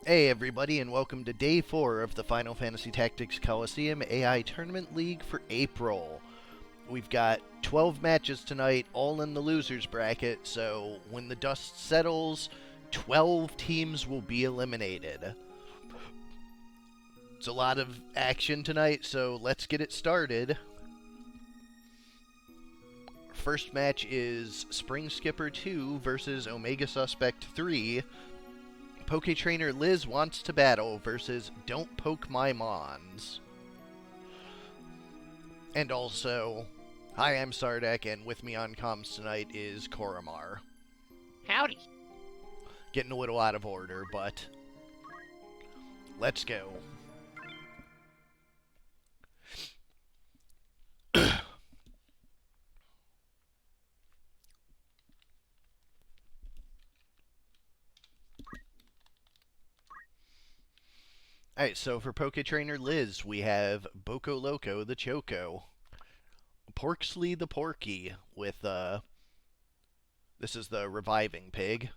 Hey everybody, and welcome to Day 4 of the Final Fantasy Tactics Colosseum AI Tournament League for April. We've got 12 matches tonight, all in the losers bracket, so when the dust settles, 12 teams will be eliminated. It's a lot of action tonight, so let's get it started. First match is SpringSkipper 2 versus Omegasuspekt 3. Poke Trainer Liz wants to battle versus Don't Poke My Mons. And also, hi, I'm Sardek, and with me on comms tonight is Korremar. Howdy. Getting a little out of order, but let's go. Alright, so for Poke Trainer Liz, we have Boko Loco the Choco, Porksley the Porky with, this is the reviving pig,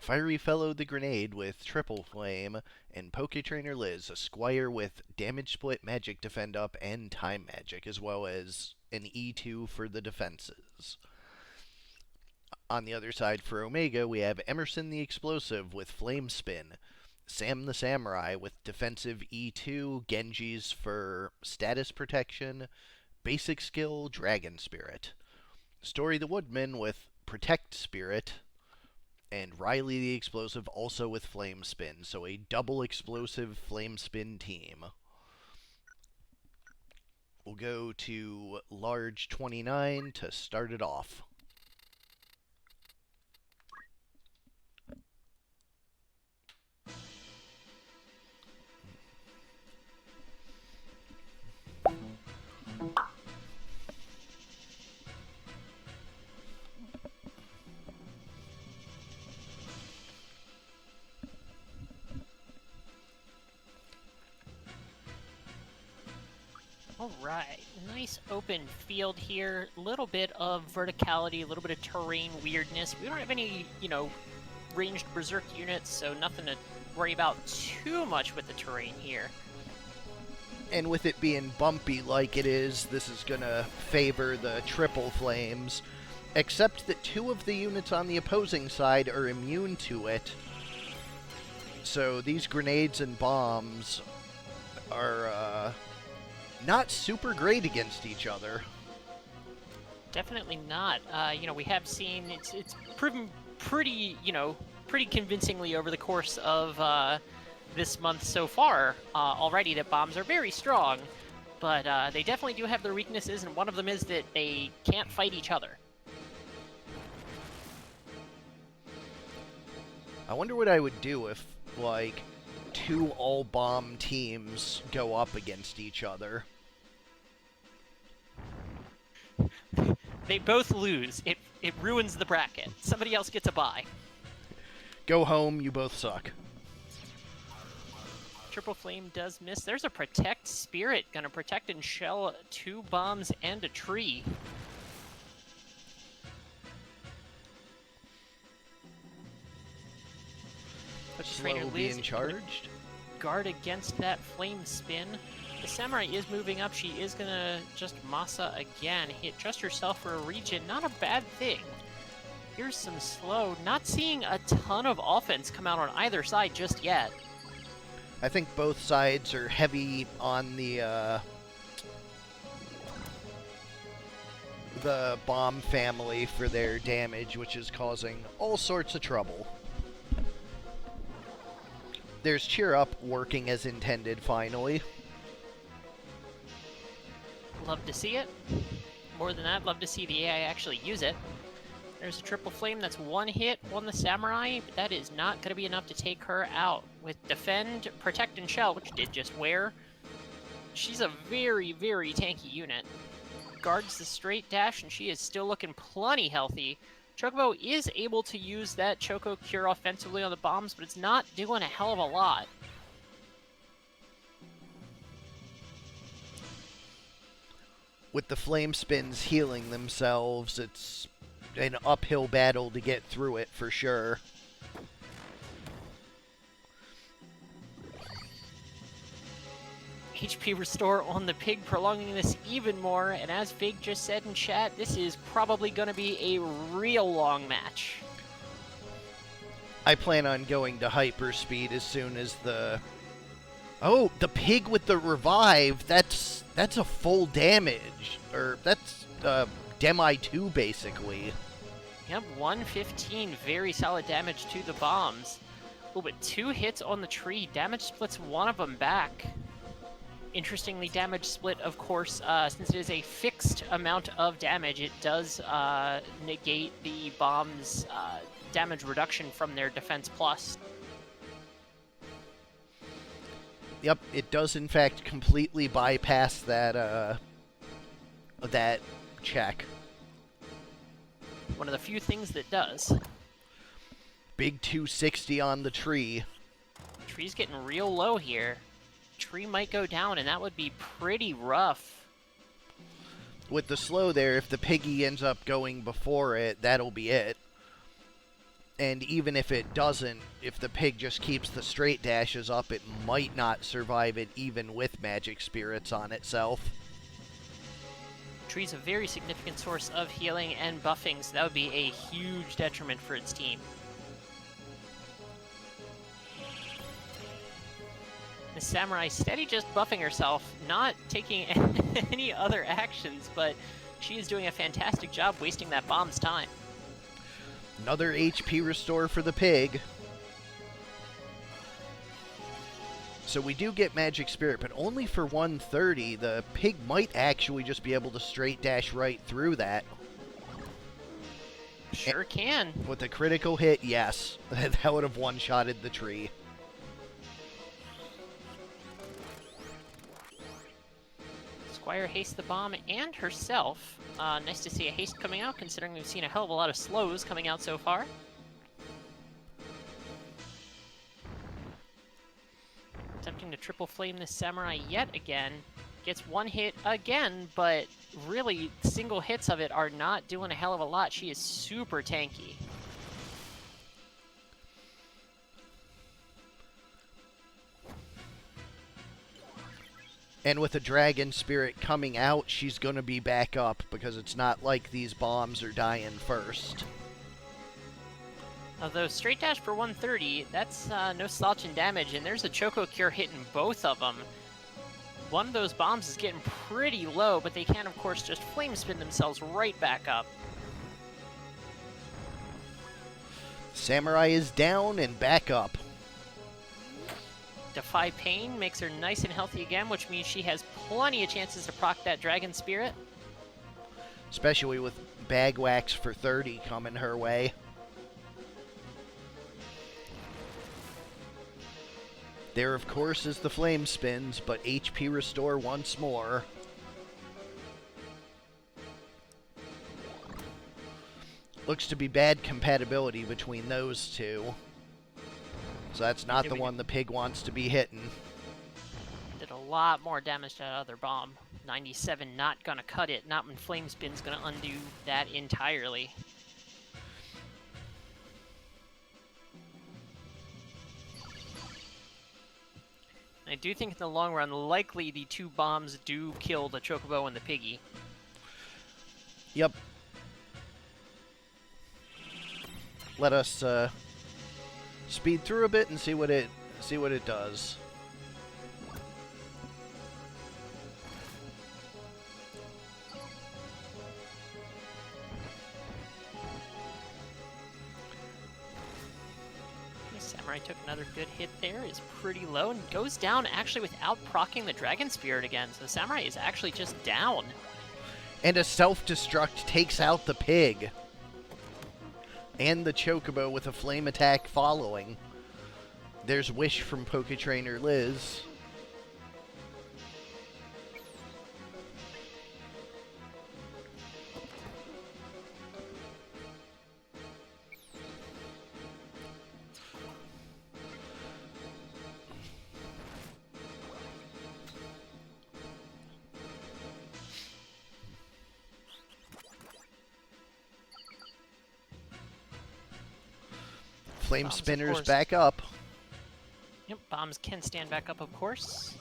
Fiery Fellow the Grenade with Triple Flame, and Poke Trainer Liz, a Squire with Damage Split, Magic Defend Up, and Time Magic, as well as an E2 for the defenses. On the other side for Omega, we have Emerson the Explosive with Flame Spin, Sam the Samurai with defensive E2, Genji's for status protection, basic skill, Dragon Spirit, Story the Woodman with Protect Spirit, and Riley the Explosive also with Flame Spin, so a double explosive Flame Spin team. We'll go to large 29 to start it off. Alright, nice open field here. A little bit of verticality, a little bit of terrain weirdness. We don't have any, ranged berserk units, so nothing to worry about too much with the terrain here. And with it being bumpy like it is, this is going to favor the triple flames, except that two of the units on the opposing side are immune to it. So these grenades and bombs are not super great against each other. Definitely not. We have seen it's proven pretty, pretty convincingly over the course of this month so far already that bombs are very strong, but they definitely do have their weaknesses, and one of them is that they can't fight each other. I wonder what I would do if, like, two all-bomb teams go up against each other. They both lose. It ruins the bracket. Somebody else gets a bye. Go home, you both suck. Triple Flame does miss. There's a Protect Spirit. Gonna protect and shell 2 bombs and a tree. Slow being charged. Guard against that Flame Spin. The Samurai is moving up. She is gonna just Masa again. Hit just herself for a regen. Not a bad thing. Here's some slow. Not seeing a ton of offense come out on either side just yet. I think both sides are heavy on the bomb family for their damage, which is causing all sorts of trouble. There's Cheer Up working as intended, finally. Love to see it. More than that, love to see the AI actually use it. There's a Triple Flame that's one hit on the Samurai, but that is not going to be enough to take her out. With Defend, Protect, and Shell, which did just wear, she's a very, very tanky unit. Guards the straight dash, and she is still looking plenty healthy. Chocobo is able to use that Choco Cure offensively on the bombs, but it's not doing a hell of a lot. With the Flame Spins healing themselves, it's an uphill battle to get through it for sure. HP restore on the pig, prolonging this even more. And as Fig just said in chat, this is probably going to be a real long match. I plan on going to hyperspeed as soon as the... Oh, the pig with the revive, that's a full damage. Or, that's Demi 2, basically. Yep, 115, very solid damage to the bombs. Oh, but 2 hits on the tree. Damage splits one of them back. Interestingly, damage split, of course, since it is a fixed amount of damage, it does negate the bomb's damage reduction from their defense plus. Yep, it does in fact completely bypass that that check. One of the few things that does. Big 260 on the tree. Tree's getting real low here. Tree might go down, and that would be pretty rough. With the slow there, if the piggy ends up going before it, that'll be it. And even if it doesn't, if the pig just keeps the straight dashes up, it might not survive it even with magic spirits on itself. Tree's a very significant source of healing and buffing, so that would be a huge detriment for its team. The Samurai steady just buffing herself, not taking any other actions, but she is doing a fantastic job wasting that bomb's time. Another HP restore for the pig. So we do get Magic Spirit, but only for 130. The pig might actually just be able to straight dash right through that. Sure can. With a critical hit, yes. That would have one-shotted the tree. Squire hastes the bomb and herself. Nice to see a haste coming out, considering we've seen a hell of a lot of slows coming out so far. Attempting to triple flame this Samurai yet again. Gets one hit again, but really, single hits of it are not doing a hell of a lot. She is super tanky. And with a Dragon Spirit coming out, she's going to be back up, because it's not like these bombs are dying first. Although straight dash for 130, that's no slouch in damage, and there's a Choco Cure hitting both of them. One of those bombs is getting pretty low, but they can, of course, just flame spin themselves right back up. Samurai is down and back up. Defy Pain makes her nice and healthy again, which means she has plenty of chances to proc that Dragon Spirit. Especially with Bag Wax for 30 coming her way. There, of course, is the Flame Spins, but HP restore once more. Looks to be bad compatibility between those two. So that's not the one the pig wants to be hitting. Did a lot more damage to that other bomb. 97 not gonna cut it. Not when Flame Spin's gonna undo that entirely. I do think in the long run, likely the two bombs do kill the Chocobo and the Piggy. Yep. Let us speed through a bit and see what it does. Samurai took another good hit there, is pretty low, and goes down actually without proccing the Dragon Spirit again, so Samurai is actually just down. And a self-destruct takes out the pig. And the Chocobo with a flame attack following. There's Wish from Poketrainer Liz. Flame Bombs, Spinner's back up. Yep, bombs can stand back up, of course.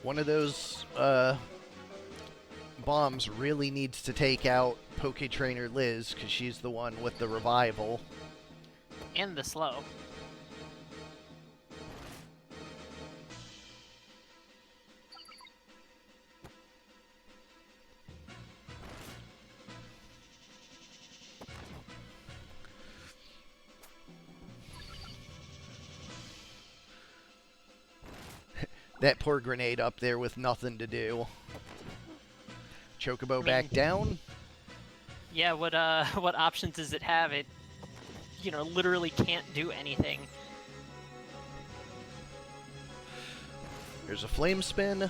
One of those bombs really needs to take out Poke Trainer Liz, because she's the one with the revival. And the slow. That poor grenade up there with nothing to do. Chocobo back down. Yeah, what options does it have? It, literally can't do anything. There's a flame spin.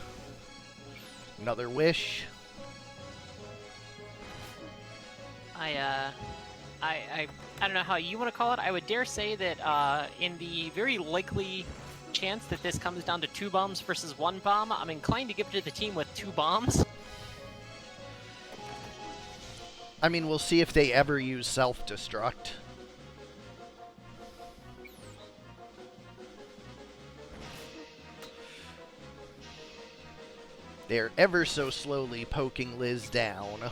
Another wish. I don't know how you want to call it. I would dare say that in the very likely chance that this comes down to 2 bombs versus 1 bomb, I'm inclined to give it to the team with 2 bombs. I mean, we'll see if they ever use self-destruct. They're ever so slowly poking Liz down.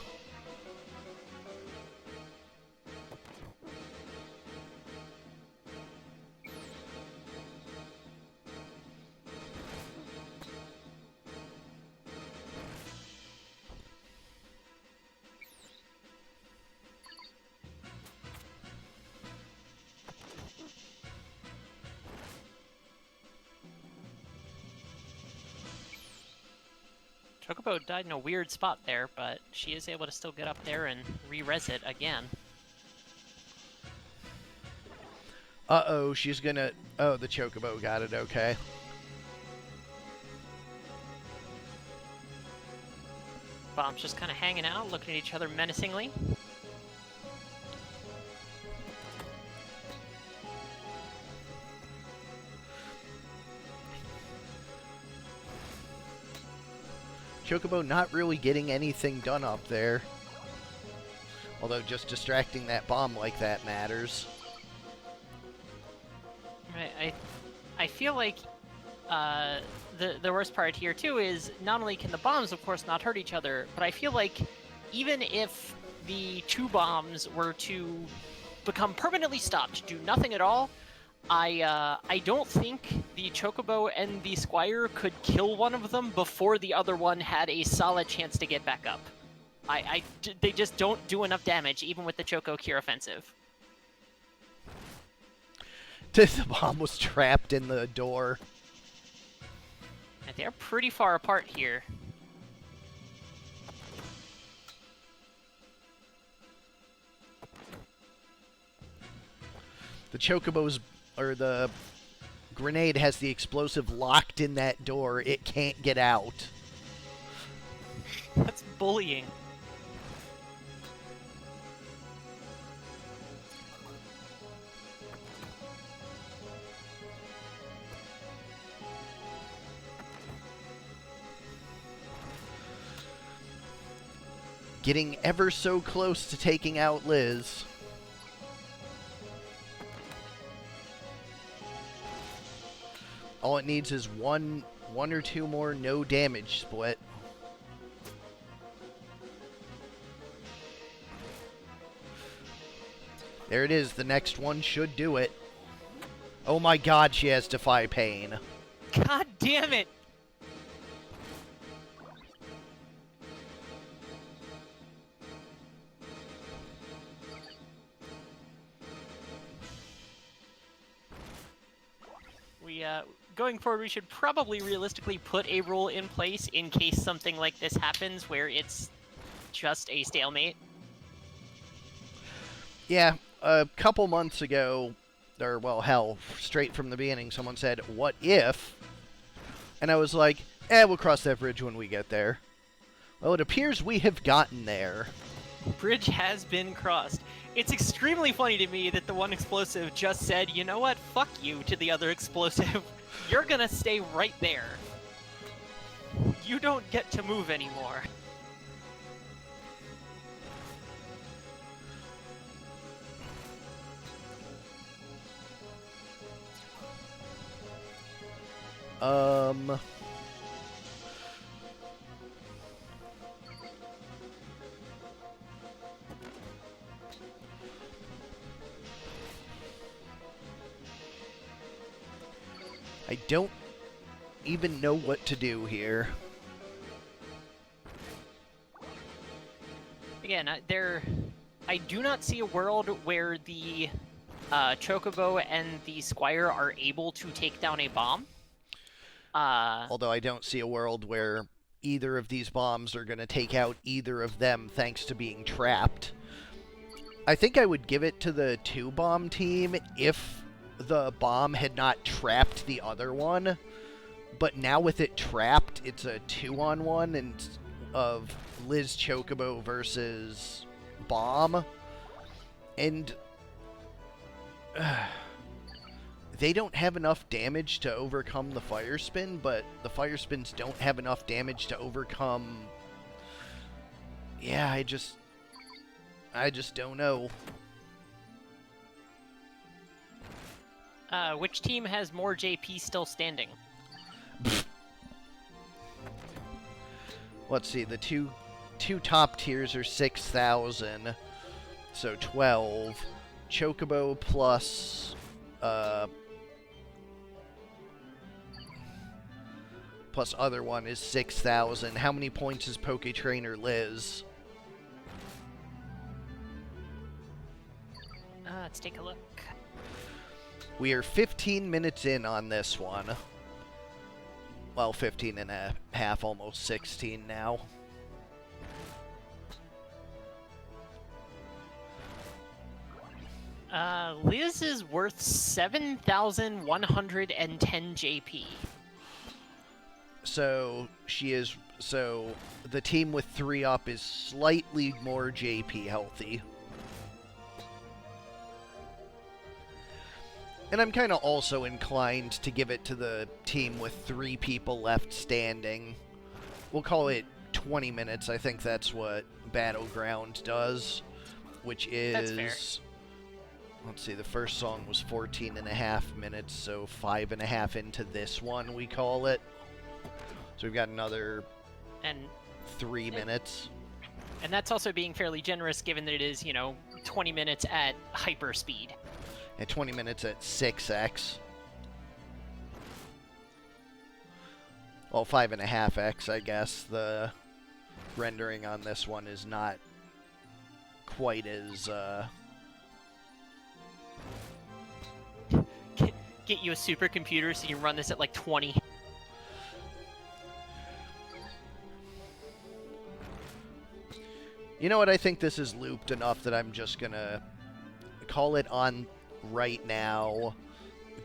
Chocobo died in a weird spot there, but she is able to still get up there and re-res it again. Uh-oh, she's gonna... Oh, the Chocobo got it, okay. Bombs just kind of hanging out, looking at each other menacingly. Chocobo not really getting anything done up there. Although just distracting that bomb like that matters. I feel like the worst part here too is not only can the bombs of course not hurt each other, but I feel like even if the 2 bombs were to become permanently stopped, do nothing at all, I don't think the Chocobo and the Squire could kill one of them before the other one had a solid chance to get back up. They just don't do enough damage, even with the Choco Cure offensive. The bomb was trapped in the door. And they're pretty far apart here. The Chocobo's... or the grenade has the explosive locked in that door. It can't get out. That's bullying. Getting ever so close to taking out Liz. All it needs is one or 2 more no damage split. There it is. The next one should do it. Oh my god, she has Defy Pain. God damn it! Going forward, we should probably realistically put a rule in place in case something like this happens where it's just a stalemate. Yeah, a couple months ago, or well, hell, straight from the beginning, someone said, "What if?" And I was like, we'll cross that bridge when we get there. Well, it appears we have gotten there. Bridge has been crossed. It's extremely funny to me that the one explosive just said, you know what, fuck you, to the other explosive. You're gonna stay right there. You don't get to move anymore. I don't even know what to do here. Again, I do not see a world where the Chocobo and the Squire are able to take down a bomb. Although I don't see a world where either of these bombs are going to take out either of them thanks to being trapped. I think I would give it to the 2-bomb team if the bomb had not trapped the other one. But now with it trapped, it's a 2-on-1 and of Liz Chocobo versus Bomb. And they don't have enough damage to overcome the fire spin, but the fire spins don't have enough damage to overcome... Yeah, I just don't know. Which team has more JP still standing? Let's see, the two top tiers are 6,000, so 12. Chocobo plus other one is 6,000. How many points is Poke Trainer Liz? Let's take a look. We are 15 minutes in on this one. Well, 15 and a half, almost 16 now. Liz is worth 7,110 JP. So she is. So the team with 3 up is slightly more JP healthy. And I'm kind of also inclined to give it to the team with 3 people left standing. We'll call it 20 minutes. I think that's what Battleground does, which is... That's fair. Let's see, the first song was 14 and a half minutes, so 5.5 into this one, we call it. So we've got another 3 minutes. And that's also being fairly generous given that it is, 20 minutes at hyper speed. And 20 minutes at 6x. Well, 5.5x, I guess. The rendering on this one is not quite as... Get you a supercomputer so you can run this at like 20. You know what? I think this is looped enough that I'm just gonna call it on right now.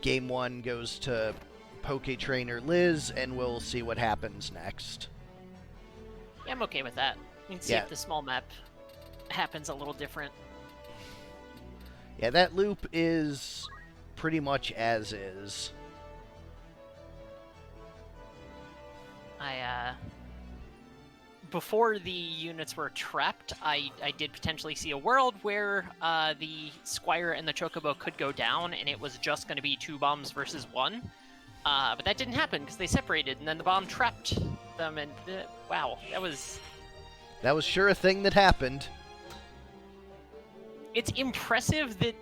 Game 1 goes to Poke Trainer Liz, and we'll see what happens next. Yeah, I'm okay with that. We can see if the small map happens a little different. Yeah, that loop is pretty much as is. Before the units were trapped, I did potentially see a world where the Squire and the Chocobo could go down, and it was just going to be 2 bombs versus 1. But that didn't happen because they separated, and then the bomb trapped them, and wow, that was sure a thing that happened. It's impressive that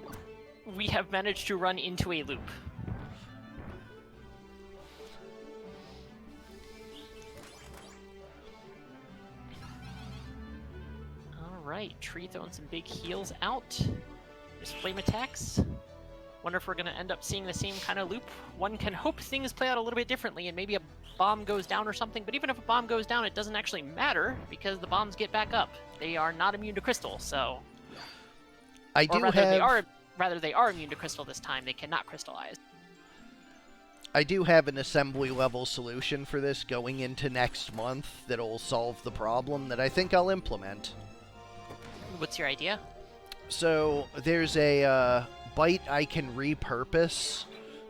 we have managed to run into a loop. Alright, Tree throwing some big heals out. There's flame attacks. Wonder if we're going to end up seeing the same kind of loop. One can hope things play out a little bit differently and maybe a bomb goes down or something, but even if a bomb goes down, it doesn't actually matter because the bombs get back up. They are not immune to crystal, so... They are immune to crystal this time. They cannot crystallize. I do have an assembly level solution for this going into next month that'll solve the problem that I think I'll implement. What's your idea? So there's a bite I can repurpose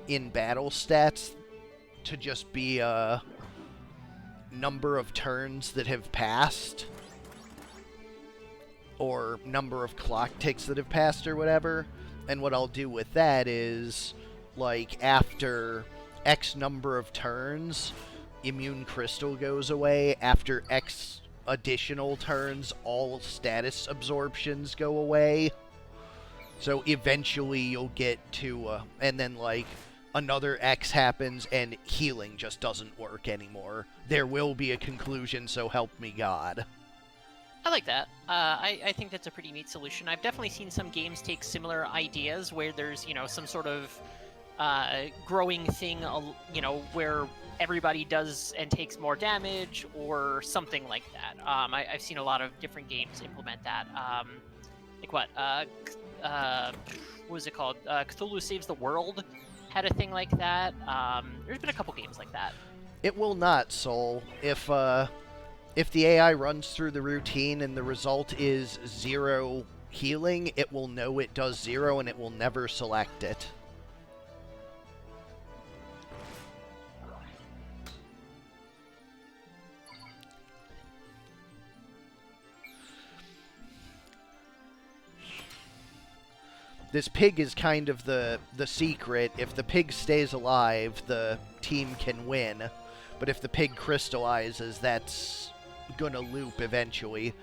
in battle stats to just be a number of turns that have passed, or number of clock ticks that have passed, or whatever. And what I'll do with that is, like, after X number of turns, Immune Crystal goes away. After X additional turns, all status absorptions go away. So eventually you'll get to, and then, like, another X happens and healing just doesn't work anymore. There will be a conclusion, so help me God. I like that. I think that's a pretty neat solution. I've definitely seen some games take similar ideas where there's, some sort of growing thing, where everybody does and takes more damage or something like that. I've seen a lot of different games implement that. What was it called? Cthulhu Saves the World had a thing like that. There's been a couple games like that. It will not, Soul. If the AI runs through the routine and the result is 0 healing, it will know it does 0 and it will never select it. This pig is kind of the secret. If the pig stays alive, the team can win. But if the pig crystallizes, that's gonna loop eventually.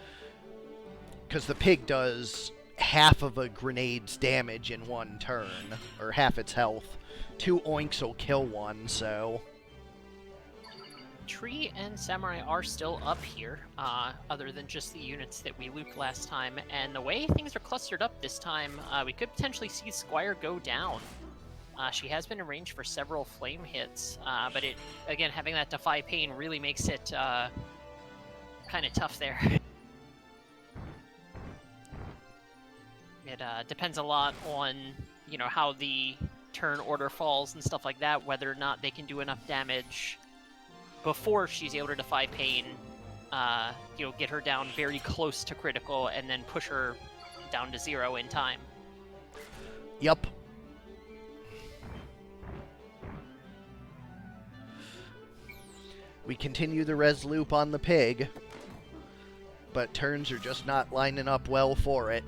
Because the pig does half of a grenade's damage in one turn. Or half its health. 2 oinks will kill one, so... Tree and Samurai are still up here, other than just the units that we looped last time. And the way things are clustered up this time, we could potentially see Squire go down. She has been in range for several flame hits, but again, having that Defy Pain really makes it kind of tough there. It depends a lot on, how the turn order falls and stuff like that, whether or not they can do enough damage before she's able to Defy Pain, get her down very close to critical, and then push her down to 0 in time. Yup. We continue the res loop on the pig, but turns are just not lining up well for it.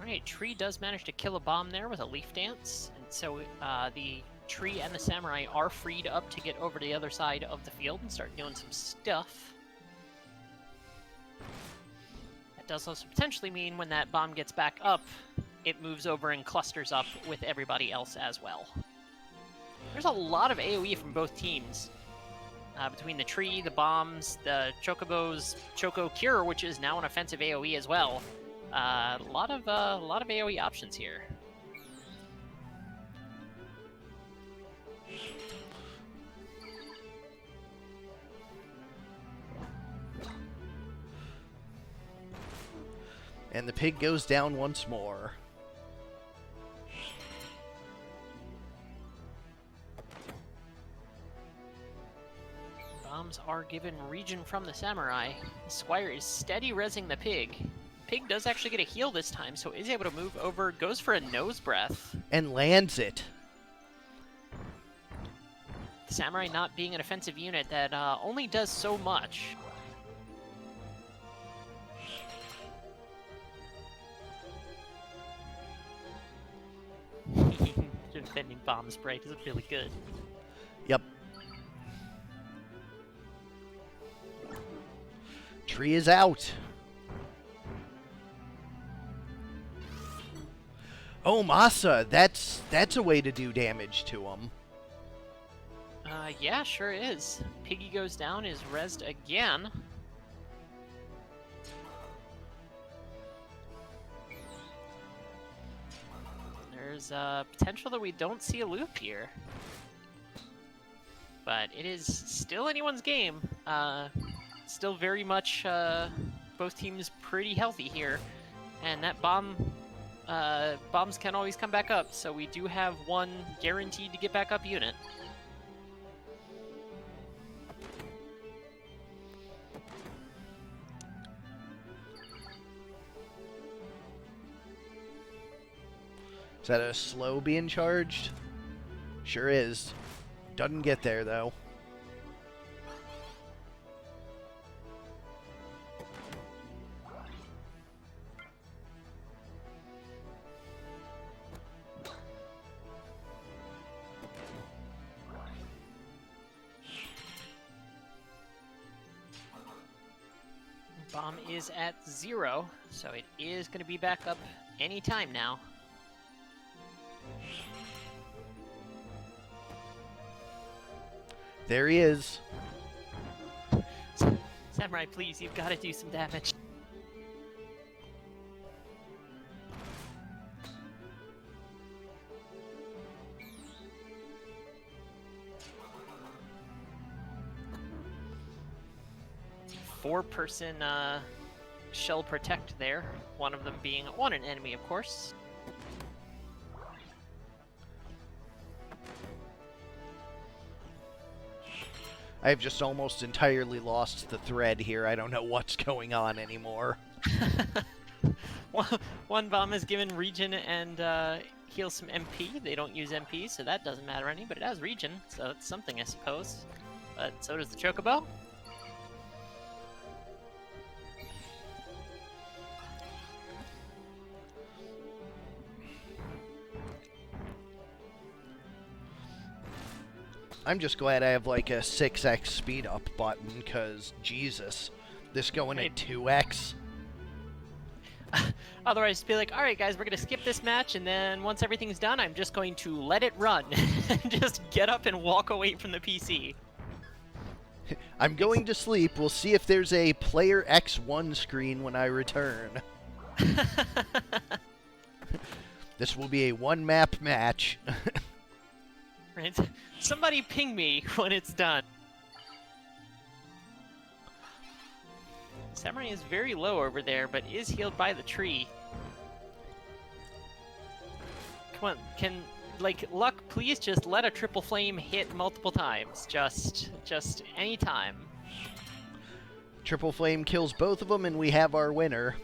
Alright, Tree does manage to kill a bomb there with a Leaf Dance, and so the Tree and the Samurai are freed up to get over to the other side of the field and start doing some stuff. That does also potentially mean when that bomb gets back up, it moves over and clusters up with everybody else as well. There's a lot of AoE from both teams. Between the Tree, the bombs, the Chocobos, Choco Cure, which is now an offensive AoE as well. A lot of AoE options here. And the pig goes down once more. Bombs are given region from the Samurai. The Squire is steady rezzing the pig. Pig does actually get a heal this time, so is able to move over, goes for a nose breath. And lands it. The Samurai not being an offensive unit that only does so much. Defending bomb spray is really good. Yep. Tree is out. Oh, Masa, that's a way to do damage to him. Yeah, sure is. Piggy goes down, is rezzed again. There's potential that we don't see a loop here. But it is still anyone's game. Still very much both teams pretty healthy here. And that bombs can always come back up, so we do have one guaranteed to get back up unit. Is that a slow being charged? Sure is. Doesn't get there, though. Bomb is at 0, so it is going to be back up any time now. There he is. Samurai, please, you've got to do some damage. Four-person shell protect there, one of them being an enemy, of course. I've just almost entirely lost the thread here. I don't know what's going on anymore. One bomb is given regen and heals some MP. They don't use MP, so that doesn't matter any, but it has regen, so it's something, I suppose. But so does the Chocobo. I'm just glad I have like a 6x speed up button, because Jesus, this going at 2x. Otherwise, be like, all right, guys, we're going to skip this match, and then once everything's done, I'm just going to let it run. And just get up and walk away from the PC. I'm going to sleep. We'll see if there's a player X1 screen when I return. This will be a one-map match. Right? Somebody ping me when it's done. Samurai is very low over there, but is healed by the tree. Come on, can, like, Luck, please just let a triple flame hit multiple times. Just any time. Triple flame kills both of them, and we have our winner.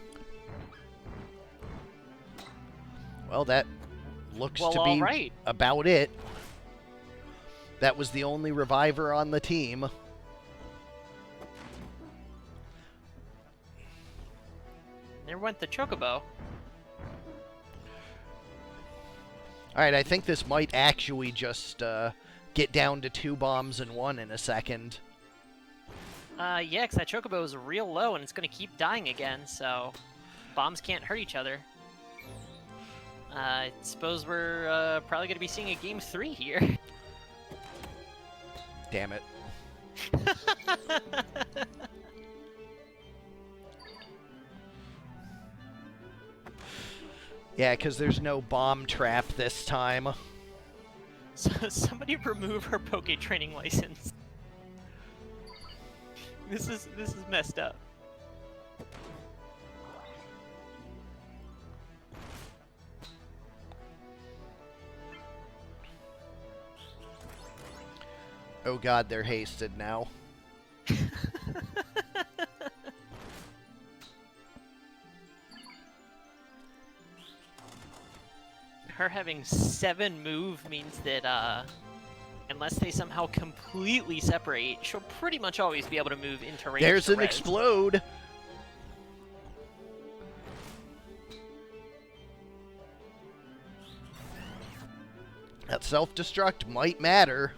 Well, that looks to be right. about it. That was the only reviver on the team. There went the Chocobo. Alright, I think this might actually just get down to 2 bombs and 1 in a second. Yeah, because that Chocobo is real low, and it's going to keep dying again, so bombs can't hurt each other. I suppose we're probably going to be seeing a Game 3 here. Damn it. Yeah, because there's no bomb trap this time. So somebody remove her Poke training license. This is messed up. Oh god, they're hasted now. Her having 7 move means that, unless they somehow completely separate, she'll pretty much always be able to move into range. There's an res. explode! That self-destruct might matter.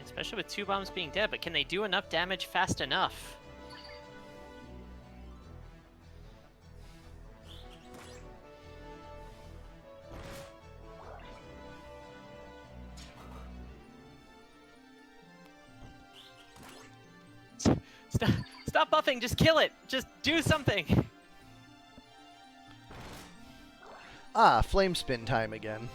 Especially with 2 bombs being dead, but can they do enough damage fast enough? Stop buffing, just kill it! Just do something! Ah, flame spin time again.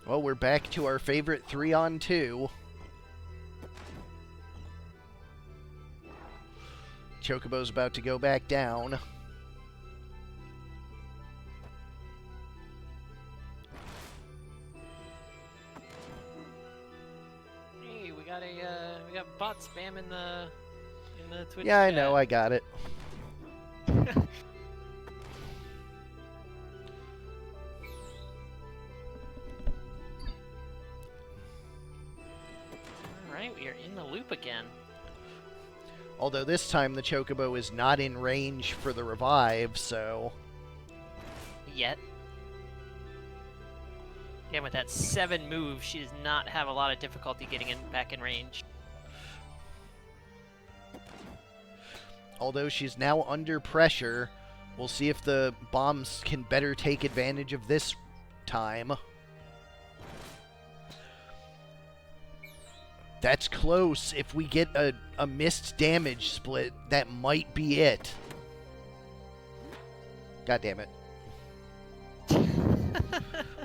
Well, we're back to our favorite 3-on-2. Chocobo's about to go back down. Hey, we got bot spam in the Twitch Yeah, I chat. know, I got it. Alright, we are in the loop again. Although this time the Chocobo is not in range for the revive, so... Yet. Again, with that 7 move, she does not have a lot of difficulty getting back in range. Although she's now under pressure, we'll see if the bombs can better take advantage of this time. That's close. If we get a missed damage split, that might be it. God damn it.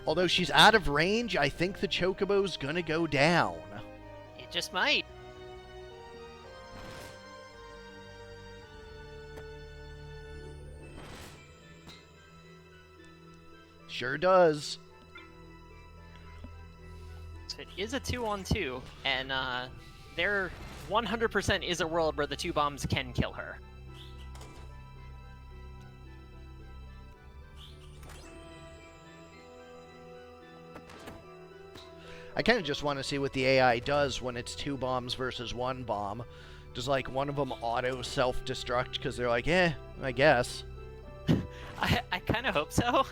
Although she's out of range, I think the Chocobo's gonna go down. It just might. Sure does. So it is a 2-on-2, and there 100% is a world where the 2 bombs can kill her. I kind of just want to see what the AI does when it's 2 bombs versus 1 bomb. Does, like, one of them auto self-destruct because they're like, eh, I guess. I kind of hope so.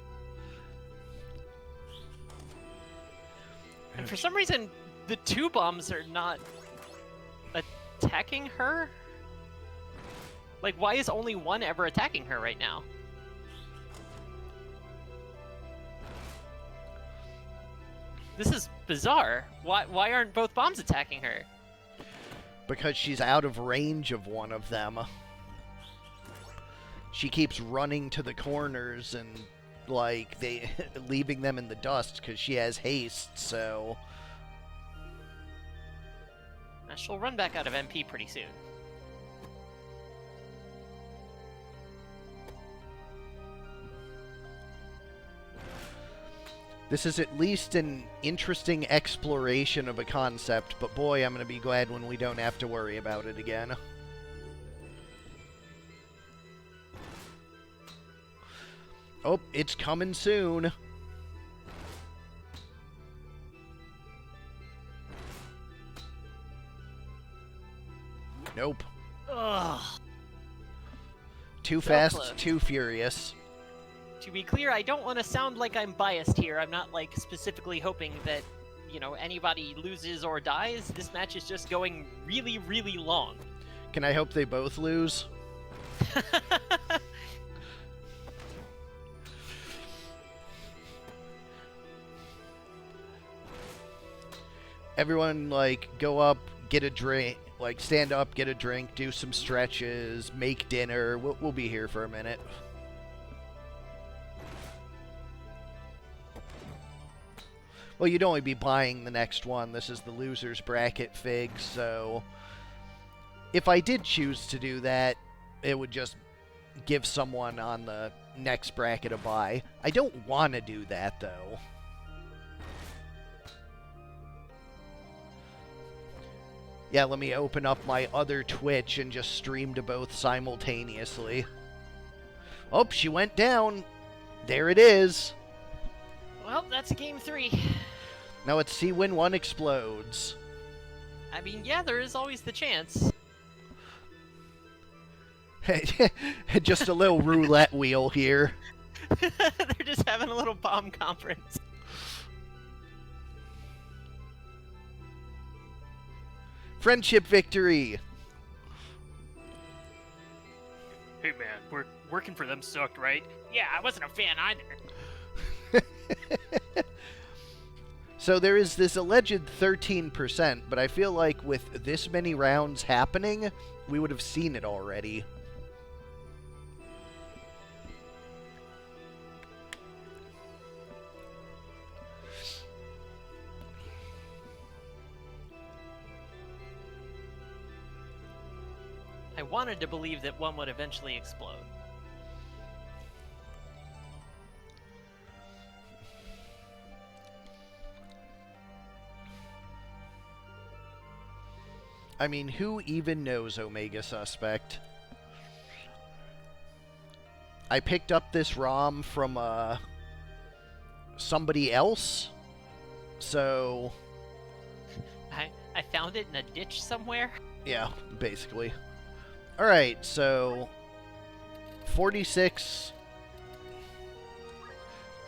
And for some reason, the 2 bombs are not attacking her? Like, why is only 1 ever attacking her right now? This is bizarre. Why aren't both bombs attacking her? Because she's out of range of one of them. She keeps running to the corners and, like, leaving them in the dust because she has haste, so... She'll run back out of MP pretty soon. This is at least an interesting exploration of a concept, but boy, I'm going to be glad when we don't have to worry about it again. Oh, it's coming soon. Nope. Ugh. Too So fast, close. too furious. To be clear, I don't want to sound like I'm biased here. I'm not, like, specifically hoping that, you know, anybody loses or dies. This match is just going really, really long. Can I hope they both lose? Everyone, like, go up, get a drink, like, stand up, get a drink, do some stretches, make dinner. We'll be here for a minute. Well, you'd only be buying the next one. This is the loser's bracket fig, so... If I did choose to do that, it would just give someone on the next bracket a buy. I don't want to do that, though. Yeah, let me open up my other Twitch and just stream to both simultaneously. Oh, she went down. There it is. Well, that's game 3. Now let's see when one explodes. I mean, yeah, there is always the chance. Just a little roulette wheel here. They're just having a little bomb conference. Friendship victory. Hey man, working for them sucked, right? Yeah, I wasn't a fan either. So there is this alleged 13%, but I feel like with this many rounds happening, we would have seen it already. wanted to believe that one would eventually explode. I mean, who even knows Omegasuspekt? I picked up this ROM from somebody else, so I found it in a ditch somewhere. yeah, basically. Alright, so 46,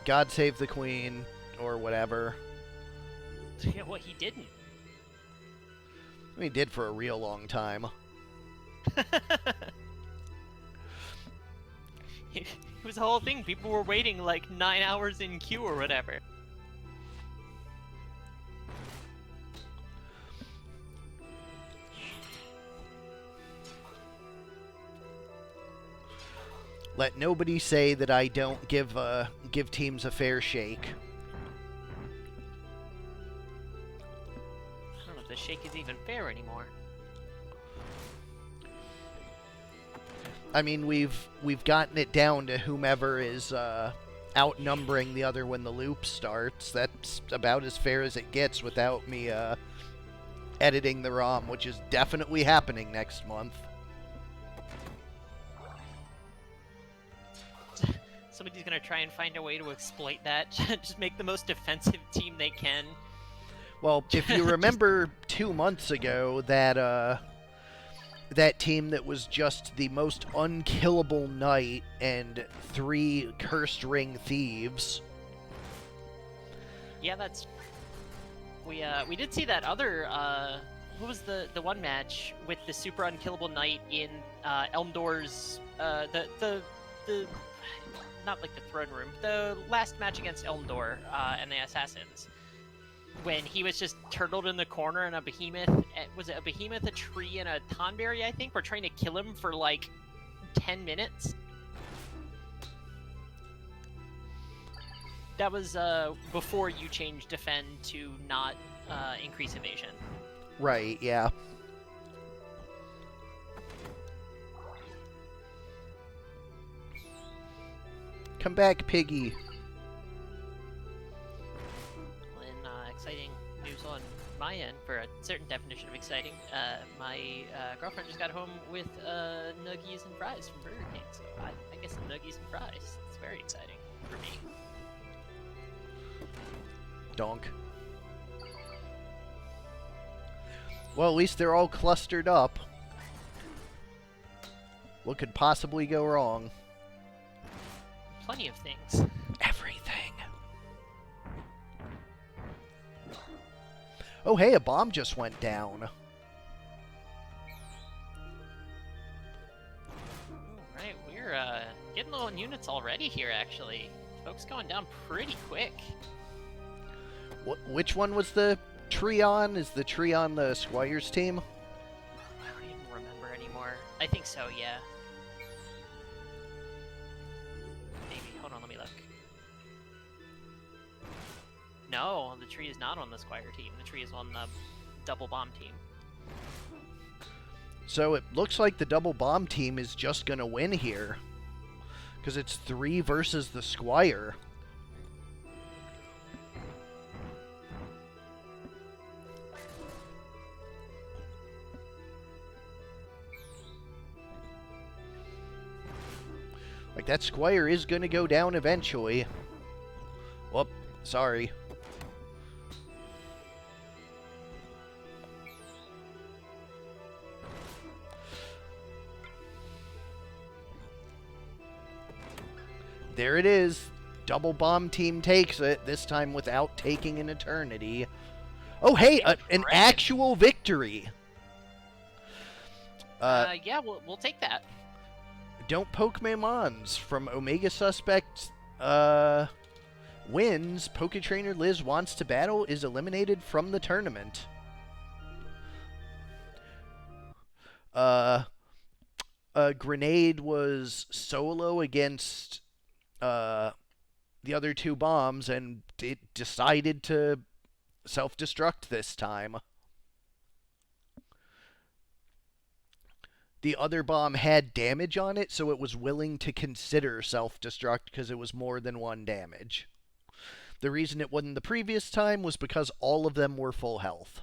God Save the Queen, or whatever. Yeah, well, he didn't. I mean, he did for a real long time. It was the whole thing. People were waiting like 9 hours in queue or whatever. Let nobody say that I don't give teams a fair shake. I don't know if the shake is even fair anymore. I mean, we've gotten it down to whomever is outnumbering the other when the loop starts. That's about as fair as it gets without me editing the ROM, which is definitely happening next month. Somebody's gonna try and find a way to exploit that. Just make the most defensive team they can. Well, if you remember 2 months ago, that team that was just the most unkillable knight and 3 cursed ring thieves. Yeah, that's. We did see that other. What was the one match with the super unkillable knight in Elmdor's the not like the throne room, the last match against Elmdor and the assassins, when he was just turtled in the corner and a behemoth, was it a behemoth, a tree, and a tonberry, I think, were trying to kill him for like 10 minutes. That was before you changed defend to not increase evasion. Right, yeah. Come back, piggy. And exciting news on my end, for a certain definition of exciting. My girlfriend just got home with nuggies and fries from Burger King, so I guess some nuggies and fries. It's very exciting for me. Donk. Well, at least they're all clustered up. What could possibly go wrong? Plenty of things. Everything. Oh, hey, a bomb just went down. Right, we're getting low on units already here, actually. Folks going down pretty quick. Which one was the tree on? Is the tree on the Squire's team? I don't even remember anymore. I think so, yeah. Maybe. Hold on, let me look. No, the tree is not on the Squire team. The tree is on the double bomb team. So it looks like the double bomb team is just gonna win here, because it's 3 versus the Squire. Like, that Squire is going to go down eventually. Whoop, sorry. There it is. Double bomb team takes it, this time without taking an eternity. Oh, hey, an actual victory. Yeah, we'll take that. Don't poke my mons. From Omegasuspekt wins, Poke Trainer Liz wants to battle, is eliminated from the tournament. Grenade was solo against the other 2 bombs, and it decided to self-destruct this time. the other bomb had damage on it, so it was willing to consider self-destruct because it was more than one damage. The reason it wasn't the previous time was because all of them were full health.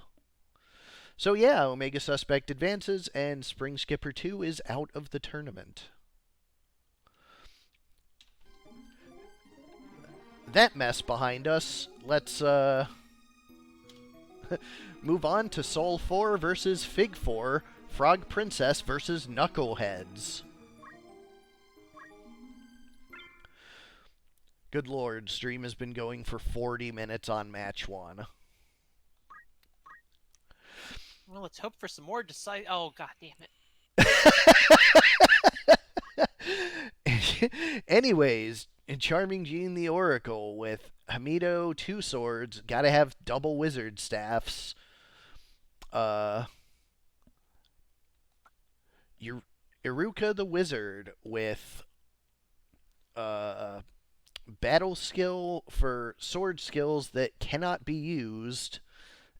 So yeah, Omegasuspekt advances, and SpringSkipper 2 is out of the tournament. That mess behind us, let's move on to Soul 4 versus Fig 4, Frog Princess versus Knuckleheads. Good lord, stream has been going for 40 minutes on match 1. Well, let's hope for some more decide. Oh, god damn it. Anyways, Charming Jean the Oracle with Hamido, 2 swords, gotta have double wizard staffs. Iruka the Wizard with battle skill for sword skills that cannot be used,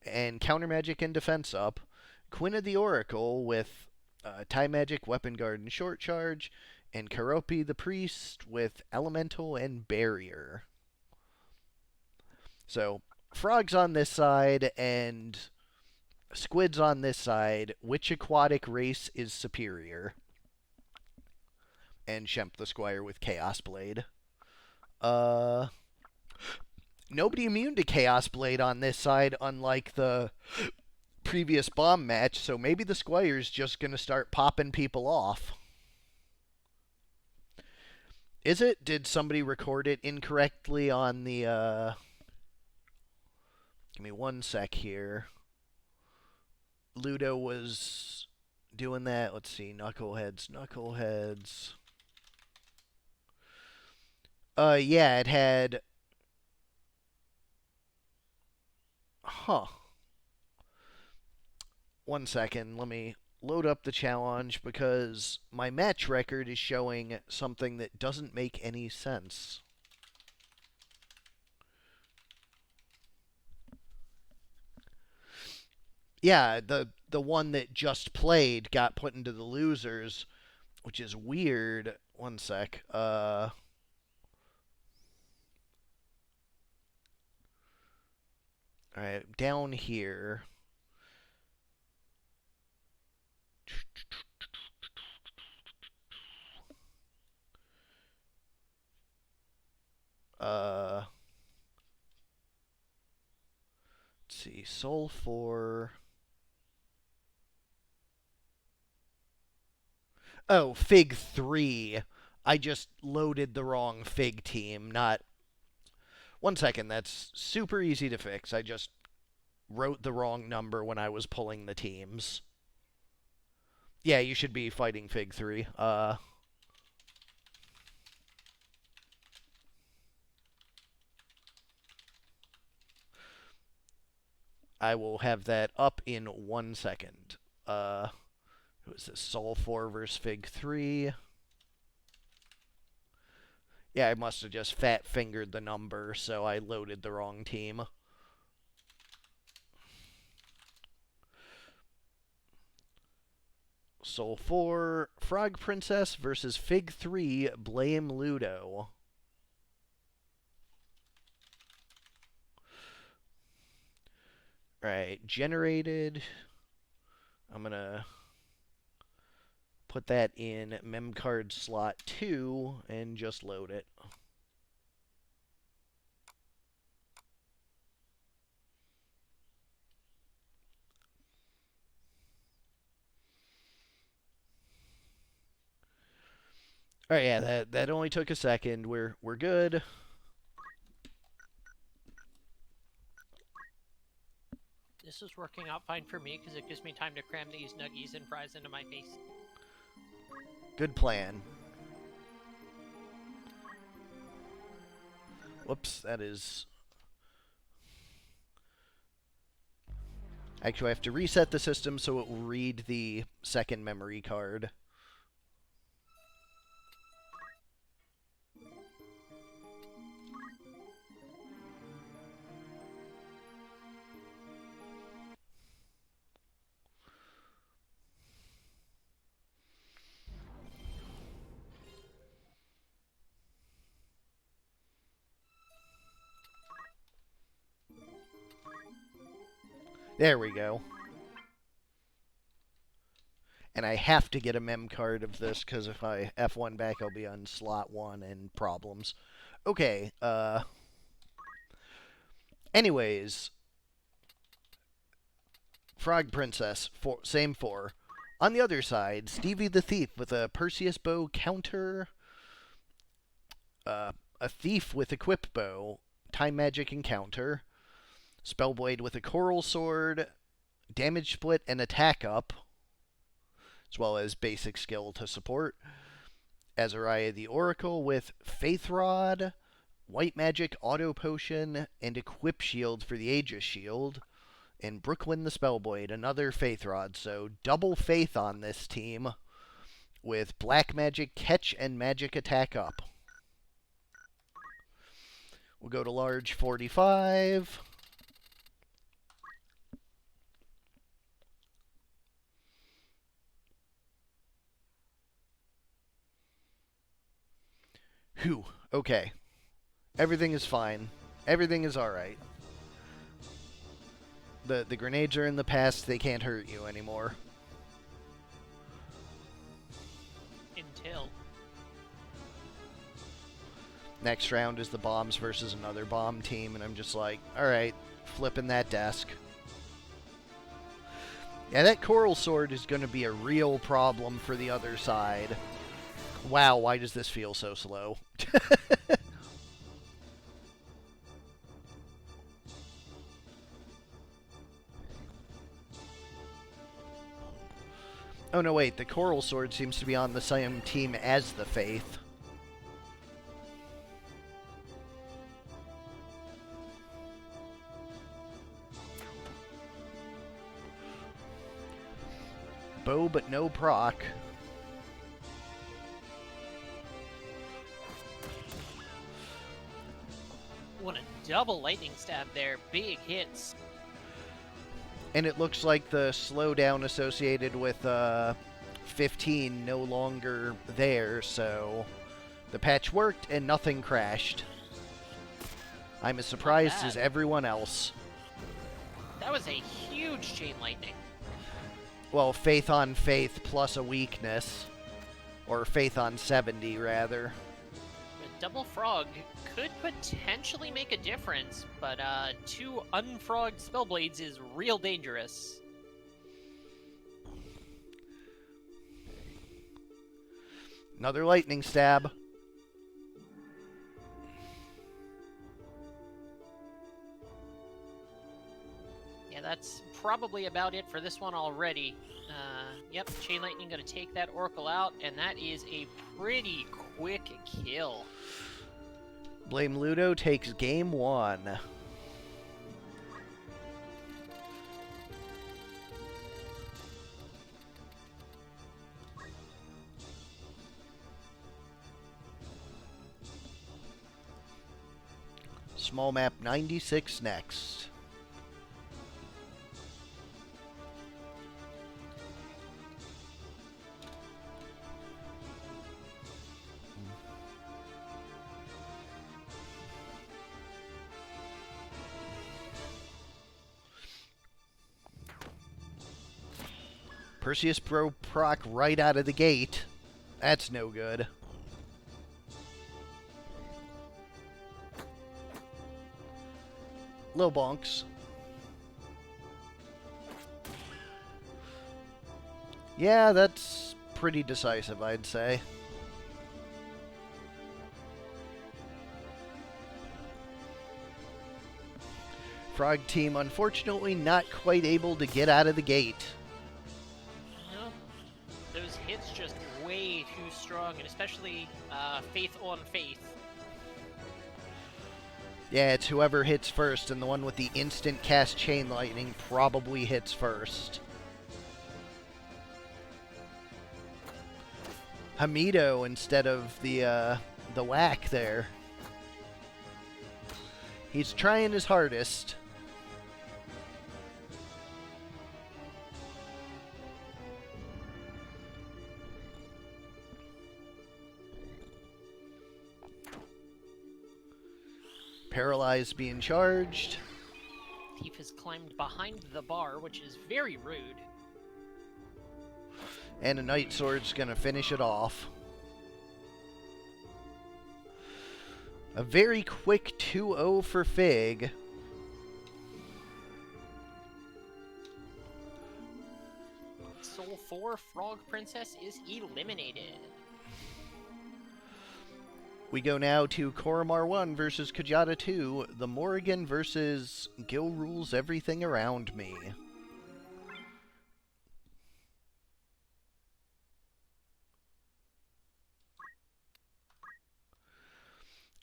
and counter magic and defense up. Quina the Oracle with time magic, weapon guard, and short charge. And Karopi the Priest with elemental and barrier. So, frogs on this side and squids on this side. Which aquatic race is superior? And Shemp the Squire with Chaos Blade. Nobody immune to Chaos Blade on this side, unlike the previous bomb match, so maybe the Squire's just going to start popping people off. Is it? Did somebody record it incorrectly on the, Give me one sec here. Ludo was doing that. Let's see. Knuckleheads. Yeah, it had... Huh. One second. Let me load up the challenge because my match record is showing something that doesn't make any sense. Yeah, the one that just played got put into the losers, which is weird. One sec. All right, down here. Let's see. Soul 4. Oh, Fig 3. I just loaded the wrong Fig team, not... One second, that's super easy to fix. I just wrote the wrong number when I was pulling the teams. Yeah, you should be fighting Fig 3. I will have that up in 1 second. Who is this? Soul 4 versus Fig 3. Yeah, I must have just fat-fingered the number, so I loaded the wrong team. Soul 4, Frog Princess versus Fig 3, Blame Ludo. Alright, generated. I'm gonna put that in memcard slot 2 and just load it. Alright, yeah, that only took a second. We're good. This is working out fine for me because it gives me time to cram these nuggies and fries into my face. Good plan. Whoops, that is... Actually, I have to reset the system so it will read the second memory card. There we go. And I have to get a mem card of this, because if I F1 back, I'll be on slot 1 and problems. Okay, anyways. Frog Princess, same 4. On the other side, Stevie the Thief with a Perseus bow counter. A Thief with Equip bow, Time Magic encounter. Spellblade with a Coral Sword, Damage Split and Attack Up, as well as basic skill to support. Azariah the Oracle with Faith Rod, White Magic Auto Potion, and Equip Shield for the Aegis Shield. And Brooklyn the Spellblade, another Faith Rod. So double Faith on this team with Black Magic Catch and Magic Attack Up. We'll go to large 45. Whew. Okay. Everything is fine. Everything is alright. The grenades are in the past. They can't hurt you anymore. Until. Next round is the bombs versus another bomb team, and I'm just like, alright, flipping that desk. Yeah, that Coral Sword is going to be a real problem for the other side. Wow, why does this feel so slow? Oh no, wait, the Coral Sword seems to be on the same team as the Faith. Bow but no proc. What a double lightning stab there. Big hits. And it looks like the slowdown associated with 15 no longer there, so the patch worked and nothing crashed. I'm as surprised as everyone else. That was a huge chain lightning. Well, Faith on Faith plus a weakness. Or Faith on 70, rather. The double frog could potentially make a difference, but 2 unfrogged spellblades is real dangerous. Another lightning stab. Yeah, that's probably about it for this one already. Yep, Chain Lightning gonna take that Oracle out, and that is a pretty quick kill. Blame Ludo takes game 1. Small map 96 next. Perseus Bro proc right out of the gate. That's no good. Low bonks. Yeah, that's pretty decisive, I'd say. Frog team, unfortunately, not quite able to get out of the gate. No, those hits just way too strong, and especially Faith on Faith. Yeah, it's whoever hits first, and the one with the instant cast Chain Lightning probably hits first. Hamido instead of the whack there. He's trying his hardest. Paralyzed being charged. thief has climbed behind the bar, which is very rude. And a Night Sword's going to finish it off. A very quick 2-0 for Fig. Soul 4 Frog Princess is eliminated. We go now to Korremar 1 versus Kjata 2. The Morrigan versus Gil rules everything around me.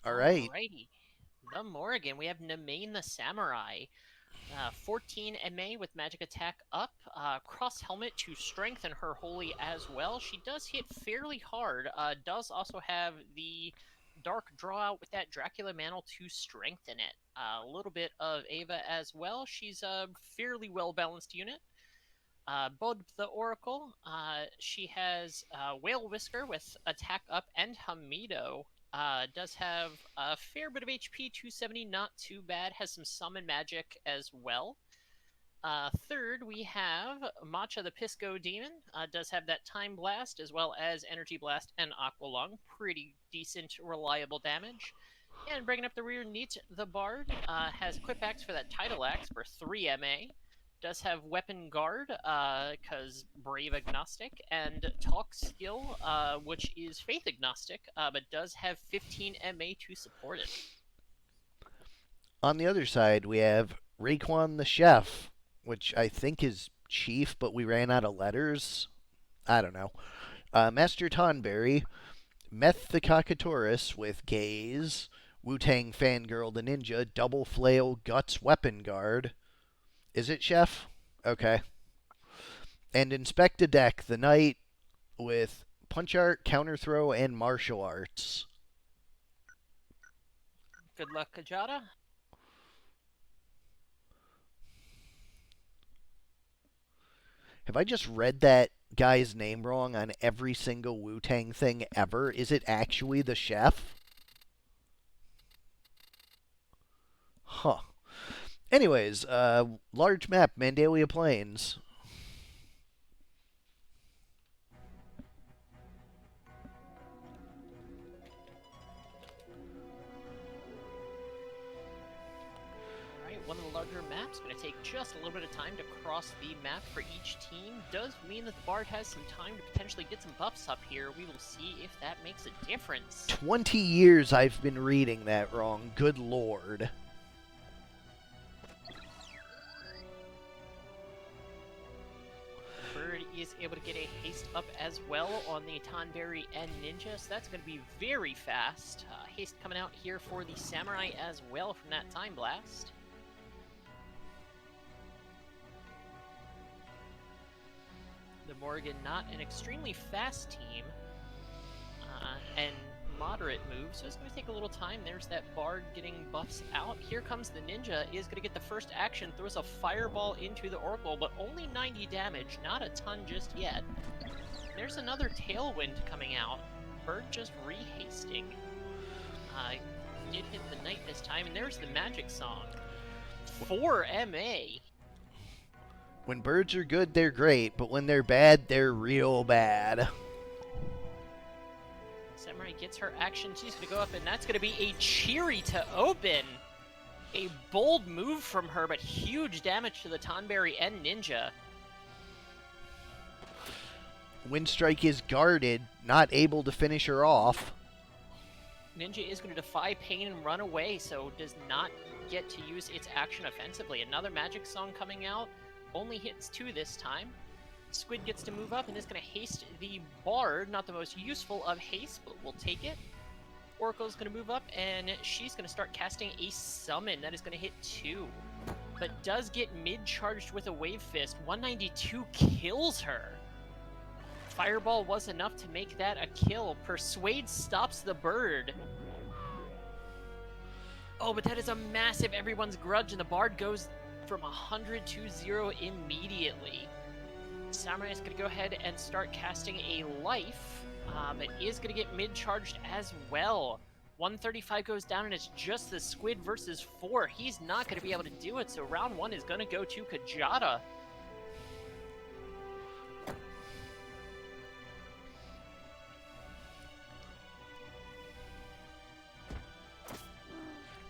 Alright. Alrighty. The Morrigan. We have Nemain the Samurai. 14 MA with magic attack up. Cross helmet to strengthen her holy as well. She does hit fairly hard. Does also have the dark draw out with that Dracula mantle to strengthen it. A little bit of Ava as well. She's a fairly well balanced unit. Bod the Oracle. She has Whale Whisker with attack up and Hamido. Does have a fair bit of HP, 270, not too bad. Has some summon magic as well. Third, we have Matcha the Pisco Demon. Does have that Time Blast as well as Energy Blast and Aqua Lung. Pretty decent, reliable damage. And bringing up the rear, Neat the Bard has Quip Axe for that Tidal Axe for 3 MA. Does have Weapon Guard, because Brave Agnostic, and Talk Skill, which is Faith Agnostic, but does have 15 MA to support it. On the other side, we have Raekwon the Chef, which I think is Chief, but we ran out of letters. I don't know. Master Tonberry, Meth the Cockatoris with Gaze, Wu-Tang Fangirl the Ninja, Double Flail, Guts Weapon Guard. Is it Chef? Okay. And Inspect a Deck, the Knight, with Punch Art, Counter Throw, and Martial Arts. Good luck, Kjata. Have I just read that guy's name wrong on every single Wu-Tang thing ever? Is it actually the Chef? Huh. Anyways, large map, Mandalia Plains. Alright, one of the larger maps. Going to take just a little bit of time to cross the map for each team. Does mean that the Bard has some time to potentially get some buffs up here. We will see if that makes a difference. 20 years I've been reading that wrong. Good lord. Bird is able to get a haste up as well on the Tonberry and Ninja, so that's going to be very fast. Haste coming out here for the Samurai as well from that Time Blast. The Morrigan, not an extremely fast team, and moderate move, so it's going to take a little time. There's that Bard getting buffs out. Here comes the Ninja, is going to get the first action, throws a Fireball into the Oracle, but only 90 damage, not a ton just yet. There's another Tailwind coming out. Bird just re-hasting. Did hit the Knight this time, and there's the Magic Song. 4 MA. When birds are good, they're great, but when they're bad, they're real bad. Samurai gets her action. She's going to go up, and that's going to be a Cheery to open. A bold move from her, but huge damage to the Tonberry and Ninja. Windstrike is guarded, not able to finish her off. Ninja is going to defy pain and run away, so does not get to use its action offensively. Another Magic Song coming out. Only hits 2 this time. Squid gets to move up and is going to haste the Bard. Not the most useful of haste, but we'll take it. Oracle's going to move up, and she's going to start casting a Summon. That is going to hit 2. But does get mid-charged with a Wave Fist. 192 kills her. Fireball was enough to make that a kill. Persuade stops the Bird. Oh, but that is a massive Everyone's Grudge, and the Bard goes from 100 to 0 immediately. Samurai is going to go ahead and start casting a Life. It is going to get mid-charged as well. 135 goes down, and it's just the squid versus 4. He's not going to be able to do it, so round 1 is going to go to Kjata.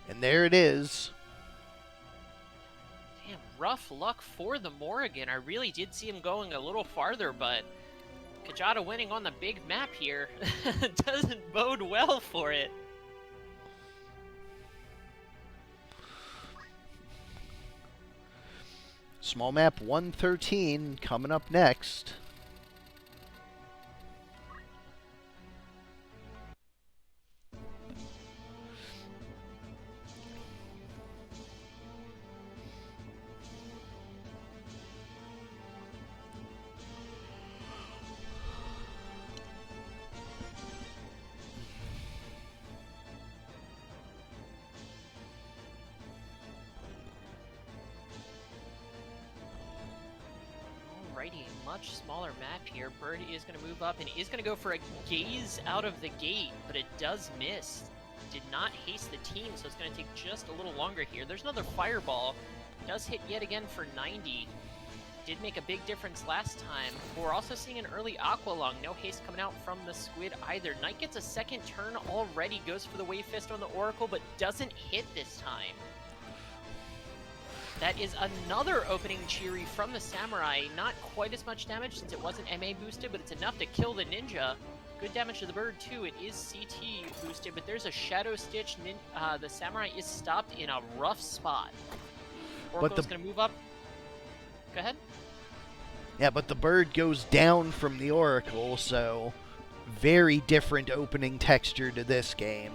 And there it is. Damn, rough luck for the Morrigan. I really did see him going a little farther, but Kjata winning on the big map here doesn't bode well for it. Small map 113 coming up next. Alrighty, much smaller map here. Bird is going to move up and is going to go for a gaze out of the gate, but it does miss. Did not haste the team, so it's going to take just a little longer here. There's another fireball. Does hit yet again for 90. Did make a big difference last time. But we're also seeing an early Aqua Lung. No haste coming out from the squid either. Knight gets a second turn already. Goes for the Wave Fist on the Oracle, but doesn't hit this time. That is another opening Cheery from the Samurai. Not quite as much damage since it wasn't MA boosted, but it's enough to kill the Ninja. Good damage to the Bird too. It is CT boosted, but there's a Shadow Stitch. The Samurai is stopped in a rough spot. Oracle's going to move up. Go ahead. Yeah, but the Bird goes down from the Oracle, so very different opening texture to this game.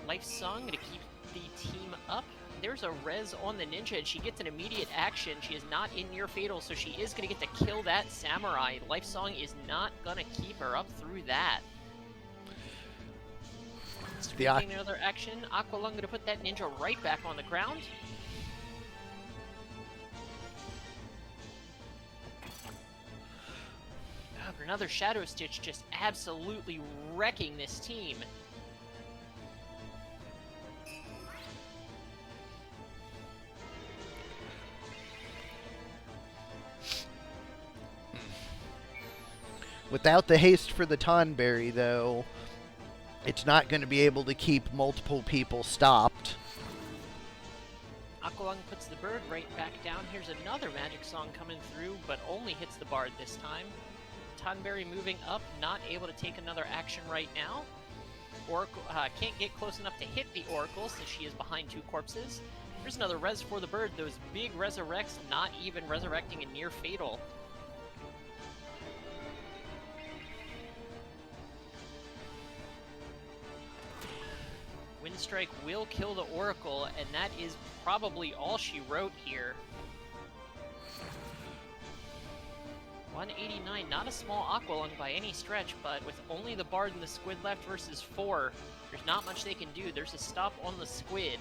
Life Song going to keep the team up. There's a res on the Ninja, and she gets an immediate action. She is not in near fatal, so she is going to get to kill that Samurai. Life Song is not going to keep her up through that. Taking another action. Aqua Lung going to put that Ninja right back on the ground. Another Shadow Stitch just absolutely wrecking this team. Without the haste for the Tonberry, though, it's not going to be able to keep multiple people stopped. Aqualung puts the Bird right back down. Here's another Magic Song coming through, but only hits the Bard this time. Tonberry moving up, not able to take another action right now. Oracle can't get close enough to hit the Oracle since she is behind 2 corpses. There's another res for the Bird. Those big resurrects, not even resurrecting a near fatal. Windstrike will kill the Oracle, and that is probably all she wrote here. 189, not a small Aqualung by any stretch, but with only the Bard and the Squid left versus 4, there's not much they can do. There's a stop on the Squid.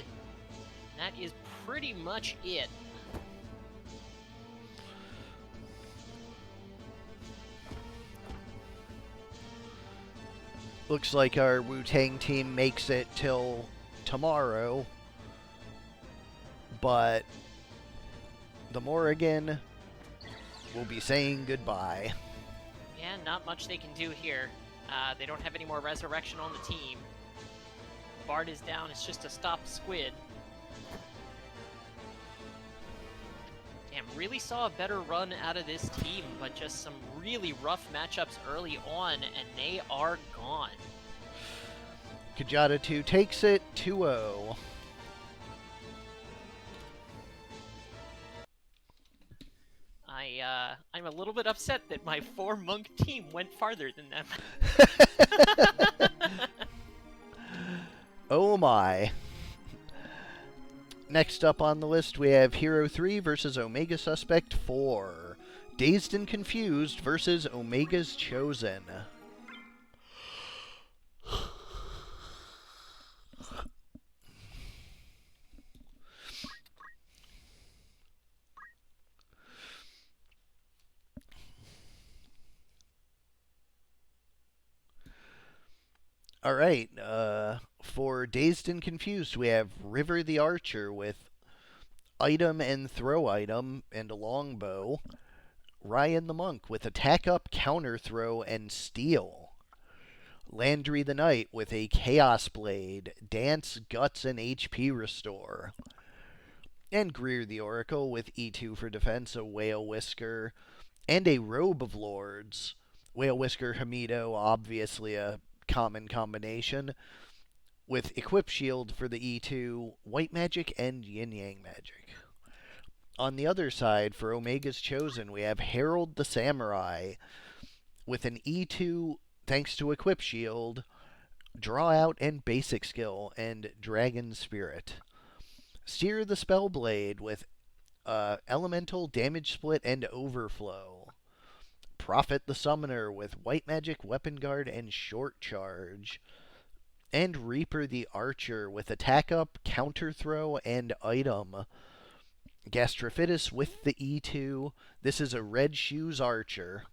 And that is pretty much it. Looks like our Wu-Tang team makes it till tomorrow, but the Morrigan will be saying goodbye. Yeah, not much they can do here. They don't have any more resurrection on the team. Bard is down, it's just a stop Squid. Damn, really saw a better run out of this team, but just some really rough matchups early on, and they are gone. Kjata 2 takes it 2-0. I'm a little bit upset that my 4-monk team went farther than them. Oh my. Next up on the list, we have Hero 3 versus Omegasuspekt 4. Dazed and Confused versus Omega's Chosen. All right. For Dazed and Confused, we have River the Archer with item and throw item and a longbow. Ryan the Monk with attack up, counter throw, and steal. Landry the Knight with a Chaos Blade, Dance, Guts, and HP Restore. And Greer the Oracle with E2 for defense, a Whale Whisker, and a Robe of Lords. Whale Whisker Hamido, obviously a common combination, with Equip Shield for the E2, White Magic, and Yin Yang Magic. On the other side, for Omega's Chosen, we have Herald the Samurai with an E2 thanks to Equip Shield, Draw Out and Basic Skill, and Dragon Spirit. Seer the Spellblade with Elemental, Damage Split, and Overflow. Prophet the Summoner with White Magic, Weapon Guard, and Short Charge. And Reaper the Archer with Attack Up, Counter Throw, and Item. Gastrophitus with the E2. This is a Red Shoes Archer.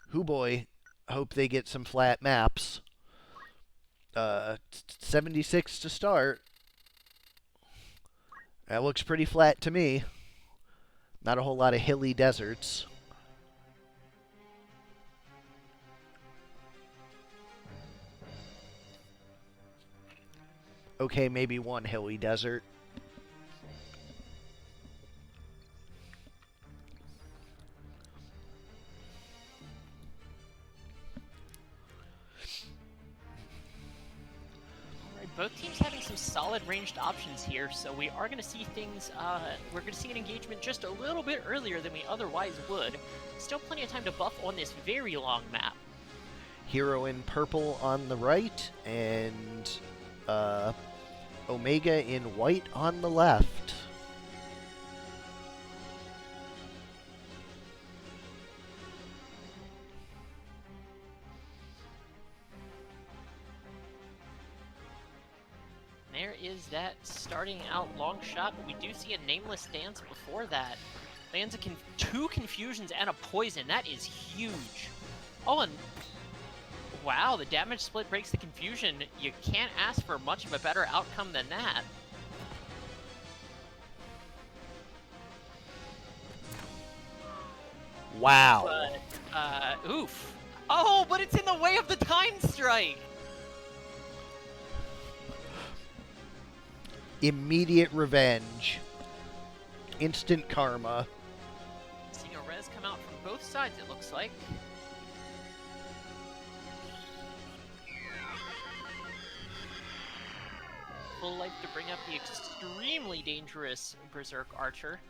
Hoo boy, hope they get some flat maps. 76 to start. That looks pretty flat to me. Not a whole lot of hilly deserts. Okay, maybe one hilly desert. Both teams having some solid ranged options here, so we are going to see things, we're going to see an engagement just a little bit earlier than we otherwise would. Still plenty of time to buff on this very long map. Hero in purple on the right, and Omega in white on the left. There is that starting out long shot, but we do see a nameless dance before that. Lands two confusions and a poison. That is huge. Oh, and wow, the damage split breaks the confusion. You can't ask for much of a better outcome than that. Wow. But, oof. Oh, but it's in the way of the time strike. Immediate revenge. Instant karma. Seeing a res come out from both sides, it looks like. Full life to bring up the extremely dangerous Berserk Archer.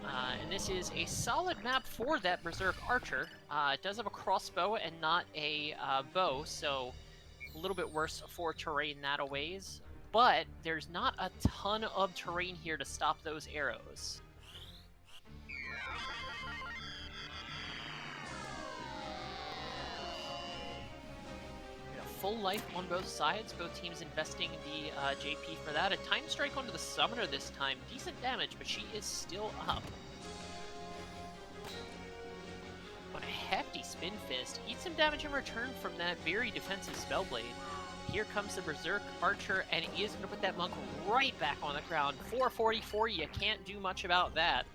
And this is a solid map for that Berserk Archer. It does have a crossbow and not a bow, so a little bit worse for terrain that-a-ways. But there's not a ton of terrain here to stop those arrows. Full life on both sides, both teams investing the JP for that. A time strike onto the Summoner this time. Decent damage, but she is still up. But a hefty Spin Fist. Eats some damage in return from that very defensive Spellblade. Here comes the Berserk Archer, and he is going to put that Monk right back on the ground. 444, you can't do much about that.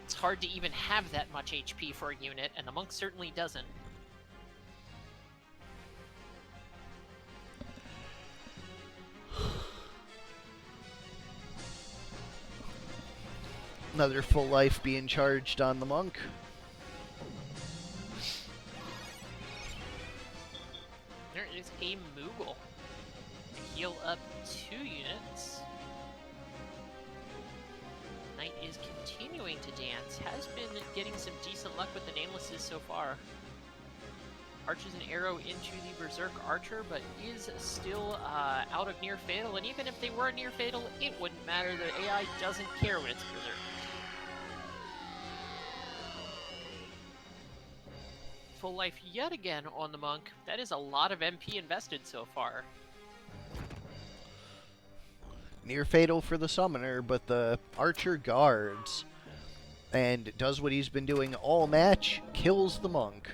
It's hard to even have that much HP for a unit, and the Monk certainly doesn't. Another full life being charged on the Monk. There is a Moogle. Heal up 2 units. Knight is continuing to dance. Has been getting some decent luck with the Namelesses so far. Arches an arrow into the Berserk Archer, but is still out of near fatal. And even if they were near fatal, it wouldn't matter. The AI doesn't care when it's Berserk. Full life yet again on the Monk. That is a lot of MP invested so far. Near fatal for the Summoner, but the Archer guards and does what he's been doing all match, kills the Monk.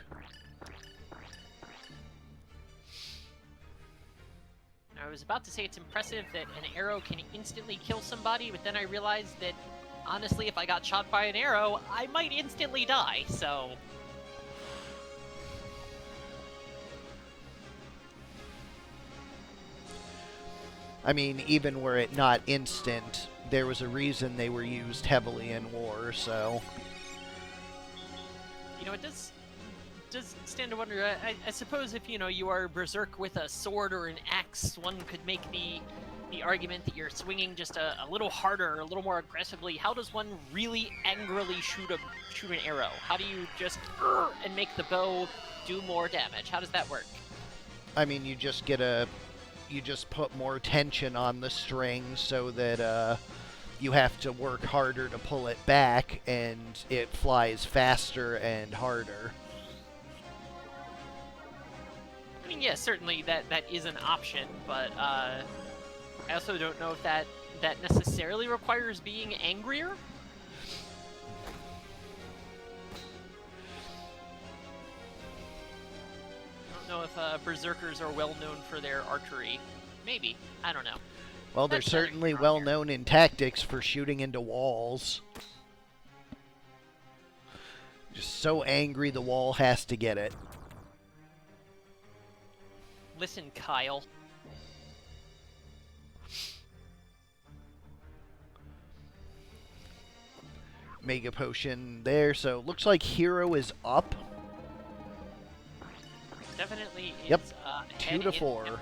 was about to say it's impressive that an arrow can instantly kill somebody, but then I realized that, honestly, if I got shot by an arrow, I might instantly die, so... I mean, even were it not instant, there was a reason they were used heavily in war, so... You know, it does stand to wonder. I suppose if, you know, you are berserk with a sword or an axe, one could make the argument that you're swinging just a little harder, a little more aggressively. How does one really angrily shoot an arrow? How do you just and make the bow do more damage? How does that work? I mean, you just put more tension on the string so that you have to work harder to pull it back, and it flies faster and harder. I mean, yeah, certainly that is an option, but I also don't know if that necessarily requires being angrier. I don't know if berserkers are well known for their archery. Maybe. I don't know. Well, they're certainly well known in tactics for shooting into walls. Just so angry the wall has to get it. Listen, Kyle. Mega Potion there, so looks like Hero is up. Definitely is, yep, head 2 to 4. Here.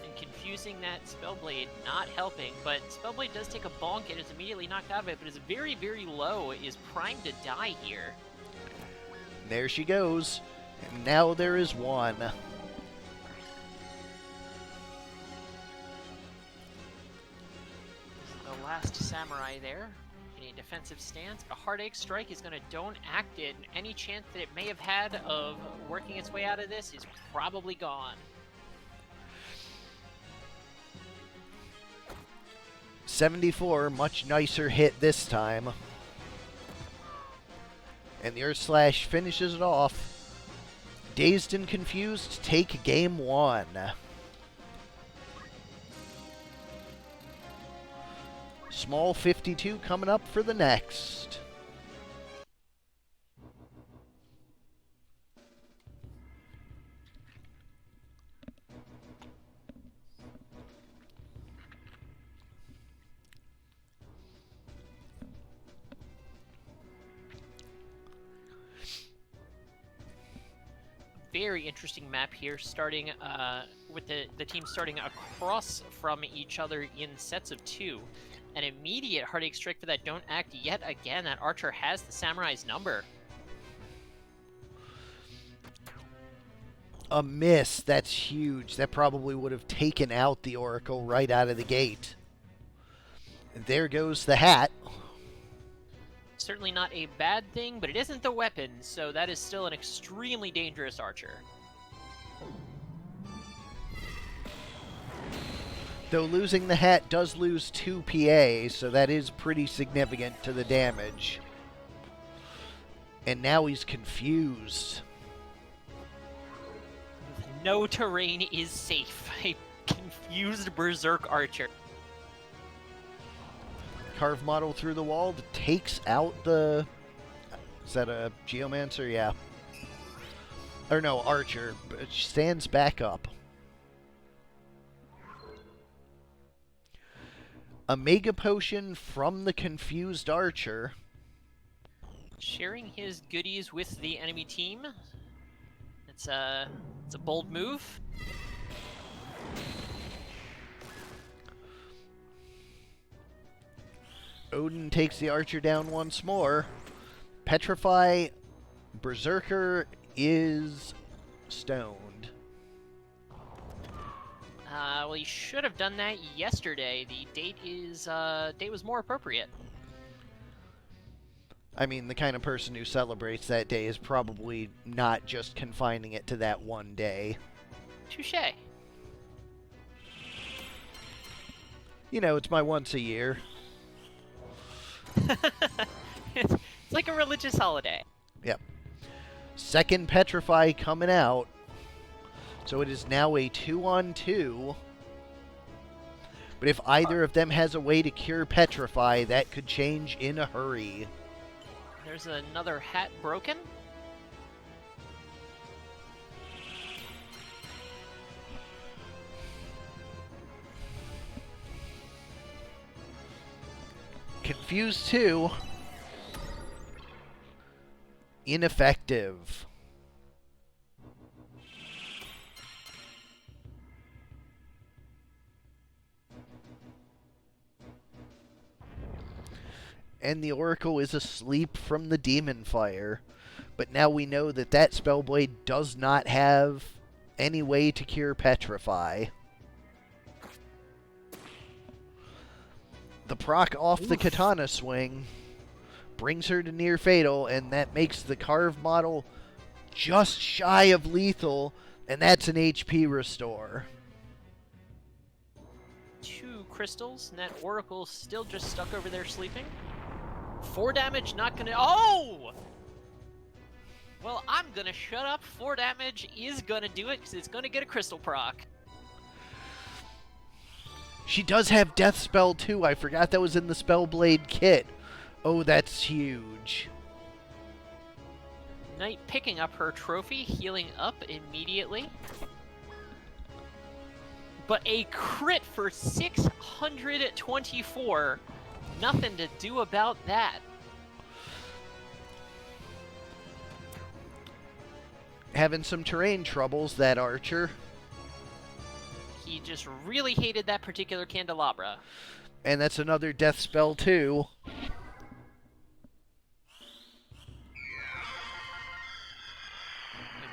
And confusing that Spellblade, not helping, but Spellblade does take a bonk and is immediately knocked out of it, but is very, very low, is primed to die here. There she goes. And now there is 1. The last samurai there in a defensive stance. A Heartache Strike is going to don't act it. Any chance that it may have had of working its way out of this is probably gone. 74, much nicer hit this time. And the Earth Slash finishes it off. Dazed and Confused take game 1. Small 52 coming up for the next. Very interesting map here, starting with the team starting across from each other in sets of 2. An immediate Heartache Strike for that don't act yet again. That archer has the samurai's number. A miss, that's huge. That probably would have taken out the Oracle right out of the gate. And there goes the hat. Certainly not a bad thing, but it isn't the weapon, so that is still an extremely dangerous archer. Though losing the hat does lose 2 PA, so that is pretty significant to the damage. And now he's confused. No terrain is safe. A confused berserk archer. Carve model through the wall, takes out the... Is that a Geomancer? Yeah. Or no, Archer. But it stands back up. A Mega Potion from the confused Archer. Sharing his goodies with the enemy team. It's a bold move. Odin takes the Archer down once more. Petrify. Berserker is stoned. Well, he should have done that yesterday. The date was more appropriate. I mean, the kind of person who celebrates that day is probably not just confining it to that one day. Touché. You know, it's my once a year. It's like a religious holiday. Yep. Second Petrify coming out. So it is now a 2-on-2. But if either of them has a way to cure Petrify, that could change in a hurry. There's another hat broken. Confused 2. Ineffective. And the Oracle is asleep from the Demon Fire. But now we know that that Spellblade does not have any way to cure Petrify. The proc off the Katana swing brings her to near fatal, and that makes the carved model just shy of lethal, and that's an HP restore. 2 crystals, and that Oracle's still just stuck over there sleeping. 4 damage, not gonna... Oh! Well, I'm gonna shut up. 4 damage is gonna do it, because it's gonna get a crystal proc. She does have Death Spell, too. I forgot that was in the Spellblade kit. Oh, that's huge. Knight picking up her trophy, healing up immediately. But a crit for 624. Nothing to do about that. Having some terrain troubles, that archer. He just really hated that particular candelabra. And that's another Death Spell, too.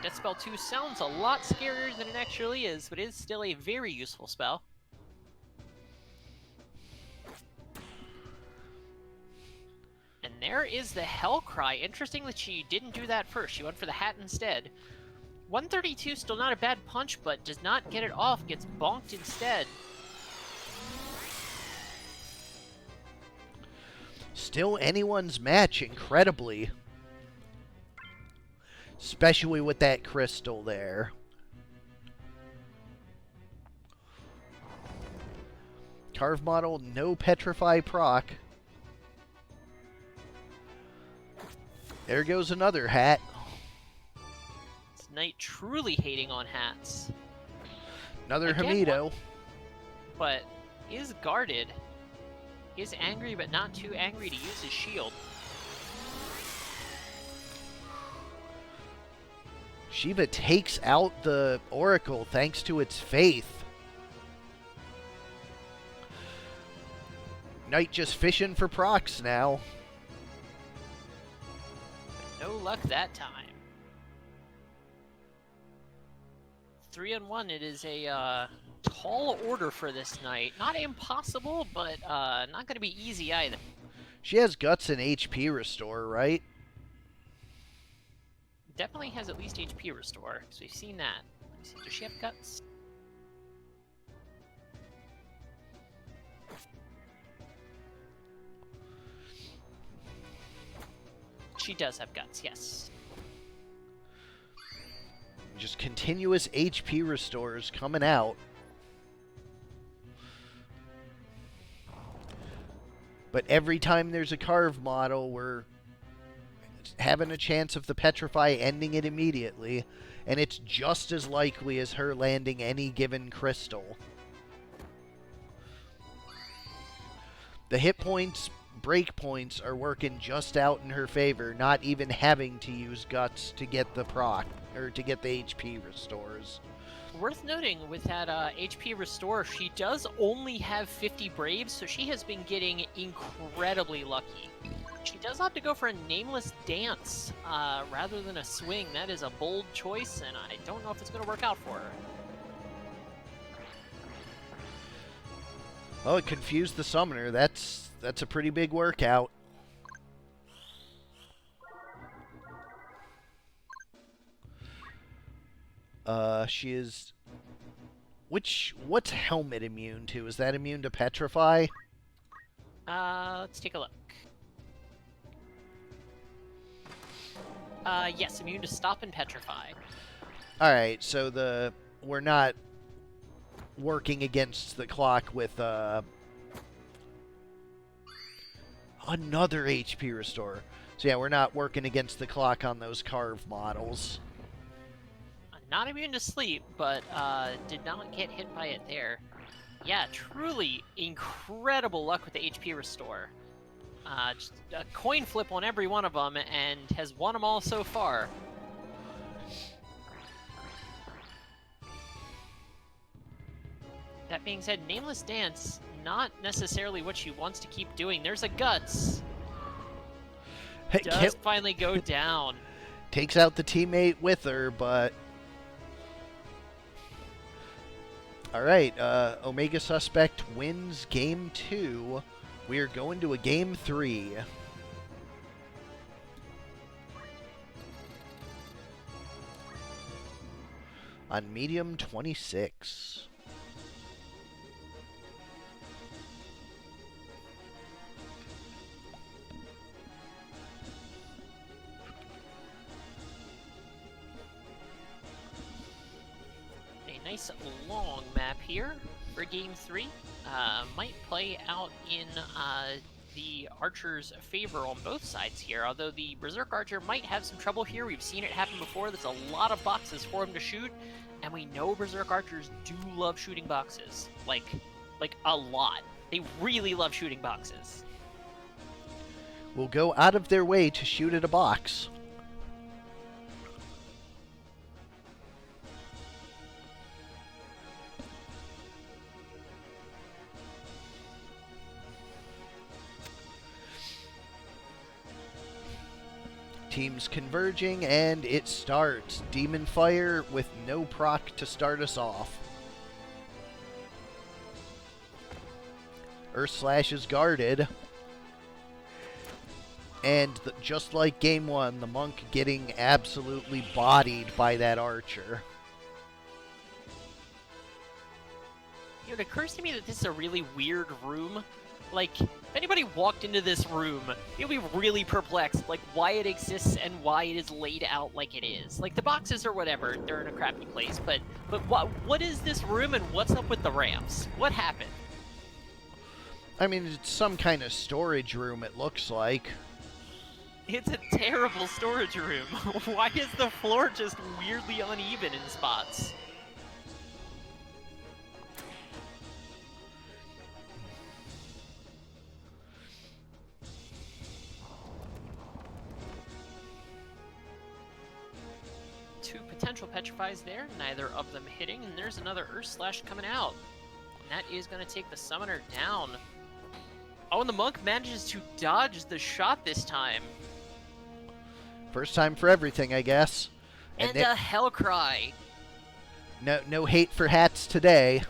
Death Spell 2 sounds a lot scarier than it actually is, but it is still a very useful spell. And there is the Hell Cry. Interesting that she didn't do that first. She went for the hat instead. 132 still not a bad punch, but does not get it off. Gets bonked instead. Still anyone's match, incredibly. Especially with that crystal there. Carve model, no Petrify proc. There goes another hat. This Knight truly hating on hats. Another Again, Hamido. But is guarded. Is angry, but not too angry to use his shield. Shiva takes out the Oracle thanks to its faith. Knight just fishing for procs now. No luck that time. 3-on-1, it is a tall order for this Knight. Not impossible, but not going to be easy either. She has guts and HP restore, right? Definitely has at least HP restore, because we've seen that. Let's see, does she have guts? She does have guts, yes. Just continuous HP restores coming out. But every time there's a carve model, we're having a chance of the Petrify ending it immediately, and it's just as likely as her landing any given crystal. The hit points, break points are working just out in her favor, not even having to use guts to get the proc, or to get the HP restores. Worth noting with that HP restore, she does only have 50 Braves, so she has been getting incredibly lucky. She does have to go for a nameless dance rather than a swing. That is a bold choice, and I don't know if it's going to work out for her. Oh, it confused the summoner. That's a pretty big workout. She is... What's Helmet immune to? Is that immune to Petrify? Let's take a look. Yes, immune to stop and petrify. Alright, so the we're not working against the clock with another HP restore. So yeah, we're not working against the clock on those carve models. Not immune to sleep, but did not get hit by it there. Yeah, truly incredible luck with the HP restore. Just a coin flip on every one of them, and has won them all so far. That being said, Nameless Dance, not necessarily what she wants to keep doing. There's a Guts. Does finally go down. Takes out the teammate with her, but... Alright, Omegasuspekt wins game 2. We are going to a game 3. On medium 26. Nice long map here for game 3. Might play out in the Archer's favor on both sides here, although the Berserk Archer might have some trouble here. We've seen it happen before. There's a lot of boxes for him to shoot, and we know Berserk Archers do love shooting boxes. Like a lot. They really love shooting boxes. Will go out of their way to shoot at a box. Teams converging, and it starts. Demon Fire with no proc to start us off. Earth Slash is guarded. And just like game 1, the monk getting absolutely bodied by that archer. You know, it occurs to me that this is a really weird room. Like, if anybody walked into this room, you'll be really perplexed, like, why it exists and why it is laid out like it is. Like, the boxes or whatever, they're in a crappy place, but what is this room and what's up with the ramps? What happened? I mean, it's some kind of storage room, it looks like. It's a terrible storage room. Why is the floor just weirdly uneven in spots? Two potential petrifies there, neither of them hitting, and there's another Earth Slash coming out. And that is going to take the summoner down. Oh, and the monk manages to dodge the shot this time. First time for everything, I guess. And a hell cry. No hate for hats today.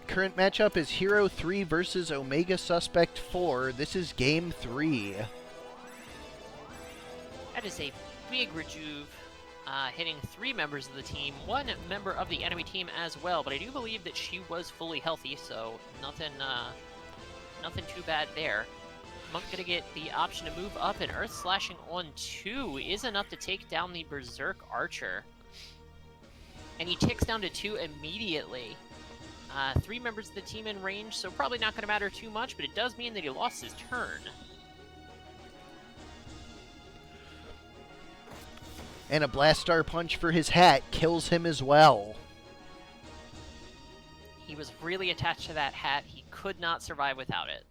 Current matchup is Hero 3 versus Omegasuspekt 4. This is game 3. That is a big rejuve, hitting 3 members of the team, 1 member of the enemy team as well, but I do believe that she was fully healthy, so nothing too bad there. Monk gonna get the option to move up, and Earth Slashing on 2 is enough to take down the Berserk Archer. And he ticks down to 2 immediately. 3 members of the team in range, so probably not going to matter too much, but it does mean that he lost his turn. And a Blast Star Punch for his hat kills him as well. He was really attached to that hat. He could not survive without it.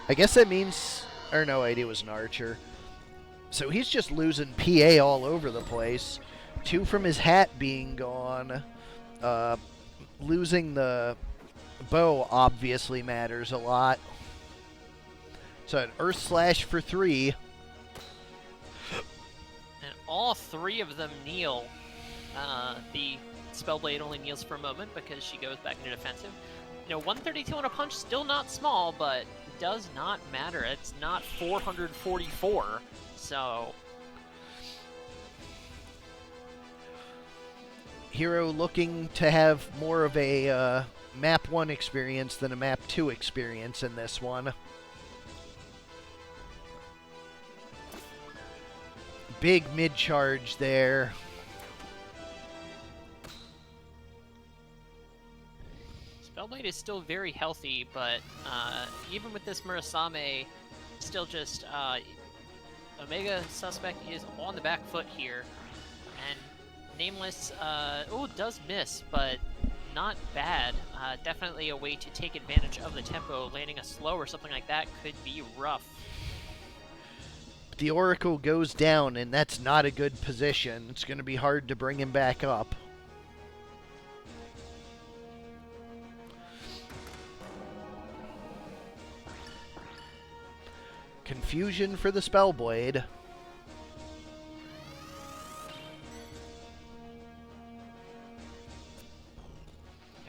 I guess that means... Or no, it was an archer. So he's just losing PA all over the place. 2 from his hat being gone. Losing the bow obviously matters a lot. So an Earth Slash for 3. And all 3 of them kneel. The Spellblade only kneels for a moment because she goes back into defensive. 132 on a punch, still not small, but does not matter. It's not 444, so... Hero looking to have more of a map 1 experience than a map 2 experience in this one. Big mid-charge there. Spellblade is still very healthy, but even with this Murasame, still just Omegasuspekt is on the back foot here, and Nameless does miss, but not bad. Definitely a way to take advantage of the tempo. Landing a slow or something like that could be rough. The Oracle goes down, and that's not a good position. It's going to be hard to bring him back up. Confusion for the Spellblade.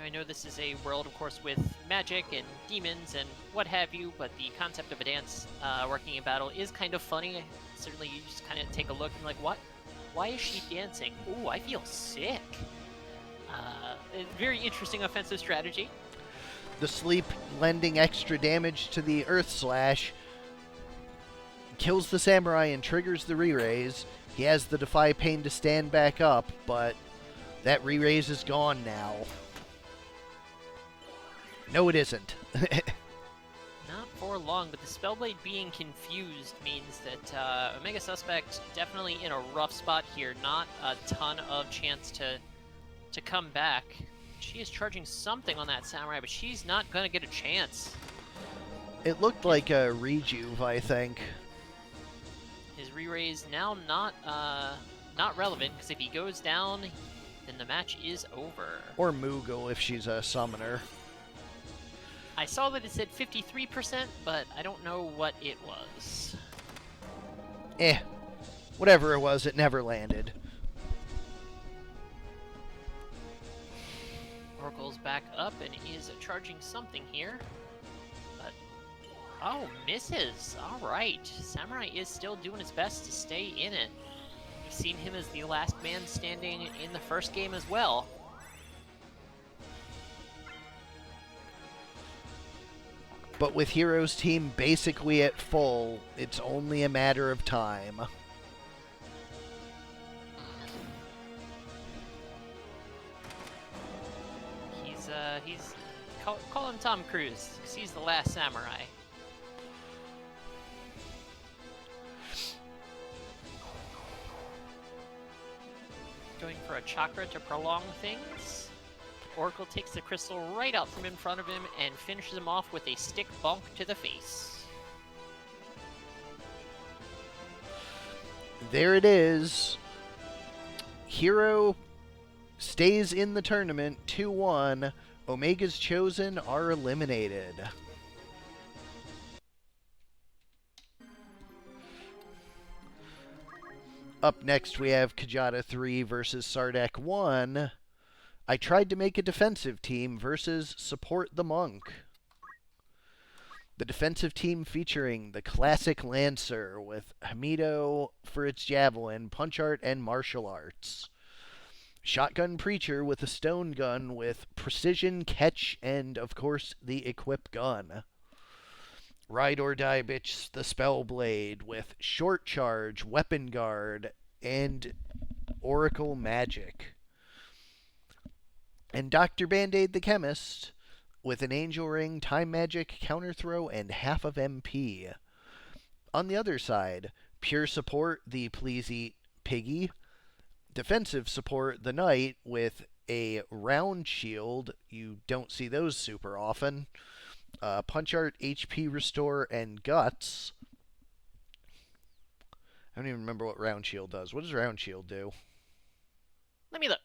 I know this is a world, of course, with magic and demons and what have you, but the concept of a dance working in battle is kind of funny. Certainly, you just kind of take a look and like, what? Why is she dancing? Ooh, I feel sick. Very interesting offensive strategy. The sleep lending extra damage to the Earth Slash kills the Samurai and triggers the re-raise. He has the Defy Pain to stand back up, but that re-raise is gone now. No, it isn't. Not for long, but the Spellblade being confused means that Omegasuspekt definitely in a rough spot here. Not a ton of chance to come back. She is charging something on that Samurai, but she's not going to get a chance. It looked like a rejuve, I think. His re-raise now not relevant, because if he goes down, then the match is over. Or Moogle if she's a summoner. I saw that it said 53%, but I don't know what it was. Whatever it was, it never landed. Oracle's back up and is charging something here. But, oh, misses. All right. Samurai is still doing his best to stay in it. We've seen him as the last man standing in the first game as well. But with Hero's team basically at full, it's only a matter of time. He's call him Tom Cruise, because he's the last samurai. Going for a chakra to prolong things. Oracle takes the crystal right out from in front of him and finishes him off with a stick bonk to the face. There it is. Hero stays in the tournament 2-1. Omega's Chosen are eliminated. Up next we have Kjata 3 versus Sardek 1. I tried to make a defensive team versus Support the Monk. The defensive team featuring the classic Lancer with Hamido for its javelin, punch art, and martial arts. Shotgun Preacher with a stone gun with precision, catch, and, of course, the equip gun. Ride or Die Bitch the Spellblade with short charge, weapon guard, and Oracle Magic. And Dr. Band-Aid the Chemist with an Angel Ring, Time Magic, Counter Throw, and half of MP. On the other side, Pure Support the Please Eat Piggy. Defensive Support the Knight with a Round Shield. You don't see those super often. Punch Art, HP Restore, and Guts. I don't even remember what Round Shield does. What does Round Shield do? Let me look.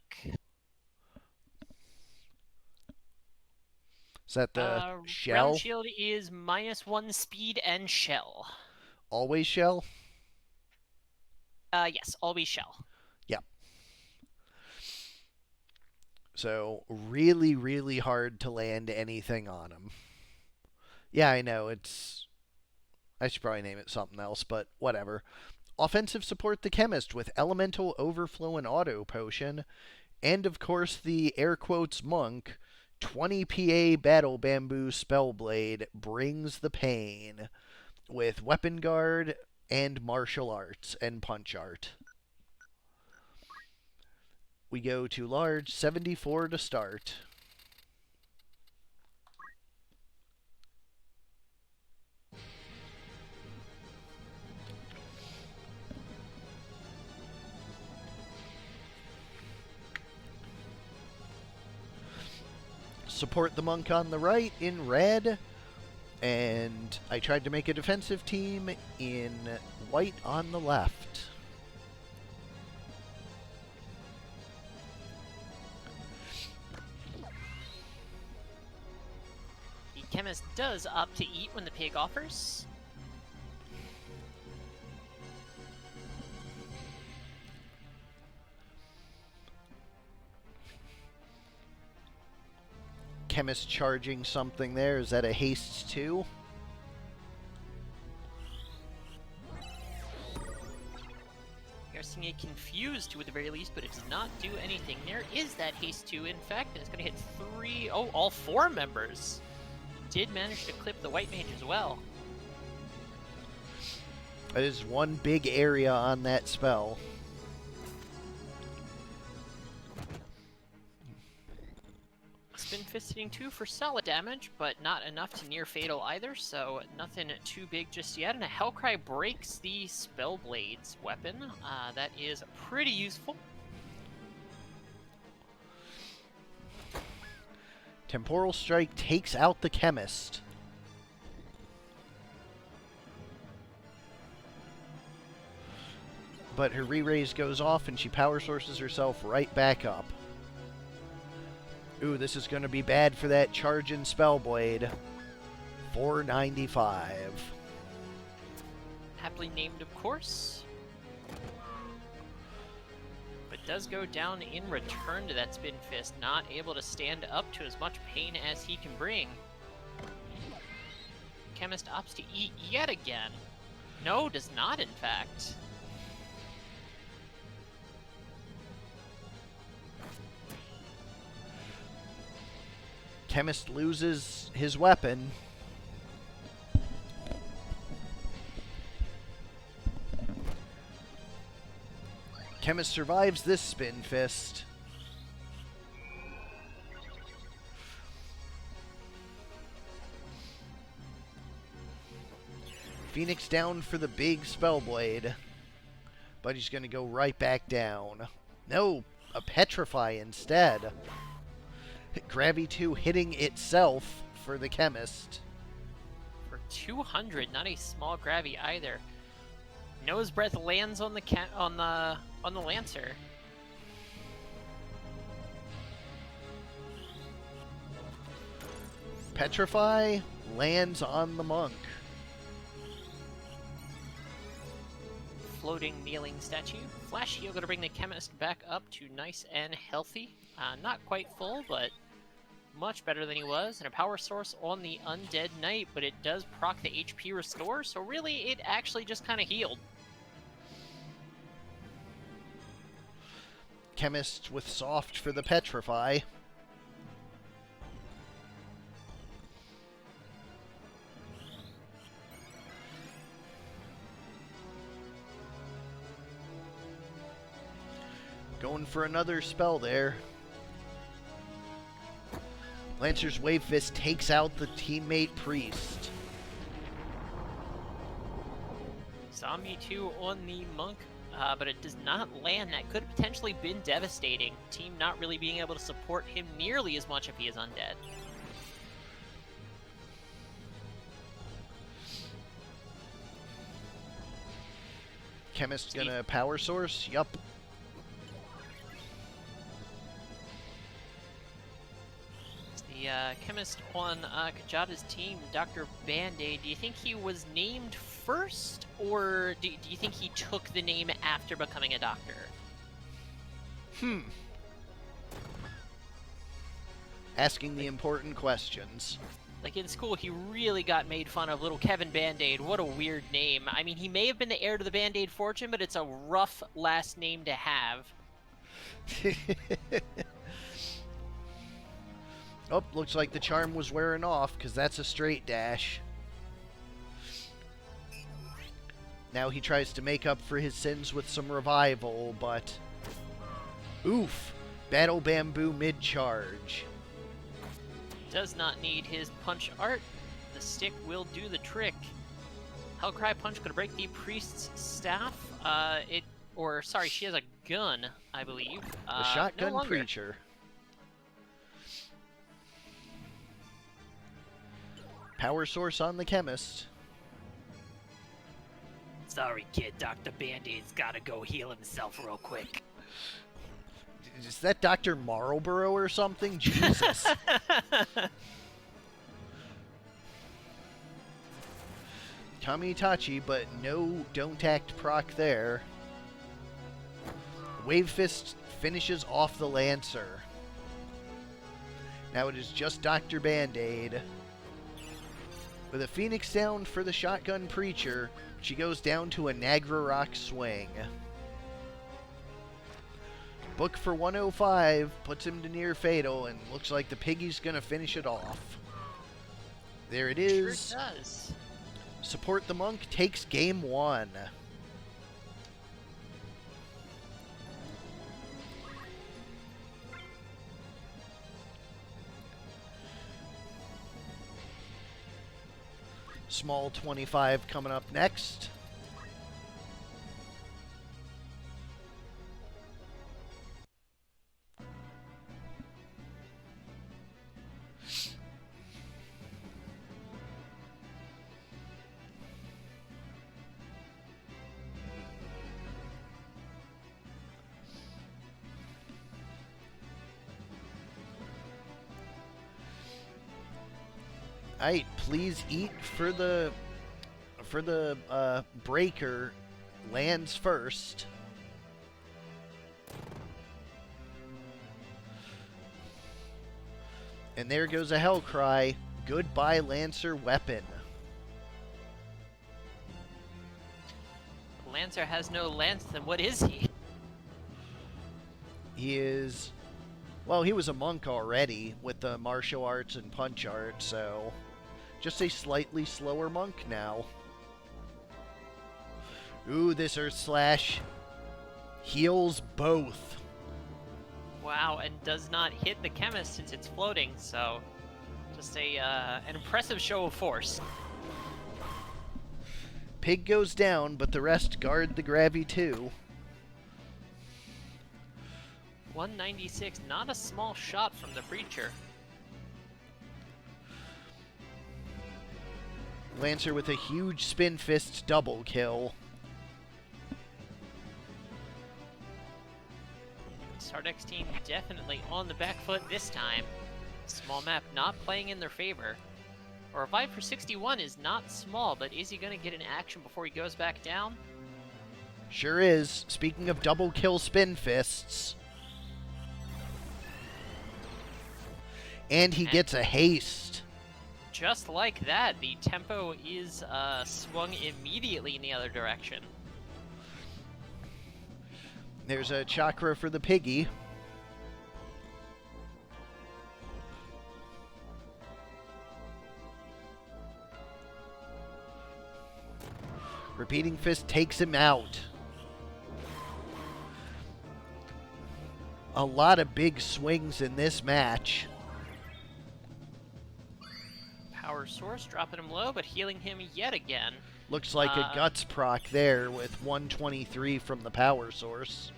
Is that the shell? Round Shield is -1 speed and shell. Always shell? Yes, always shell. Yep. So, really, really hard to land anything on him. Yeah, I know, I should probably name it something else, but whatever. Offensive support the chemist with elemental overflow and auto potion. And of course the air quotes monk. 20 PA battle bamboo spellblade brings the pain with weapon guard and martial arts and punch art. We go to large 74 to start. Support the monk on the right in red, and I tried to make a defensive team in white on the left. The chemist does opt to eat when the pig offers. Chemist charging something there. Is that a haste 2? You're seeing it confused to at the very least, but it does not do anything. There is that haste 2, in fact, and it's going to hit all 4 members. Did manage to clip the white mage as well. That is one big area on that spell. Spin Fist hitting 2 for solid damage, but not enough to near fatal either, so nothing too big just yet. And a Hellcry breaks the Spellblade's weapon. That is pretty useful. Temporal Strike takes out the chemist. But her re-raise goes off and she power sources herself right back up. Ooh, this is going to be bad for that charge in Spellblade. 495. Happily named, of course. But does go down in return to that Spin Fist, not able to stand up to as much pain as he can bring. Chemist opts to eat yet again. No, does not, in fact. Chemist loses his weapon. Chemist survives this Spin Fist. Phoenix down for the big Spellblade. But he's going to go right back down. No, a Petrify instead. Gravity 2 hitting itself for the chemist. For 200, not a small gravity either. Nose breath lands on the lancer. Petrify lands on the monk. Floating kneeling statue. Flash heal going to bring the chemist back up to nice and healthy. Not quite full, but much better than he was. And a power source on the undead knight, but it does proc the HP restore, so really it actually just kind of healed. Chemist with soft for the Petrify. Going for another spell there. Lancer's Wave Fist takes out the teammate Priest. Zombie 2 on the monk, but it does not land. That could have potentially been devastating. Team not really being able to support him nearly as much if he is undead. Chemist gonna power source? Yup. The chemist on Kjata's team, Dr. Band-Aid, do you think he was named first, or do you think he took the name after becoming a doctor? Asking the important questions. Like in school, he really got made fun of, little Kevin Band-Aid. What a weird name. I mean, he may have been the heir to the Band-Aid fortune, but it's a rough last name to have. Oh, looks like the charm was wearing off, because that's a straight dash. Now he tries to make up for his sins with some revival, but... Oof! Battle Bamboo mid-charge. Does not need his punch art. The stick will do the trick. Hellcry punch could break the priest's staff. She has a gun, I believe. The shotgun no longer. preacher. Power source on the chemist. Sorry, kid. Dr. Band-Aid's gotta go heal himself real quick. Is that Dr. Marlborough or something? Jesus. Kamitachi, but no don't act proc there. Wave Fist finishes off the Lancer. Now it is just Dr. Band-Aid. With a Phoenix down for the Shotgun Preacher, she goes down to a Nagra Rock swing. Book for 105 puts him to near fatal, and looks like the Piggy's gonna finish it off. There it is. Sure does. Support the Monk takes game 1. Small 25 coming up next. Alright, please eat for the breaker. Lands first. And there goes a Hellcry. Goodbye, Lancer weapon. Lancer has no lance, then what is he? He is... Well, he was a monk already with the martial arts and punch art, so... Just a slightly slower monk now. Ooh, this Earth Slash heals both. Wow, and does not hit the chemist since it's floating, so just an impressive show of force. Pig goes down, but the rest guard the Gravy too. 196, not a small shot from the Preacher. Lancer with a huge spin fist double kill. Sardek's team definitely on the back foot this time. Small map not playing in their favor. A revive for 61 is not small, but is he going to get an action before he goes back down? Sure is. Speaking of double kill spin fists. And he gets a haste. Just like that, the tempo is swung immediately in the other direction. There's a chakra for the Piggy. Repeating Fist takes him out. A lot of big swings in this match. Power Source dropping him low, but healing him yet again. Looks like a Guts proc there with 123 from the Power Source.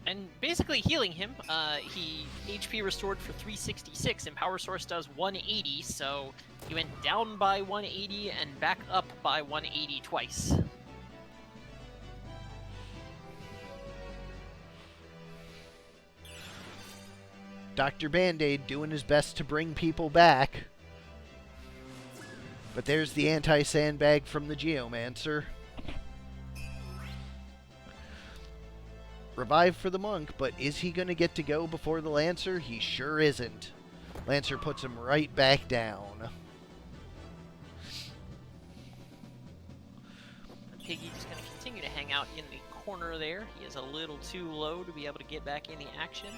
And basically healing him. He HP restored for 366, and Power Source does 180, so he went down by 180 and back up by 180 twice. Dr. Band-Aid doing his best to bring people back. But there's the anti-sandbag from the Geomancer. Revive for the Monk, but is he going to get to go before the Lancer? He sure isn't. Lancer puts him right back down. Piggy just going to continue to hang out in the corner there. He is a little too low to be able to get back in the action.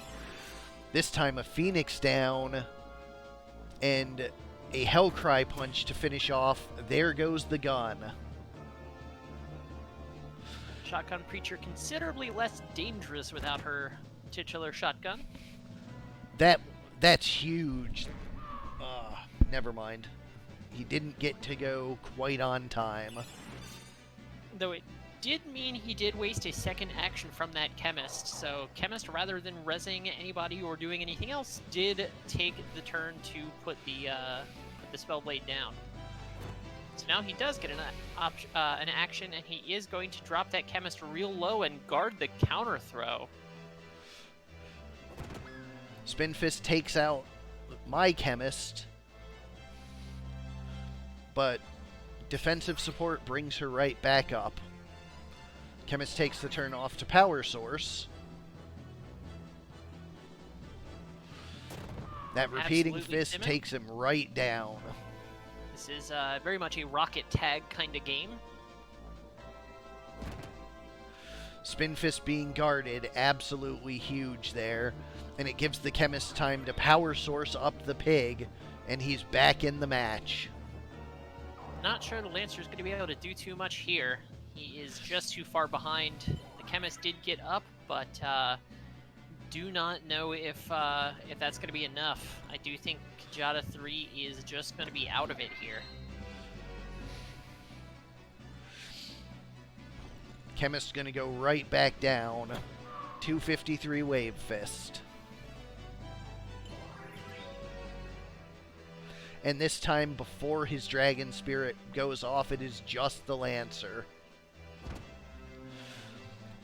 This time a Phoenix down and a Hellcry punch to finish off. There goes the gun. Shotgun Preacher considerably less dangerous without her titular shotgun. That's huge. Never mind. He didn't get to go quite on time. Though it did mean he did waste a second action from that Chemist. So Chemist, rather than rezzing anybody or doing anything else, did take the turn to put the Spellblade down. So now he does get an action, and he is going to drop that Chemist real low and guard the counter throw. Spinfist takes out my Chemist, but defensive support brings her right back up. Chemist takes the turn off to Power Source. That repeating Absolutely, fist Simmon. takes him right down. This is very much a rocket tag kind of game. Spinfist being guarded, absolutely huge there. And it gives the Chemist time to Power Source up the pig, and he's back in the match. Not sure the Lancer's going to be able to do too much here. He is just too far behind. The Chemist did get up, but do not know if that's going to be enough. I do think Kjata 3 is just going to be out of it here. Chemist's going to go right back down. 253 Wave Fist. And this time, before his Dragon Spirit goes off, it is just the Lancer.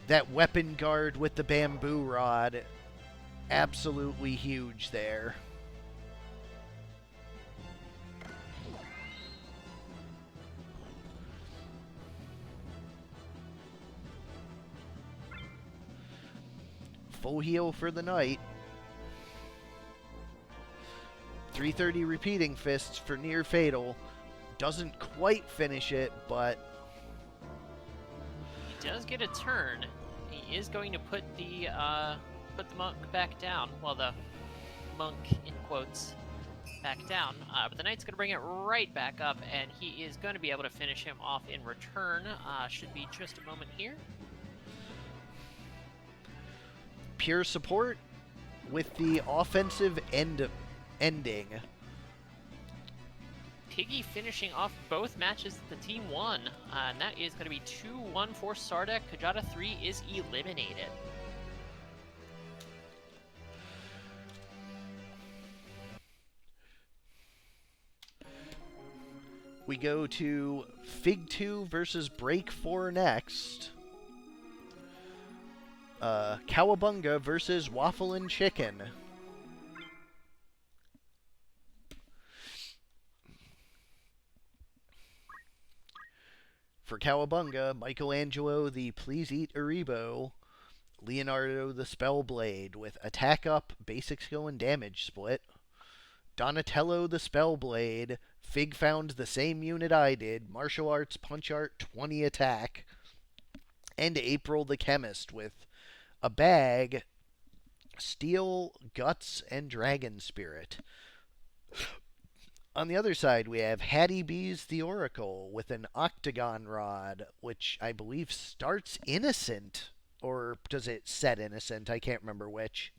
That weapon guard with the bamboo rod, absolutely huge there. Full heal for the night. 330 repeating fists for near fatal. Doesn't quite finish it, but He does get a turn. He is going to put the monk back down. Well, the monk in quotes back down. But the knight's going to bring it right back up, and he is going to be able to finish him off in return. Should be just a moment here. pure support with the offensive ending. Piggy finishing off both matches that the team won. And that is going to be 2-1 for Sardek. Kjata 3 is eliminated. We go to Fig 2 versus Break 4 next. Cowabunga versus Waffle and Chicken. For Cowabunga, Michelangelo the Please Eat Aribo, Leonardo the Spellblade with attack up, basic skill, and damage split. Donatello the Spellblade, Fig found the same unit I did, martial arts, punch art, 20 attack. And April the Chemist with a bag, steel, guts, and dragon spirit. On the other side, we have Hattie B's The Oracle with an octagon rod, which I believe starts innocent. Or does it set innocent? I can't remember which.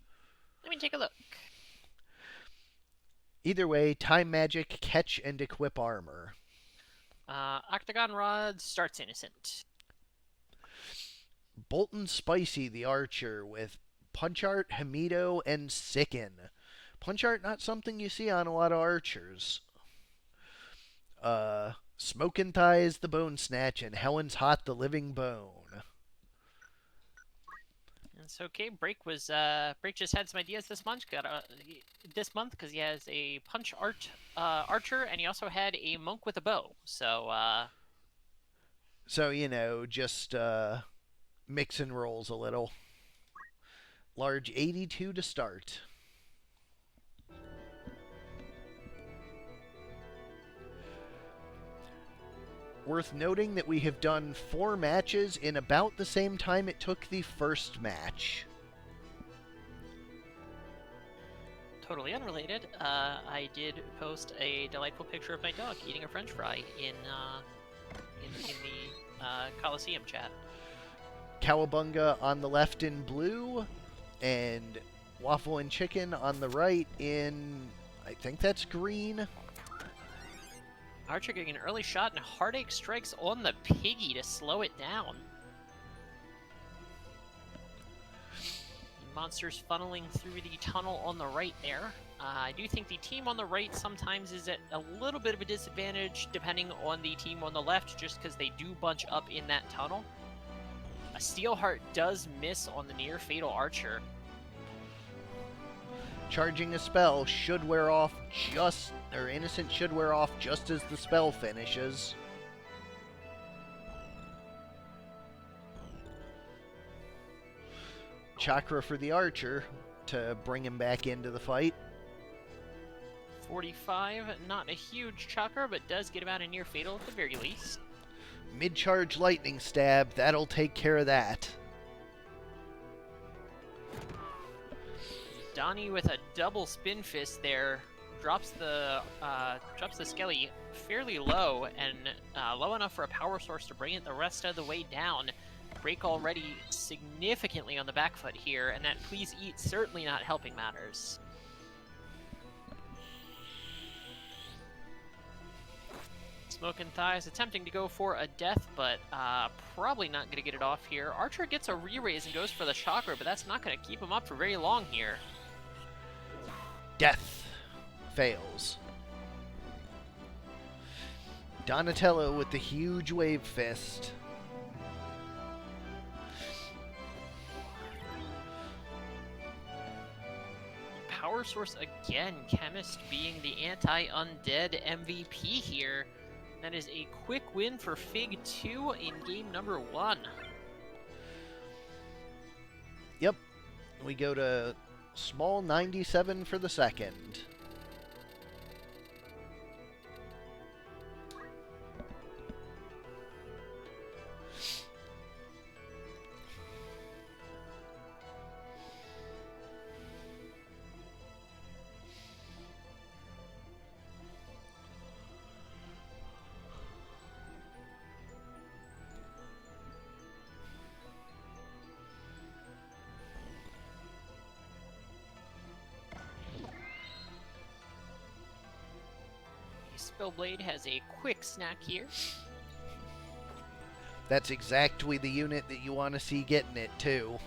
Let me take a look. Either way, time magic, catch, and equip armor. Octagon Rod starts innocent. Bolton Spicy the Archer with punch art, Hamido, and Sicken. Punch art not something you see on a lot of archers. Smokin' Thighs the Bone Snatch and Helen's Hot the Living Bone. It's okay. Break just had some ideas this month. This month because he has a punch art archer, and he also had a monk with a bow. So you know, just mix and rolls a little. Large 82 to start. Worth noting that we have done 4 matches in about the same time it took the first match. Totally unrelated, I did post a delightful picture of my dog eating a french fry in the Colosseum chat. Cowabunga on the left in blue, and Waffle and Chicken on the right in, I think that's green. Archer getting an early shot, and Heartache strikes on the piggy to slow it down. Monsters funneling through the tunnel on the right there. I do think the team on the right sometimes is at a little bit of a disadvantage depending on the team on the left, just because they do bunch up in that tunnel. A Steelheart does miss on the near fatal Archer. Charging a spell should wear off Innocent should wear off just as the spell finishes. Chakra for the Archer to bring him back into the fight. 45, not a huge chakra, but does get about a near fatal at the very least. Mid-charge lightning stab, that'll take care of that. Donnie with a double spin fist there drops the Skelly fairly low, and low enough for a power source to bring it the rest of the way down. Break already significantly on the back foot here, and that please eat certainly not helping matters. Smoking Thighs attempting to go for a death, but probably not going to get it off here. Archer gets a re-raise and goes for the chakra, but that's not going to keep him up for very long here. Death fails. Donatello with the huge wave fist. Power source again, Chemist being the anti-undead MVP here. That is a quick win for Fig 2 in game number 1. Yep. We go to small 97 for the second. Spellblade has a quick snack here. That's exactly the unit that you want to see getting it, too.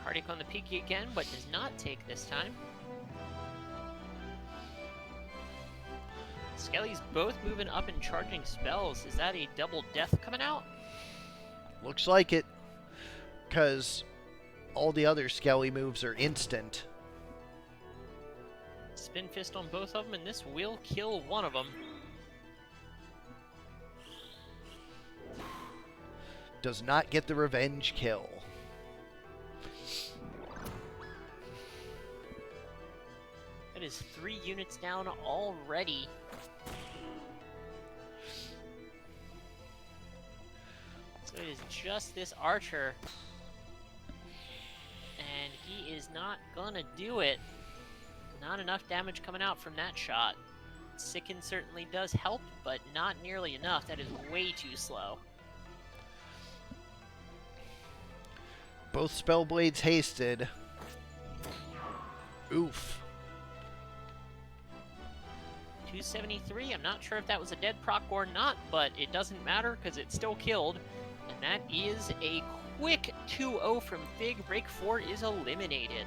Heartache on the piggy again, but does not take this time. Skelly's both moving up and charging spells. Is that a double death coming out? Looks like it, because all the other Skelly moves are instant. Spin fist on both of them, and this will kill one of them. Does not get the revenge kill. That is 3 units down already. So it is just this Archer. And he is not gonna do it. Not enough damage coming out from that shot. Sicken certainly does help, but not nearly enough. That is way too slow. Both Spellblades hasted. Oof. 273, I'm not sure if that was a dead proc or not, but it doesn't matter because it still killed. And that is a quick 2-0 from Fig. Break 4 is eliminated.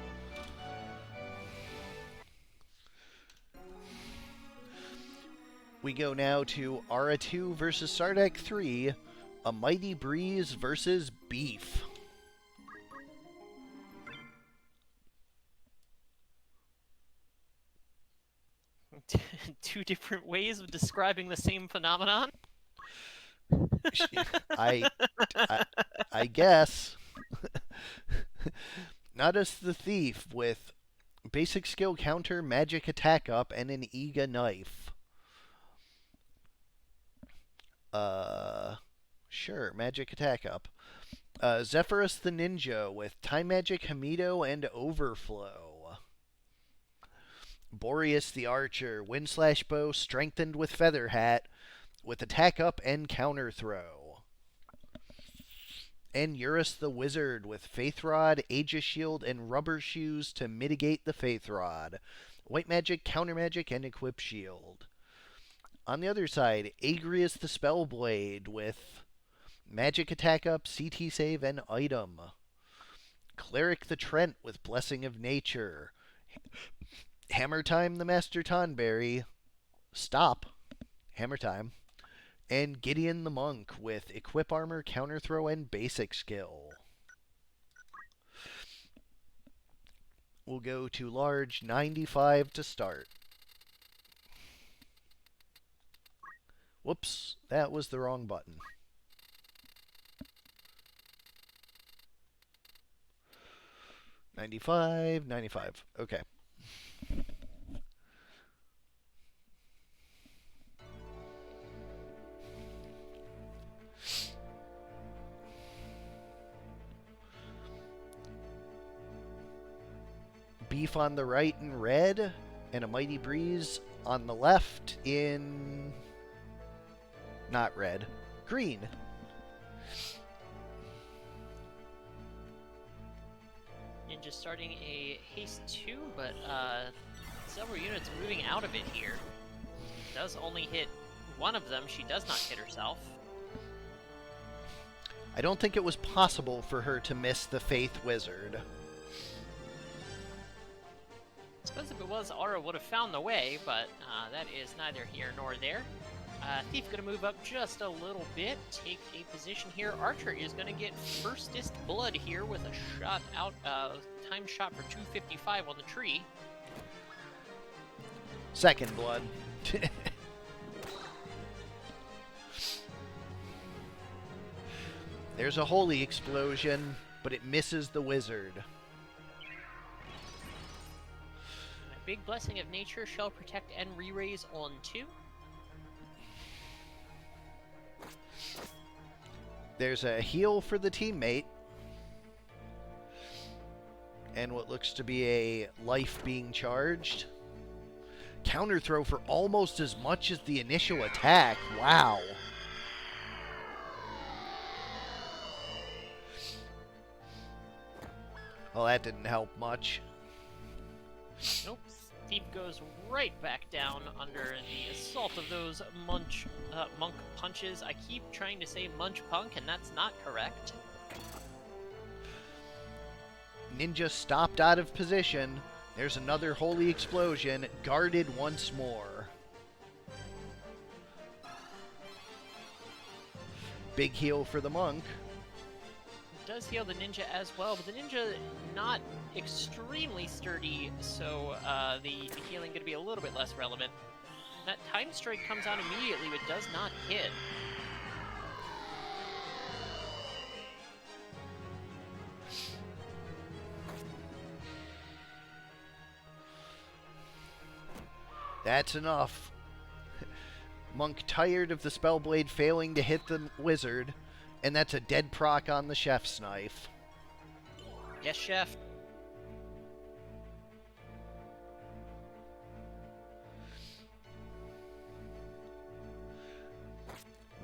We go now to Ara 2 versus Sardek 3, A Mighty Breeze versus Beef. Two different ways of describing the same phenomenon? I guess. Nadas the Thief with basic skill counter, magic attack up, and an Iga knife. Uh, sure, magic attack up. Zephyrus the Ninja with Time Magic, Hamido, and Overflow. Boreas the Archer, Wind Slash Bow, strengthened with Feather Hat, with attack up and counter throw. And Eurus the Wizard with Faith Rod, Aegis Shield, and Rubber Shoes to mitigate the Faith Rod. White Magic, Counter Magic, and Equip Shield. On the other side, Agrius the Spellblade with Magic Attack Up, CT Save, and Item. Cleric the Trent with Blessing of Nature. Hammer Time the Master Tonberry. Stop. Hammer Time. And Gideon the Monk with Equip Armor, Counter Throw, and Basic Skill. We'll go to large 95 to start. Whoops, that was the wrong button. $95. Okay. Beef on the right in red, and a Mighty Breeze on the left in... not red. Green. Ninja starting a haste 2, but several units moving out of it here. Does only hit one of them. She does not hit herself. I don't think it was possible for her to miss the Faith Wizard. I suppose if it was, Aura would have found the way, but that is neither here nor there. Thief going to move up just a little bit, take a position here. Archer is going to get firstest blood here with a shot out, time shot for 255 on the tree. Second blood. There's a holy explosion, but it misses the wizard. A big blessing of nature shall protect and re-raise on 2. There's a heal for the teammate. And what looks to be a life being charged. Counter throw for almost as much as the initial attack. Wow. Well, that didn't help much. Nope. Thief goes right back down under the assault of those monk punches. I keep trying to say munch punk, and that's not correct. Ninja stopped out of position. There's another holy explosion, guarded once more. Big heal for the monk. Does heal the ninja as well, but the ninja not extremely sturdy, so the healing going to be a little bit less relevant. That time strike comes out immediately, but does not hit. That's enough. Monk tired of the Spellblade failing to hit the wizard, and that's a dead proc on the chef's knife. Yes, chef.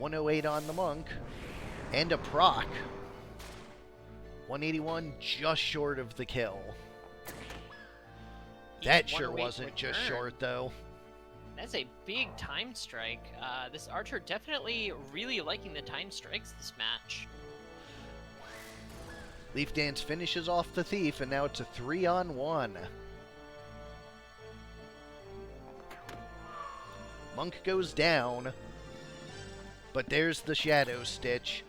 $108 on the monk, and a proc. 181 just short of the kill. That sure wasn't just short, though. That's a big time strike. This archer definitely really liking the time strikes this match. Leaf Dance finishes off the thief, and now it's a 3-on-1. Monk goes down, but there's the Shadow Stitch.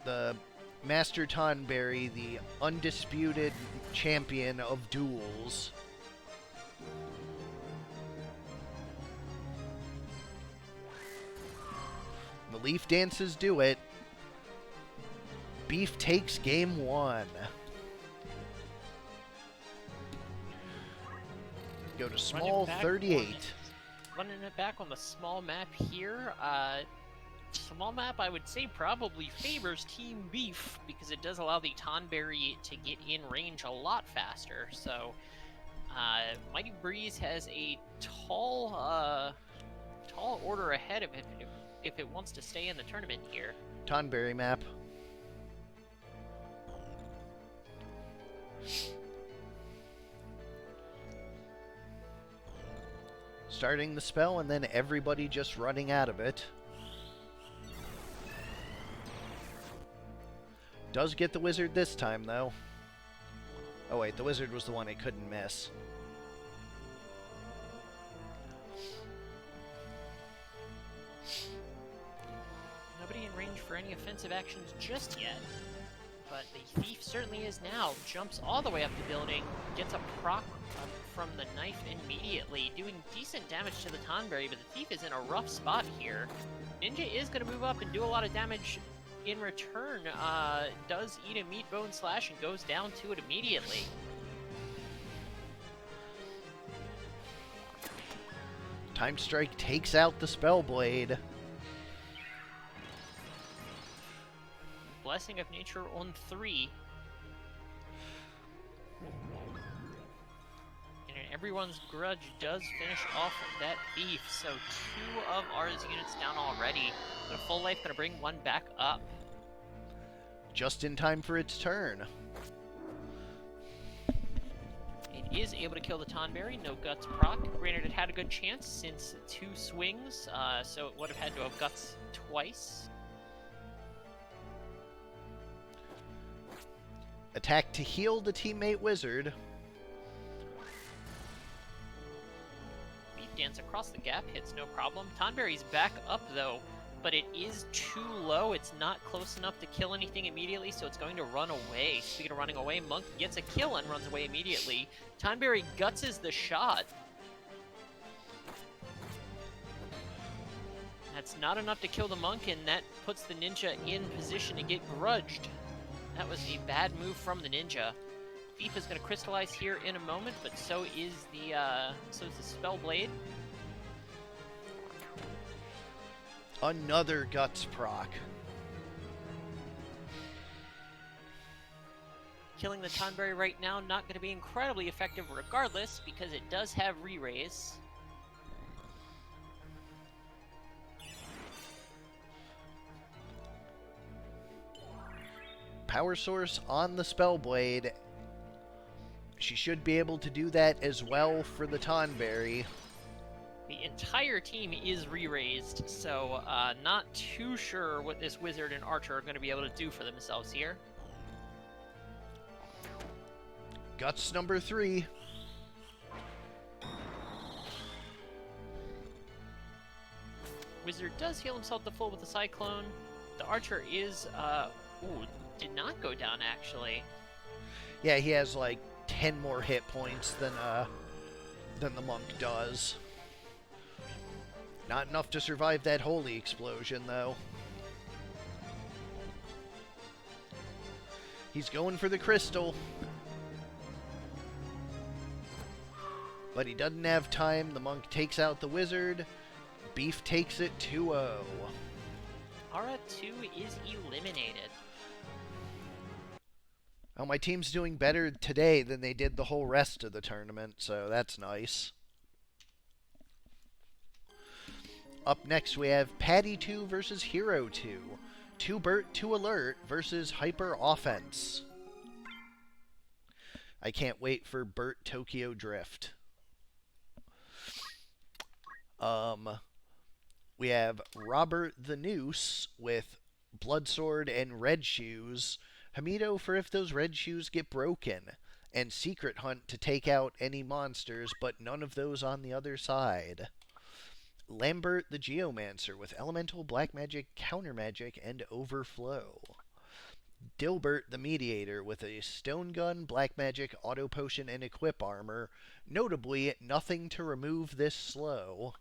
The Master Tonberry, the undisputed champion of duels. The Leaf Dances do it. Beef takes game 1. Go to small 38. Running it back on the small map here. Small map, I would say, probably favors Team Beef because it does allow the Tonberry to get in range a lot faster. So, Mighty Breeze has a tall order ahead of it if it wants to stay in the tournament here. Tonberry map. Starting the spell and then everybody just running out of it. Does get the wizard this time, though. Oh wait, the wizard was the one it couldn't miss. Nobody in range for any offensive actions just yet. But the thief certainly is now. Jumps all the way up the building, gets a proc from the knife immediately, doing decent damage to the Tonberry, but the thief is in a rough spot here. Ninja is going to move up and do a lot of damage in return. Does eat a meat bone slash and goes down to it immediately. Time Strike takes out the Spellblade. Blessing of Nature on 3. And everyone's grudge does finish off that thief. So 2 of ours units down already. But a full life going to bring one back up. Just in time for its turn. It is able to kill the Tonberry, no Guts proc. Granted, it had a good chance since 2 swings, so it would have had to have Guts twice. Attack to heal the teammate wizard. Beat Dance across the gap, hits no problem. Tonberry's back up though, but it is too low. It's not close enough to kill anything immediately, so it's going to run away. Speaking of running away, Monk gets a kill and runs away immediately. Tonberry gutses the shot. That's not enough to kill the Monk, and that puts the Ninja in position to get grudged. That was a bad move from the Ninja. Thief is going to crystallize here in a moment, but so is the Spellblade. Another Guts proc. Killing the Tonberry right now not going to be incredibly effective regardless, because it does have re-raise. Power source on the Spellblade. She should be able to do that as well for the Tonberry. The entire team is re-raised, so not too sure what this Wizard and Archer are going to be able to do for themselves here. Guts number 3. Wizard does heal himself to full with the Cyclone. The Archer is, did not go down actually. Yeah, he has like 10 more hit points than the Monk does. Not enough to survive that holy explosion, though. He's going for the crystal. But he doesn't have time. The Monk takes out the Wizard. Beef takes it 2-0. Aura 2 is eliminated. Oh, my team's doing better today than they did the whole rest of the tournament, so that's nice. Up next, we have Paddy 2 versus Hero 2. 2 Burt, 2 Alert versus Hyper Offense. I can't wait for Burt Tokyo Drift. We have Robert the Noose with Bloodsword and Red Shoes. Hamido for if those red shoes get broken. And Secret Hunt to take out any monsters, but none of those on the other side. Lambert the Geomancer with Elemental, Black Magic, Counter Magic, and Overflow. Dilbert the Mediator with a Stone Gun, Black Magic, Auto Potion, and Equip Armor. Notably, nothing to remove this slow.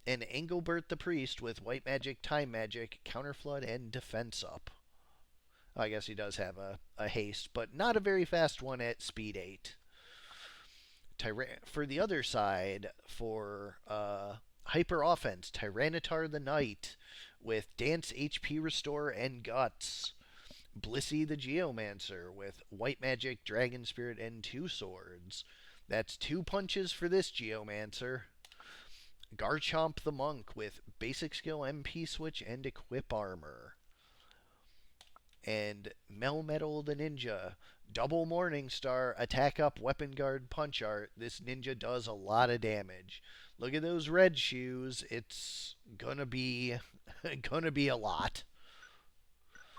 And Engelbert the Priest with White Magic, Time Magic, Counter Flood, and Defense Up. I guess he does have a haste, but not a very fast one at speed 8. For the other side, for Hyper Offense, Tyranitar the Knight with Dance HP Restore and Guts. Blissey the Geomancer with White Magic, Dragon Spirit, and 2 swords. That's 2 punches for this Geomancer. Garchomp the Monk with Basic Skill MP Switch and Equip Armor. And Melmetal the Ninja. Double Morningstar, Attack Up, Weapon Guard, Punch Art. This ninja does a lot of damage. Look at those red shoes. It's gonna be a lot.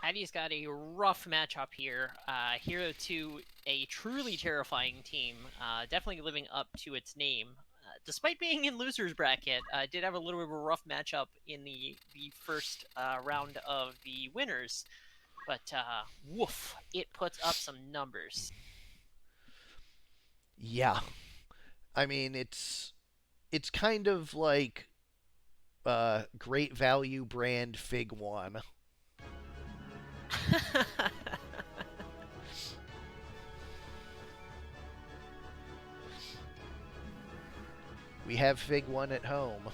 Paddy's got a rough matchup here. Hero to a truly terrifying team, definitely living up to its name. Despite being in loser's bracket, did have a little bit of a rough matchup in the first round of the winners. But woof, it puts up some numbers. Yeah. I mean, it's kind of like great value brand Fig 1. We have Fig 1 at home.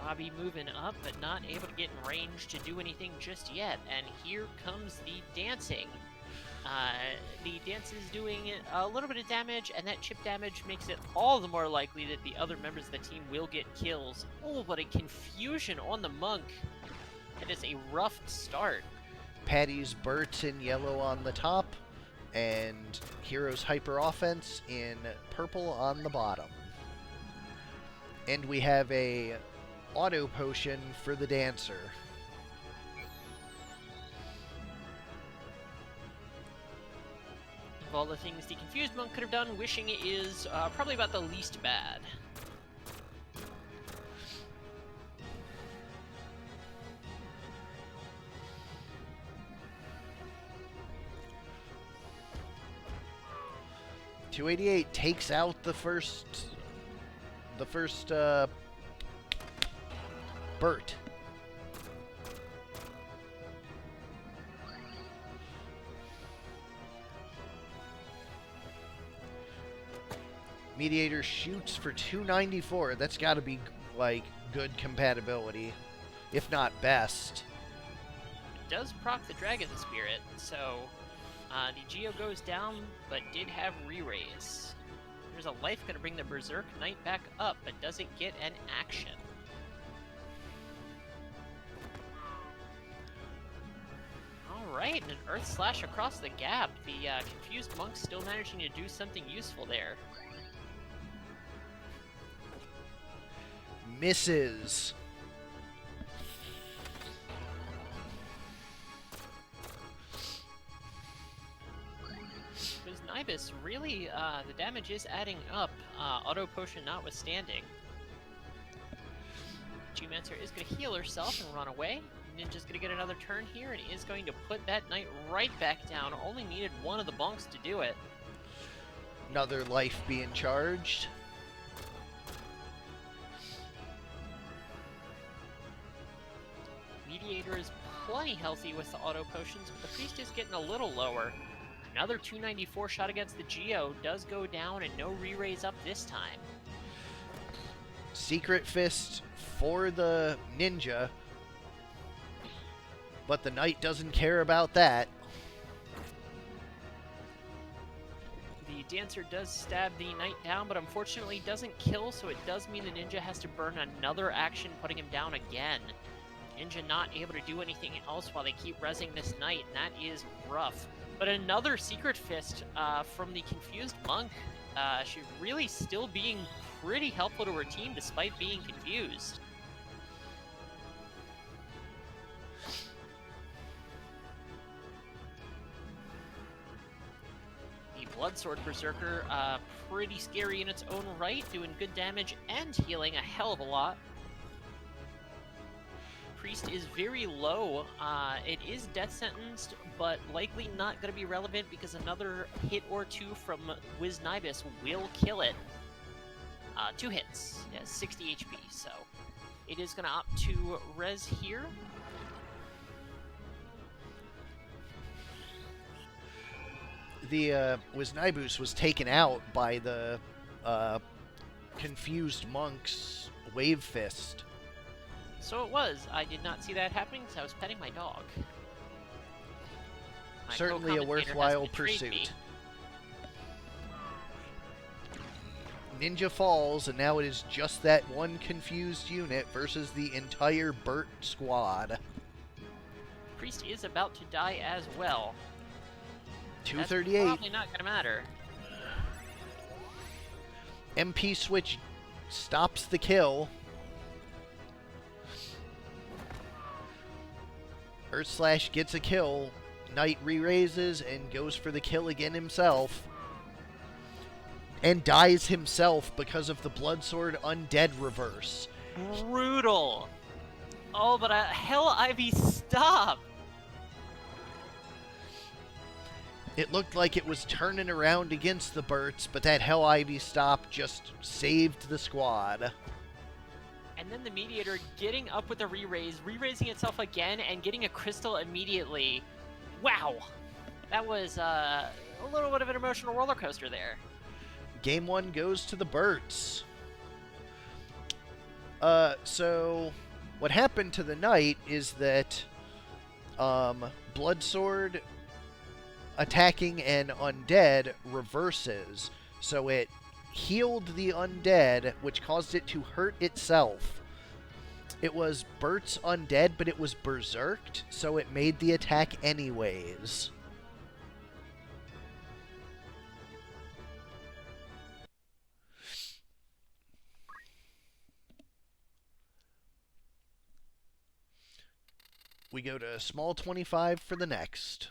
Robbie moving up, but not able to get in range to do anything just yet. And here comes the dancing. The dance is doing a little bit of damage, and that chip damage makes it all the more likely that the other members of the team will get kills. Oh, but a confusion on the monk. It is a rough start. Paddy's Burt's in yellow on the top, and Hero's Hyper Offense in purple on the bottom. And we have a auto potion for the dancer. Of all the things the confused monk could have done, wishing is probably about the least bad. .288 takes out the first Burt. Mediator shoots for 294. That's got to be like good compatibility, if not best. It does proc the Dragon Spirit, so the Geo goes down, but did have re-raise. There's a life going to bring the Berserk Knight back up, but doesn't get an action. Alright, an Earth Slash across the gap. The confused monk still managing to do something useful there. Misses. Nibus, really, the damage is adding up, auto potion notwithstanding. Geomancer is going to heal herself and run away. Ninja's going to get another turn here and is going to put that knight right back down. Only needed one of the bunks to do it. Another life being charged. Mediator is plenty healthy with the auto potions, but the priest is getting a little lower. Another 294 shot against the Geo does go down, and no re-raise up this time. Secret Fist for the ninja, but the knight doesn't care about that. The dancer does stab the knight down, but unfortunately doesn't kill, so it does mean the ninja has to burn another action, putting him down again. Ninja not able to do anything else while they keep rezzing this knight, and that is rough. But another Secret Fist from the confused monk. She's really still being pretty helpful to her team despite being confused. The Bloodsword Berserker, pretty scary in its own right, doing good damage and healing a hell of a lot. Priest is very low. It is death sentenced, but likely not going to be relevant because another hit or two from Wiz Nibus will kill it. 2 hits, yeah, 60 HP, so it is going to opt to res here. the Wisnibus was taken out by the confused monk's wave fist. So it was. I did not see that happening because I was petting my dog. My Certainly a co-commentator has worthwhile betrayed me. pursuit. Ninja falls, and now it is just that one confused unit versus the entire Burt squad. Priest is about to die as well. 238. That's probably not gonna matter. MP switch stops the kill. Earth Slash gets a kill. Knight re-raises and goes for the kill again himself. And dies himself because of the Bloodsword Undead reverse. Brutal. Oh, but Hell Ivy, stop! It looked like it was turning around against the Burts, but that Hell Ivy stop just saved the squad. And then the Mediator getting up with a re-raise, re-raising itself again, and getting a crystal immediately. Wow! That was a little bit of an emotional roller coaster there. Game 1 goes to the Burts. So what happened to the Knight is that Bloodsword attacking an undead reverses. So it healed the undead, which caused it to hurt itself. It was Burt's undead, but it was berserked, so it made the attack anyways. We go to small 25 for the next.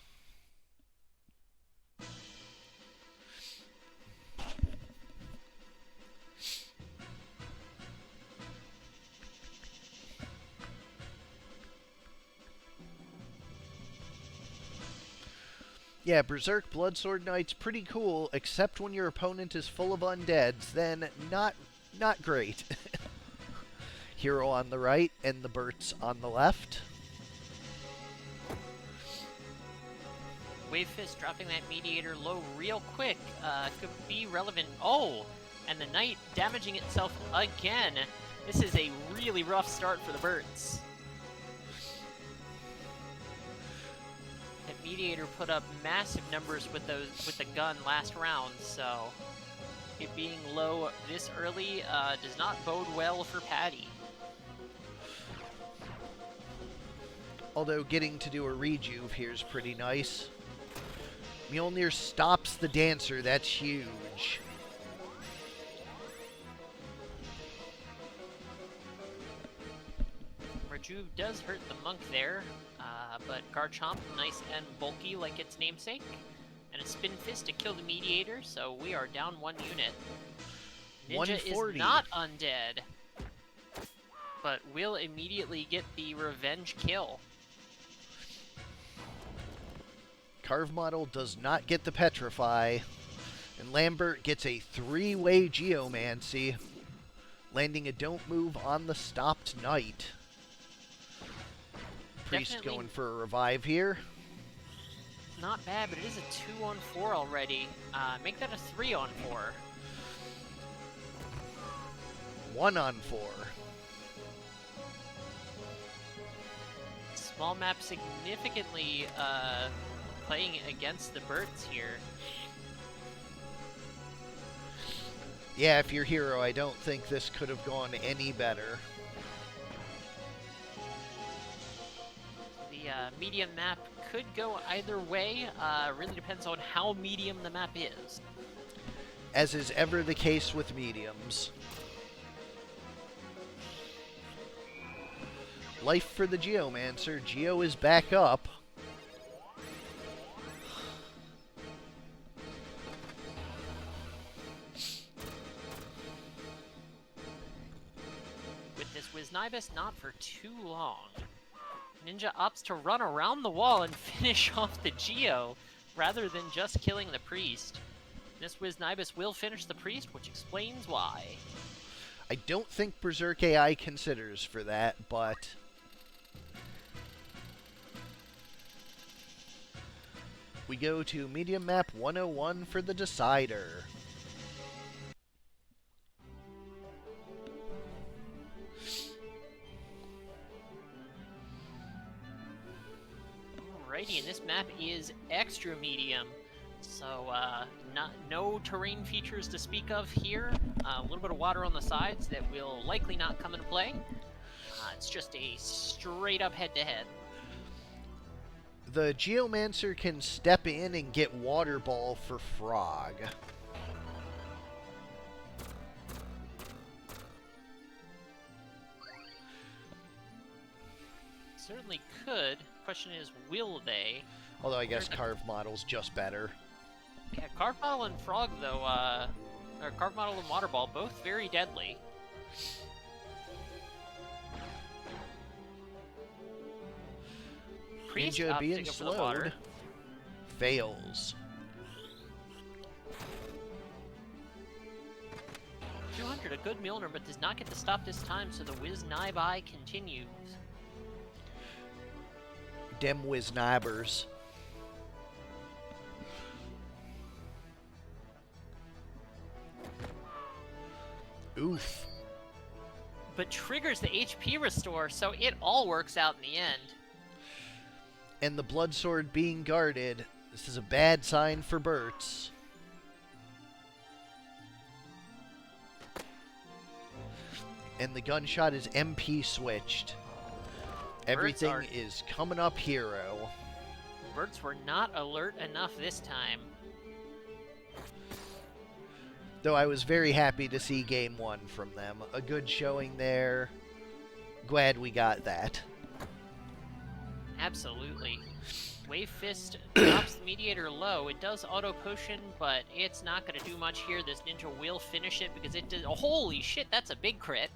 Yeah, Berserk Bloodsword Knight's pretty cool, except when your opponent is full of undeads, then not great. Hero on the right and the Burts on the left. Wave Fist dropping that Mediator low real quick could be relevant. Oh, and the Knight damaging itself again. This is a really rough start for the Burts. That Mediator put up massive numbers with the gun last round, so it being low this early does not bode well for Paddy. Although getting to do a rejuve here is pretty nice. Mjolnir stops the Dancer, that's huge. Rejuve does hurt the Monk there, but Garchomp, nice and bulky like its namesake. And a Spin Fist to kill the Mediator, so we are down one unit. Ninja 140. is not undead, but will immediately get the revenge kill. Carve Model does not get the Petrify, and Lambert gets a three-way Geomancy, landing a Don't Move on the stopped Knight. Priest Definitely going for a revive here. not bad, but it is a 2-on-4 already. Make that a 3-on-4. 1-on-4. Small map significantly playing against the Burts here. Yeah, if you're Hero, I don't think this could have gone any better. The medium map could go either way. Really depends on how medium the map is. As is ever the case with mediums. Life for the Geomancer. Geo is back up. With this Wisnibus not for too long. Ninja opts to run around the wall and finish off the Geo, rather than just killing the Priest. This Wisnibus will finish the Priest, which explains why. I don't think Berserk AI considers for that, but We go to Medium Map 101 for the Decider. Alrighty, and this map is extra medium. So, no terrain features to speak of here. A little bit of water on the sides that will likely not come into play. It's just a straight up head-to-head. The Geomancer can step in and get Water Ball for Frog. Certainly could. Question is, will they? Although I guess Carved Model's just better. Yeah, Carved Model and Frog, though, or Carved Model and Water Ball, both very deadly. Priest Ninja opting being for the water. slowed. Fails. 200, a good Milner, but does not get to stop this time, so the Whiz Knive Eye continues. Dem Whiz Nabbers. Oof. But triggers the HP restore, so it all works out in the end. And the Blood Sword being guarded. This is a bad sign for Bertz. And the gunshot is MP switched. Everything is coming up hero. Birds were not alert enough this time. Though I was very happy to see game one from them. A good showing there. Glad we got that. Absolutely. Wave Fist drops the Mediator low. It does auto potion, but it's not going to do much here. This ninja will finish it because it does. Oh, holy shit, that's a big crit.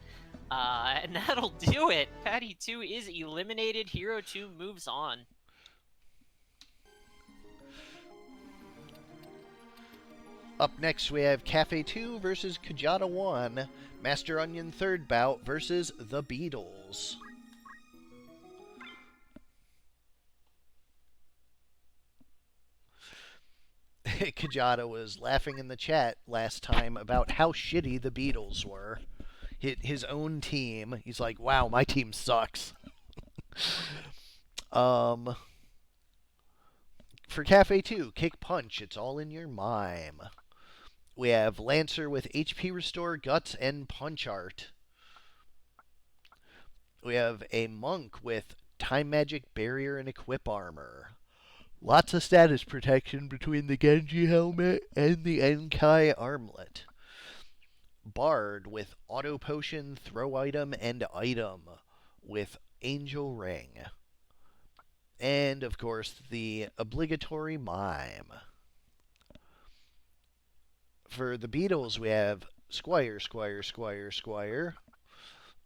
And that'll do it. Paddy 2 is eliminated. Hero 2 moves on. Up next, we have Kaffe 2 versus Kjata 1. Master Onion third bout versus the Beatles. Kjata was laughing in the chat last time about how shitty the Beatles were. His own team. He's like, wow, my team sucks. For Kaffe 2, Kick Punch, it's all in your mime. We have Lancer with HP Restore, Guts, and Punch Art. We have a Monk with Time Magic, Barrier, and Equip Armor. Lots of status protection between the Genji helmet and the Enkai armlet. Bard with Auto Potion, Throw Item, and Item with Angel Ring. And, of course, the obligatory Mime. For the Beatles, we have Squire.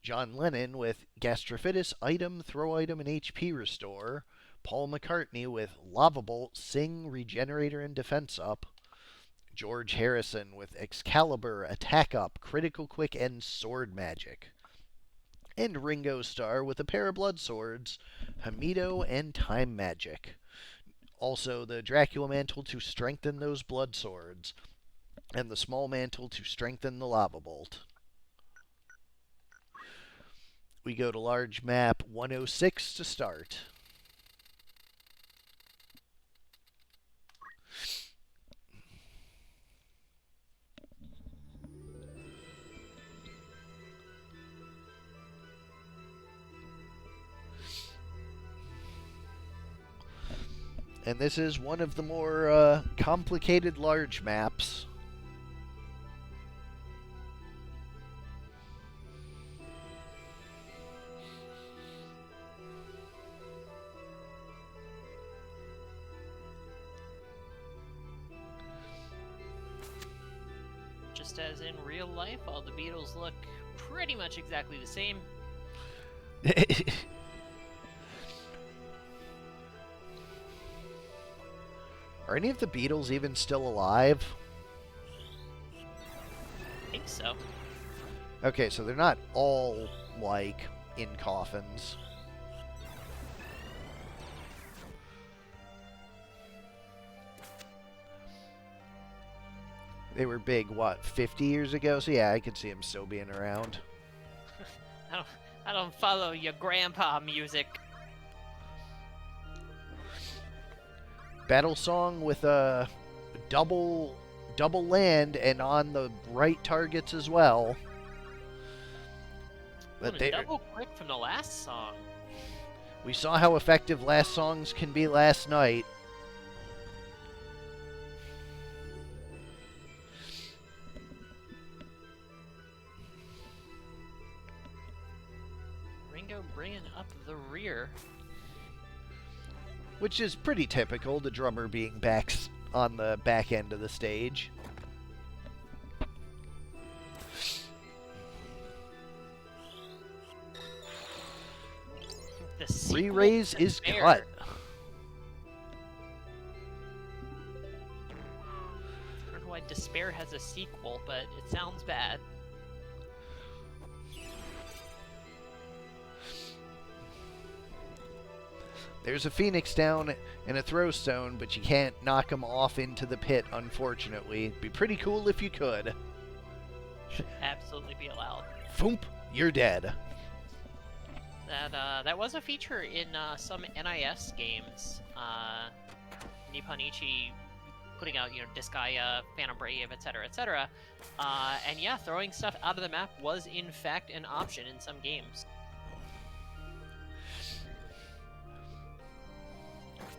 John Lennon with Gastrophytus, Item, Throw Item, and HP Restore. Paul McCartney with Lava Bolt, Sing, Regenerator, and Defense Up. George Harrison with Excalibur, Attack Up, Critical Quick, and Sword Magic. And Ringo Starr with a pair of Blood Swords, Hamido, and Time Magic. Also, the Dracula Mantle to strengthen those Blood Swords, and the Small Mantle to strengthen the Lava Bolt. We go to Large Map 106 to start. And this is one of the more complicated large maps. Just as in real life, all the Beatles look pretty much exactly the same. Are any of the Beatles even still alive? I think so. Okay, so they're not all, like, in coffins. They were big, what, 50 years ago? So yeah, I could see them still being around. I don't follow your grandpa music. Battle song with a double land and on the right targets as well. But they double quick from the last song. We saw how effective last songs can be last night. Ringo bringing up the rear. Which is pretty typical, the drummer being back on the back end of the stage. The Re-raise is cut. I don't know why Despair has a sequel, but it sounds bad. There's a Phoenix down and a throw stone, but you can't knock him off into the pit, unfortunately. It'd be pretty cool if you could. Should absolutely be allowed. Foomp, you're dead. That was a feature in some NIS games. Nippon Ichi putting out, Disgaea, Phantom Brave, etc., etc. And yeah, throwing stuff out of the map was in fact an option in some games.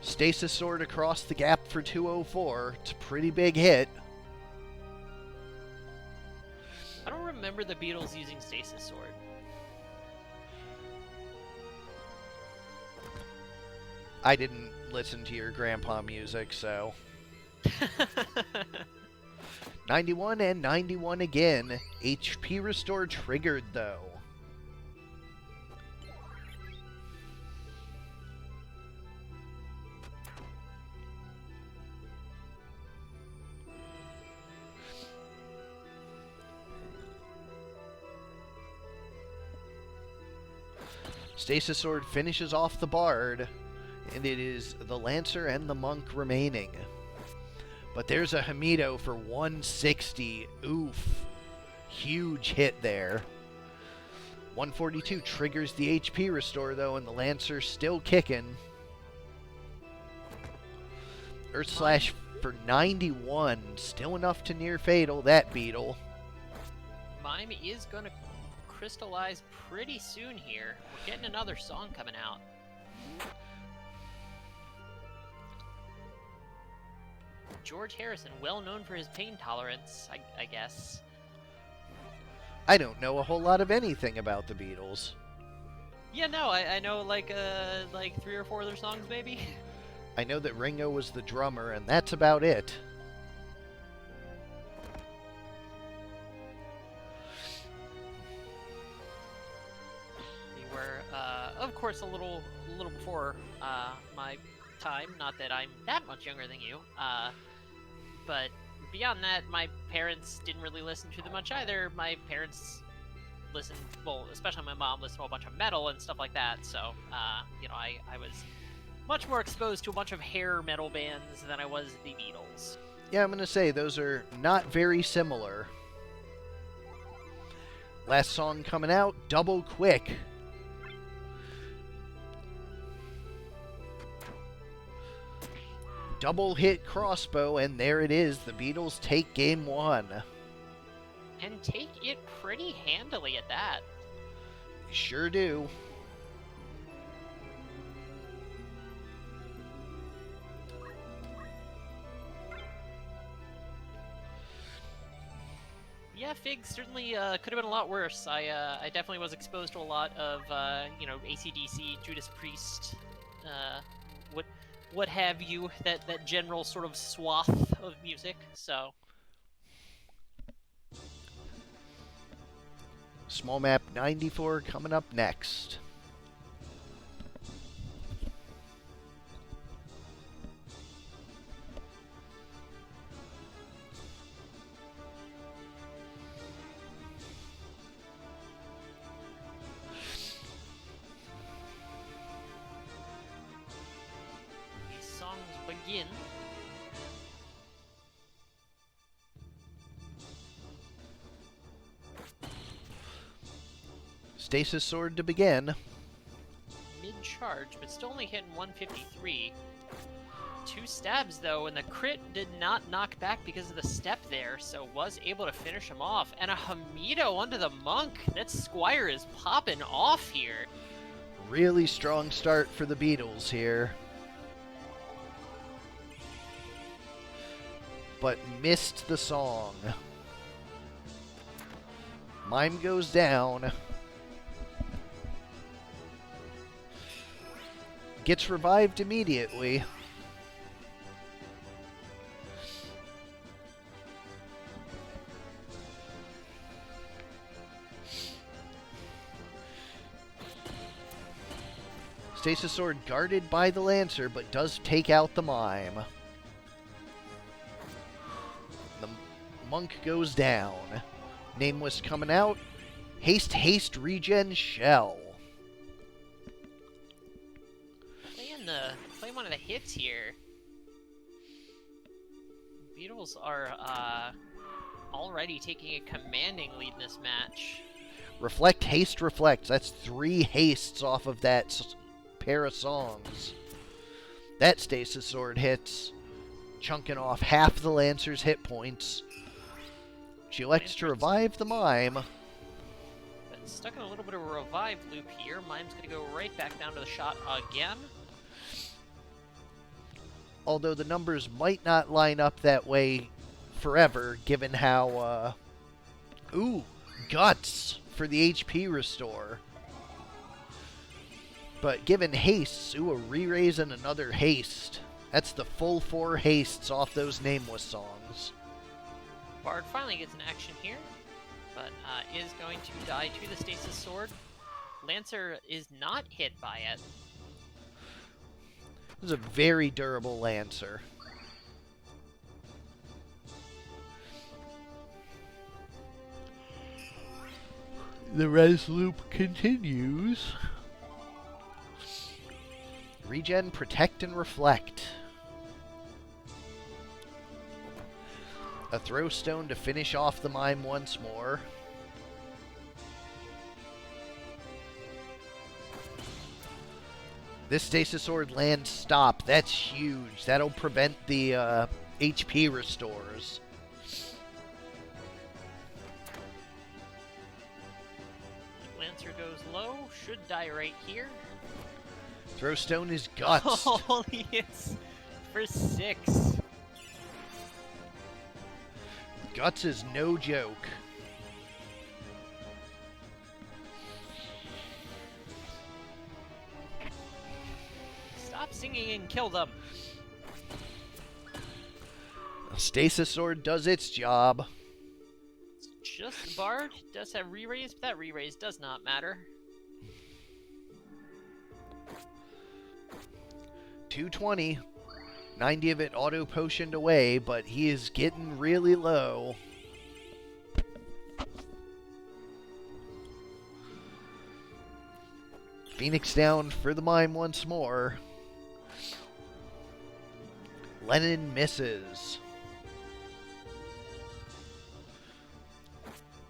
Stasis Sword across the gap for 204. It's a pretty big hit. I don't remember the Beatles using Stasis Sword. I didn't listen to your grandpa music, so... 91 and 91 again. HP restore triggered, though. Stasis Sword finishes off the Bard, and it is the Lancer and the Monk remaining. But there's a Hamido for 160. Oof. Huge hit there. 142 triggers the HP restore, though, and the Lancer still kicking. Earth Slash for 91. Still enough to near fatal that Beetle. Mime is going to crystallize pretty soon here. We're getting another song coming out. George Harrison, well known for his pain tolerance, I guess. I don't know a whole lot of anything about the Beatles. Yeah, no, I know like 3 or 4 other songs maybe. I know that Ringo was the drummer, and that's about it. They were, of course, a little before my time. Not that I'm that much younger than you, but beyond that, my parents didn't really listen to them much either. My parents listened, well, especially my mom listened to a bunch of metal and stuff like that. So, I was much more exposed to a bunch of hair metal bands than I was the Beatles. Yeah, I'm going to say those are not very similar. Last song coming out, Double Quick. Double hit crossbow, and there it is. The Beatles take game 1. And take it pretty handily at that. They sure do. Yeah, Fig certainly could have been a lot worse. I definitely was exposed to a lot of, AC/DC, Judas Priest, what have you, that general sort of swath of music, so... Small map 94 coming up next. These songs begin. Stasis Sword to begin. Mid-charge, but still only hitting 153. 2 stabs, though, and the crit did not knock back because of the step there, so was able to finish him off. And a Hamido onto the Monk. That Squire is popping off here. Really strong start for the Beatles here. But missed the song. Mime goes down. Gets revived immediately. Stasis Sword guarded by the Lancer, but does take out the Mime. The Monk goes down. Nameless coming out. Haste, haste, regen, shell. Playing one of the hits here. Beatles are already taking a commanding lead in this match. Reflect, haste, reflect. That's 3 hastes off of that pair of songs. That Stasis Sword hits, chunking off half the Lancer's hit points. She elects to revive the Mime. But stuck in a little bit of a revive loop here. Mime's going to go right back down to the shot again. Although the numbers might not line up that way forever, given how, ooh, Guts for the HP restore. But given hastes, ooh, a re-raise and another haste. That's the full 4 hastes off those Nameless songs. Bard finally gets an action here, but is going to die to the Stasis Sword. Lancer is not hit by it. This is a very durable Lancer. The res loop continues. Regen, protect, and reflect. A throw stone to finish off the Mime once more. This Stasis Sword lands stop. That's huge. That'll prevent the HP restores. Lancer goes low. Should die right here. Throw stone is Guts. Holy hits for 6. Guts is no joke. Stop singing and kill them. Stasis Sword does its job. It's just the Bard. Does have re-raise, but that re-raise does not matter. 220. 90 of it auto-potioned away, but he is getting really low. Phoenix down for the Mime once more. Lennon misses.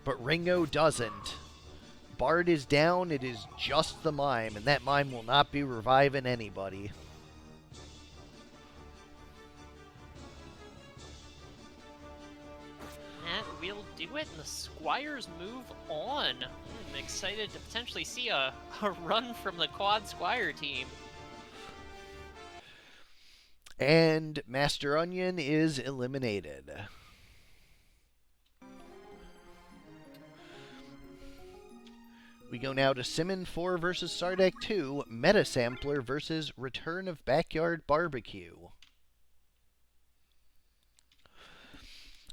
But Ringo doesn't. Bard is down, it is just the Mime, and that Mime will not be reviving anybody. That will do it, and the Squires move on. I'm excited to potentially see a run from the Quad Squire team. And Master Onion is eliminated. We go now to Simmon 4 versus Sardek 2, Meta Sampler versus Return of Backyard Barbecue.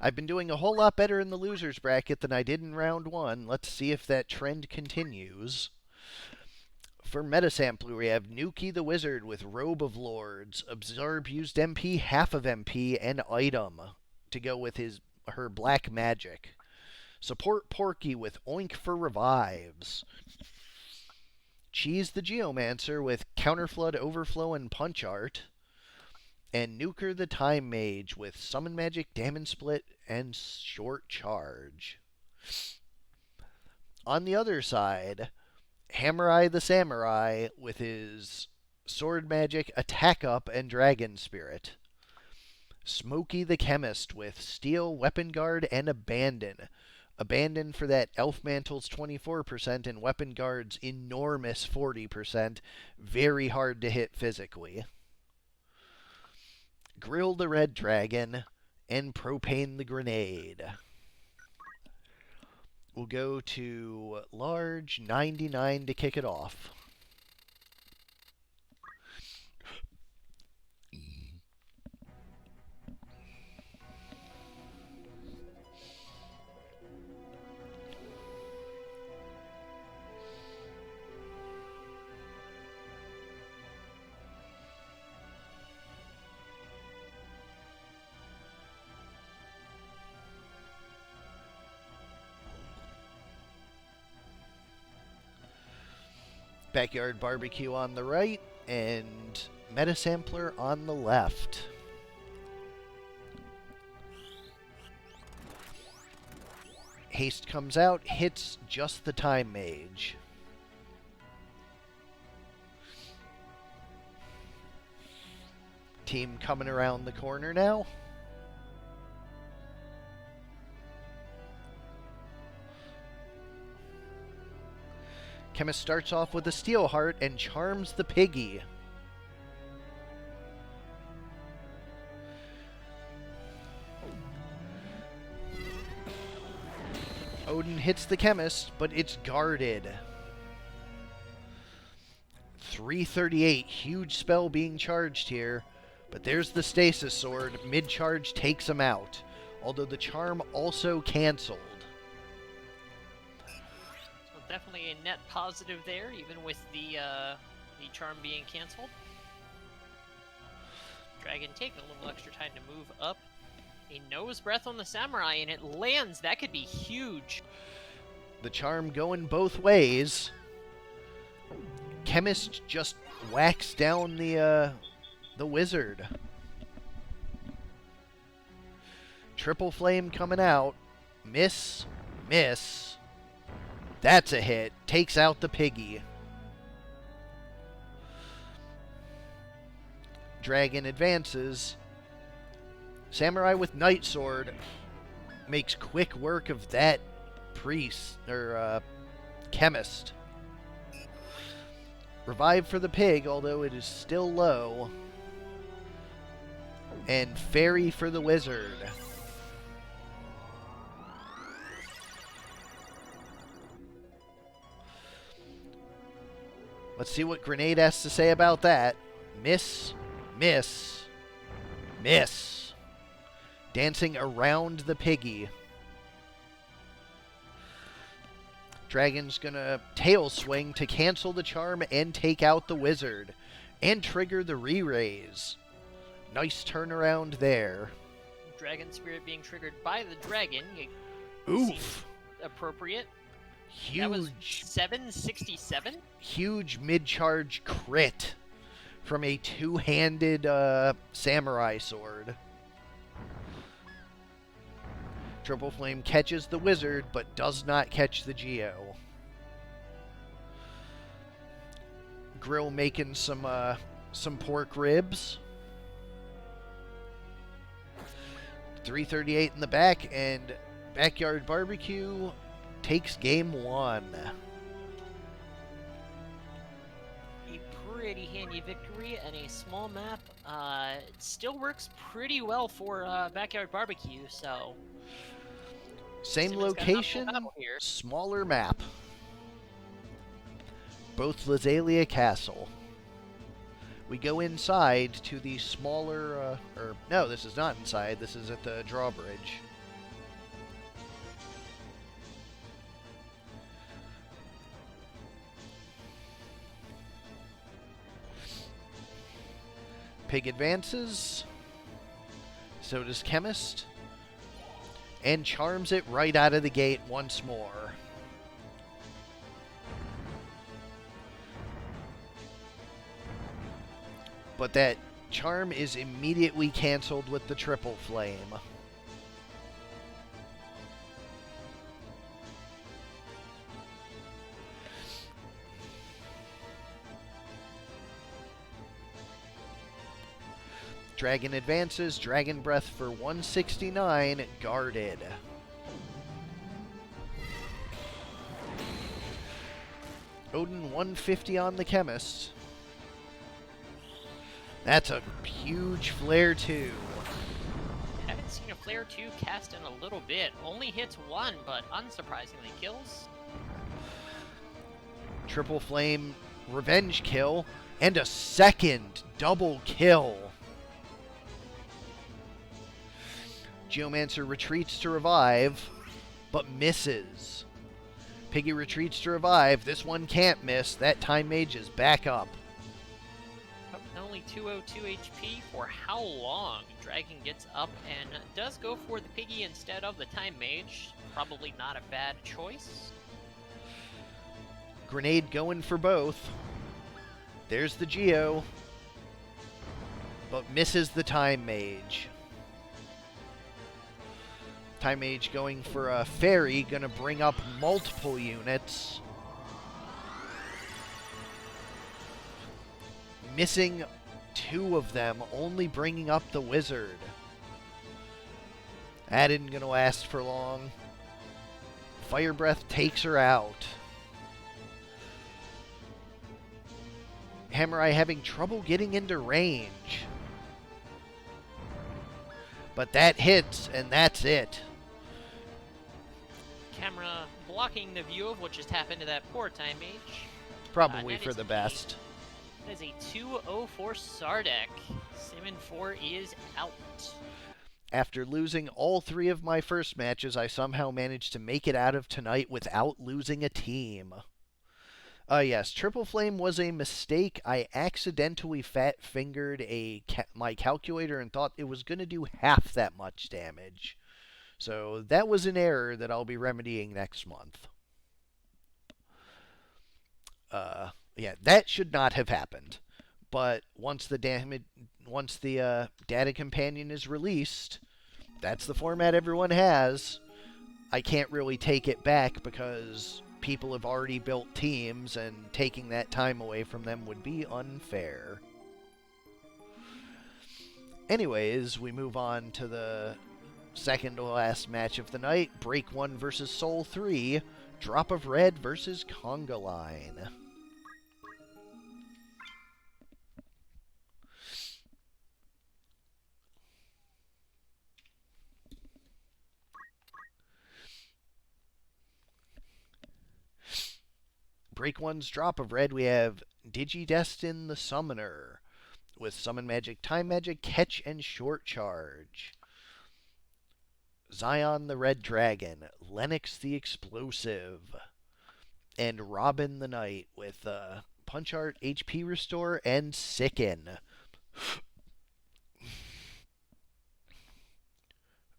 I've been doing a whole lot better in the losers bracket than I did in round 1. Let's see if that trend continues. For Meta Sampler, we have Nuki the Wizard with Robe of Lords, Absorb used MP, half of MP, and Item to go with her Black Magic. Support Porky with Oink for Revives. Cheese the Geomancer with Counterflood, Overflow, and Punch Art. And Nuker the Time Mage with Summon Magic, Damage Split, and Short Charge. On the other side, Hammer Eye the Samurai with his sword magic, attack up, and dragon spirit. Smokey the Chemist with steel, weapon guard, and abandon. Abandon for that elf mantle's 24% and weapon guard's enormous 40%. Very hard to hit physically. Grill the Red Dragon and Propane the Grenade. We'll go to large 99 to kick it off. Backyard Barbecue on the right, and Meta Sampler on the left. Haste comes out, hits just the Time Mage. Team coming around the corner now. Chemist starts off with a Steel Heart and charms the Piggy. Odin hits the Chemist, but it's guarded. 338, huge spell being charged here, but there's the Stasis Sword. Mid-charge takes him out, although the charm also canceled. Definitely a net positive there, even with the charm being canceled. Dragon taking a little extra time to move up. A nose breath on the Samurai, and it lands. That could be huge. The charm going both ways. Chemist just whacks down the wizard. Triple Flame coming out. Miss, miss. That's a hit. Takes out the Piggy. Dragon advances. Samurai with Night Sword makes quick work of that priest, or chemist. Revive for the pig, although it is still low. And Fairy for the wizard. Let's see what Grenade has to say about that. Miss, miss, miss. Dancing around the Piggy. Dragon's gonna tail swing to cancel the charm and take out the wizard. And trigger the re-raise. Nice turnaround there. Dragon Spirit being triggered by the dragon. Oof. Appropriate. Huge. That was 767? Huge mid-charge crit from a two-handed samurai sword. Triple Flame catches the wizard, but does not catch the Geo. Grill making some pork ribs. 338 in the back, and Backyard Barbecue takes game one. A pretty handy victory and a small map. It still works pretty well for Backyard Barbecue, so... Same Simmon's location, smaller map. Both Lazalia Castle. We go inside to the smaller, no, this is not inside, this is at the drawbridge. Pig advances. So does Chemist. And charms it right out of the gate once more. But that charm is immediately canceled with the Triple Flame. Dragon advances, Dragon Breath for 169, guarded. Odin 150 on the Chemist. That's a huge Flare 2. Haven't seen a Flare 2 cast in a little bit. Only hits one, but unsurprisingly kills. Triple Flame Revenge kill, and a second double kill. Geomancer retreats to revive, but misses. Piggy retreats to revive. This one can't miss. That Time Mage is back up. Only 202 HP for how long? Dragon gets up and does go for the Piggy instead of the Time Mage. Probably not a bad choice. Grenade going for both. There's the Geo, but misses the Time Mage. Time Mage going for a Fairy, gonna bring up multiple units. Missing two of them, only bringing up the Wizard. That isn't gonna last for long. Fire Breath takes her out. Hamurai having trouble getting into range. But that hits, and that's it. Camera blocking the view of what just happened to that poor Time Mage. Probably for the best. That is a 2-0 for Sardek. Simmon 4 is out. After losing all three of my first matches, I somehow managed to make it out of tonight without losing a team. Yes, Triple Flame was a mistake. I accidentally fat-fingered my calculator and thought it was going to do half that much damage. So that was an error that I'll be remedying next month. Yeah, that should not have happened. But once the data companion is released, that's the format everyone has. I can't really take it back because people have already built teams, and taking that time away from them would be unfair. Anyways, we move on to the second to last match of the night. Break 1 versus Soul 3. Drop of Red versus Conga Line. Break 1's Drop of Red, we have Digidestin the Summoner with Summon Magic, Time Magic, Catch, and Short Charge. Zion the Red Dragon, Lennox the Explosive, and Robin the Knight with Punch Art, HP Restore, and Sicken.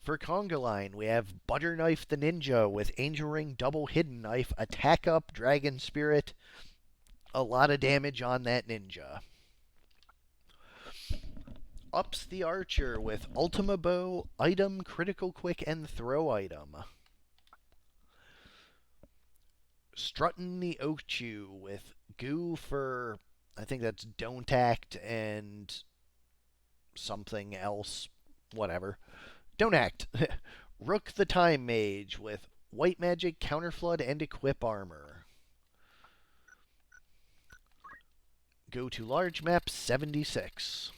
For Conga Line, we have Butter Knife the Ninja with Angel Ring, Double Hidden Knife, Attack Up, Dragon Spirit. A lot of damage on that ninja. Ups the Archer with Ultima Bow, Item, Critical Quick, and Throw Item. Struttin' the Ochu with Goo for, I think that's Don't Act and something else. Whatever. Don't Act. Rook the Time Mage with White Magic, Counterflood, and Equip Armor. Go to large map 76.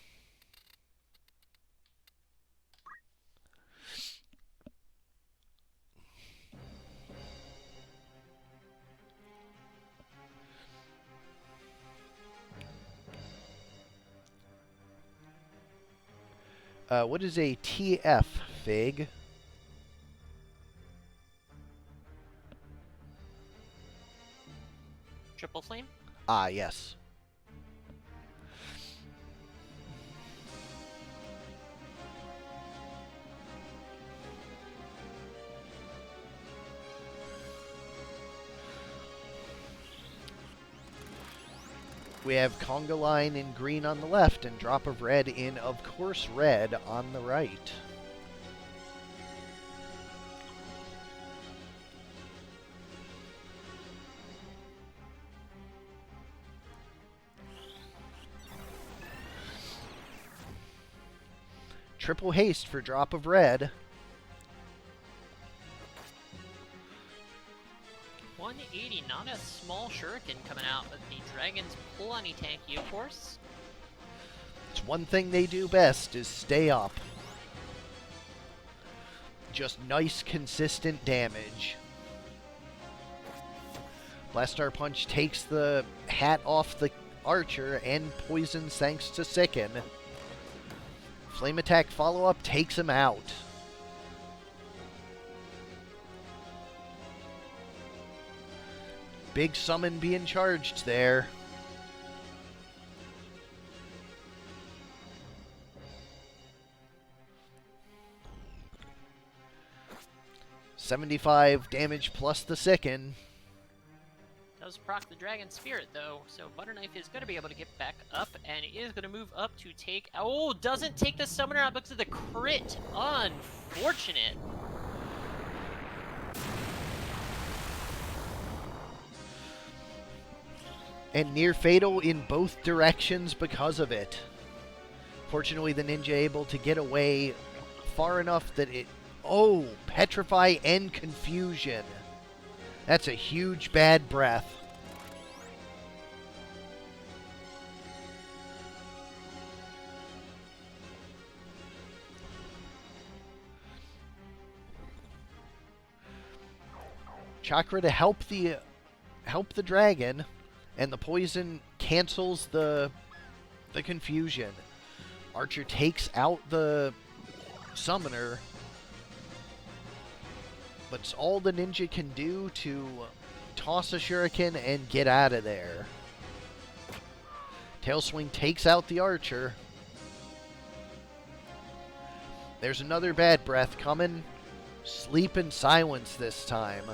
What is a TF, Fig? Triple Flame? Ah, yes. We have Conga Line in green on the left and Drop of Red in, of course, red on the right. triple haste for drop of red. 180, not a small shuriken coming out, but the dragons plenty tanky, of course. It's one thing they do best is stay up. Just nice, consistent damage. Blastar Punch takes the hat off the archer and poisons thanks to Sicken. Flame Attack follow-up takes him out. Big summon being charged there. $75 damage plus the Sicken. Does proc the Dragon Spirit, though, so Butterknife is going to be able to get back up, and he is going to move up to take... Oh, doesn't take the Summoner out because of the crit. Unfortunate. And near fatal in both directions because of it. Fortunately, the ninja able to get away far enough that it... Oh, Petrify and Confusion. That's a huge bad breath. Chakra to help the dragon, and the poison cancels the confusion. Archer takes out the summoner, but it's all the ninja can do to toss a shuriken and get out of there. Tail Swing takes out the archer. There's another bad breath coming. Sleep in silence this time.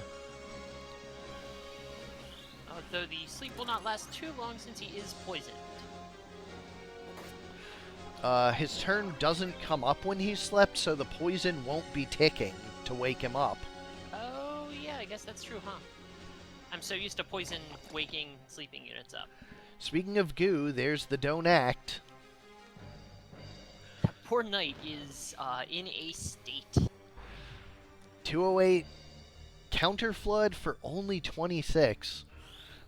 Though the sleep will not last too long since he is poisoned. His turn doesn't come up when he slept, so the poison won't be ticking to wake him up. Oh, yeah, I guess that's true, huh? I'm so used to poison waking sleeping units up. Speaking of goo, there's the Don't Act. That poor knight is in a state. 208 counter flood for only 26.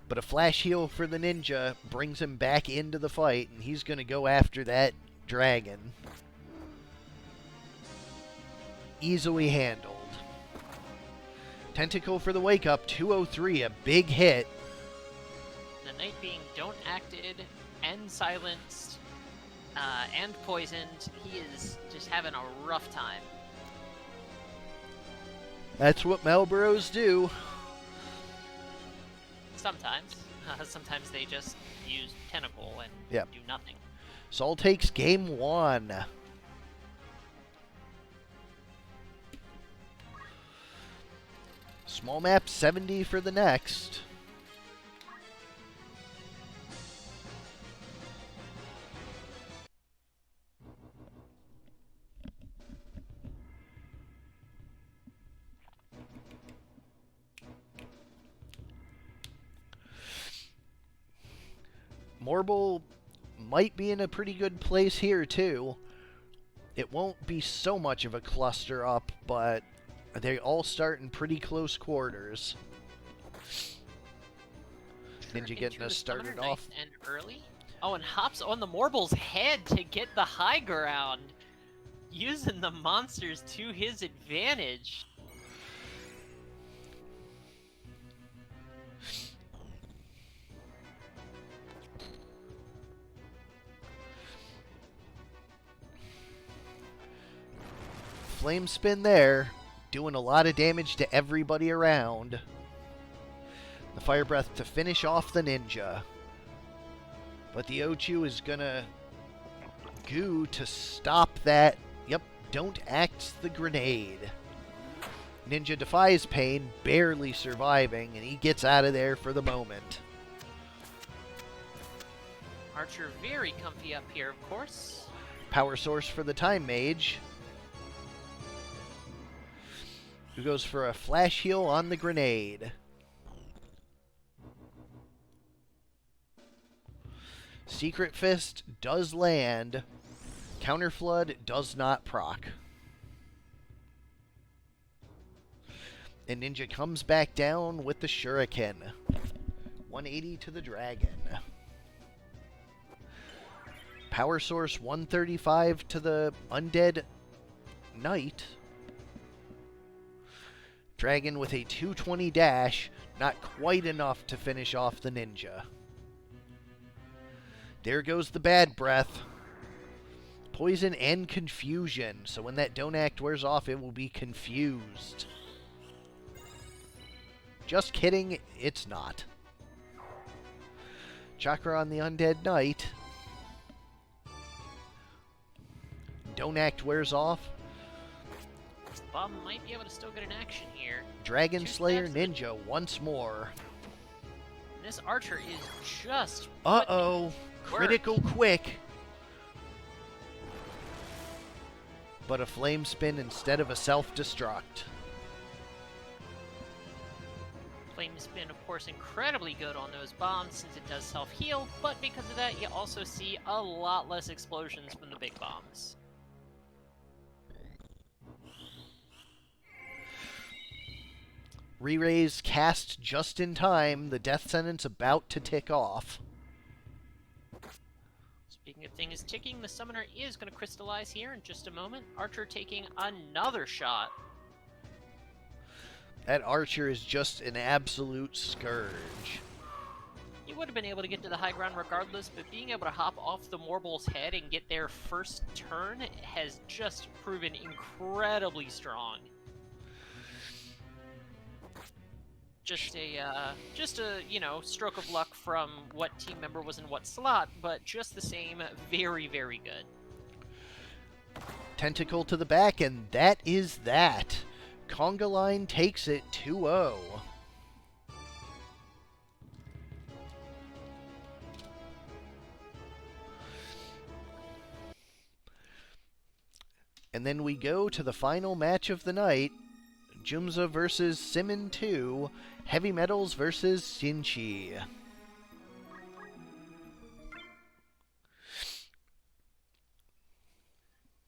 But a flash heal for the ninja brings him back into the fight, and he's going to go after that dragon. Easily handled. Tentacle for the wake up, 203, a big hit. The knight being don't acted and silenced and poisoned, he is just having a rough time. That's what Malboros do. Sometimes. Sometimes they just use Tentacle and do nothing. Sol takes game 1. Small map 70 for the next. Morble might be in a pretty good place here, too. It won't be so much of a cluster up, but they all start in pretty close quarters. Ninja getting us started off. And early? Oh, and hops on the Morble's head to get the high ground. Using the monsters to his advantage. Flame spin there, doing a lot of damage to everybody around. The fire breath to finish off the ninja. But the Ochu is gonna goo to stop that. Yep, don't act the grenade. Ninja defies pain, barely surviving, and he gets out of there for the moment. Archer very comfy up here, of course. Power source for the Time Mage, who goes for a flash heal on the grenade. Secret Fist does land. Counter Flood does not proc. And Ninja comes back down with the Shuriken. 180 to the Dragon. Power Source 135 to the Undead Knight. Dragon with a 220 dash, not quite enough to finish off the Ninja. There goes the bad breath. Poison and confusion, so when that Don't Act wears off, it will be confused. Just kidding, it's not. Chakra on the Undead Knight. Don't Act wears off. This bomb might be able to still get an action here. Dragon Slayer Ninja once more. This archer is just... Uh-oh. Critical quick. But a flame spin instead of a self-destruct. Flame spin, of course, incredibly good on those bombs since it does self-heal, but because of that, you also see a lot less explosions from the big bombs. Re-raise cast just in time. The death sentence about to tick off. Speaking of things ticking, the summoner is going to crystallize here in just a moment. Archer taking another shot. That Archer is just an absolute scourge. He would have been able to get to the high ground regardless, but being able to hop off the Morble's head and get there first turn has just proven incredibly strong. Just a you know, stroke of luck from what team member was in what slot, but just the same, very, very good. Tentacle to the back, and that is that. Conga Line takes it 2-0. And then we go to the final match of the night. Jumza versus Simmon 2. Heavy Metals versus Sinchi.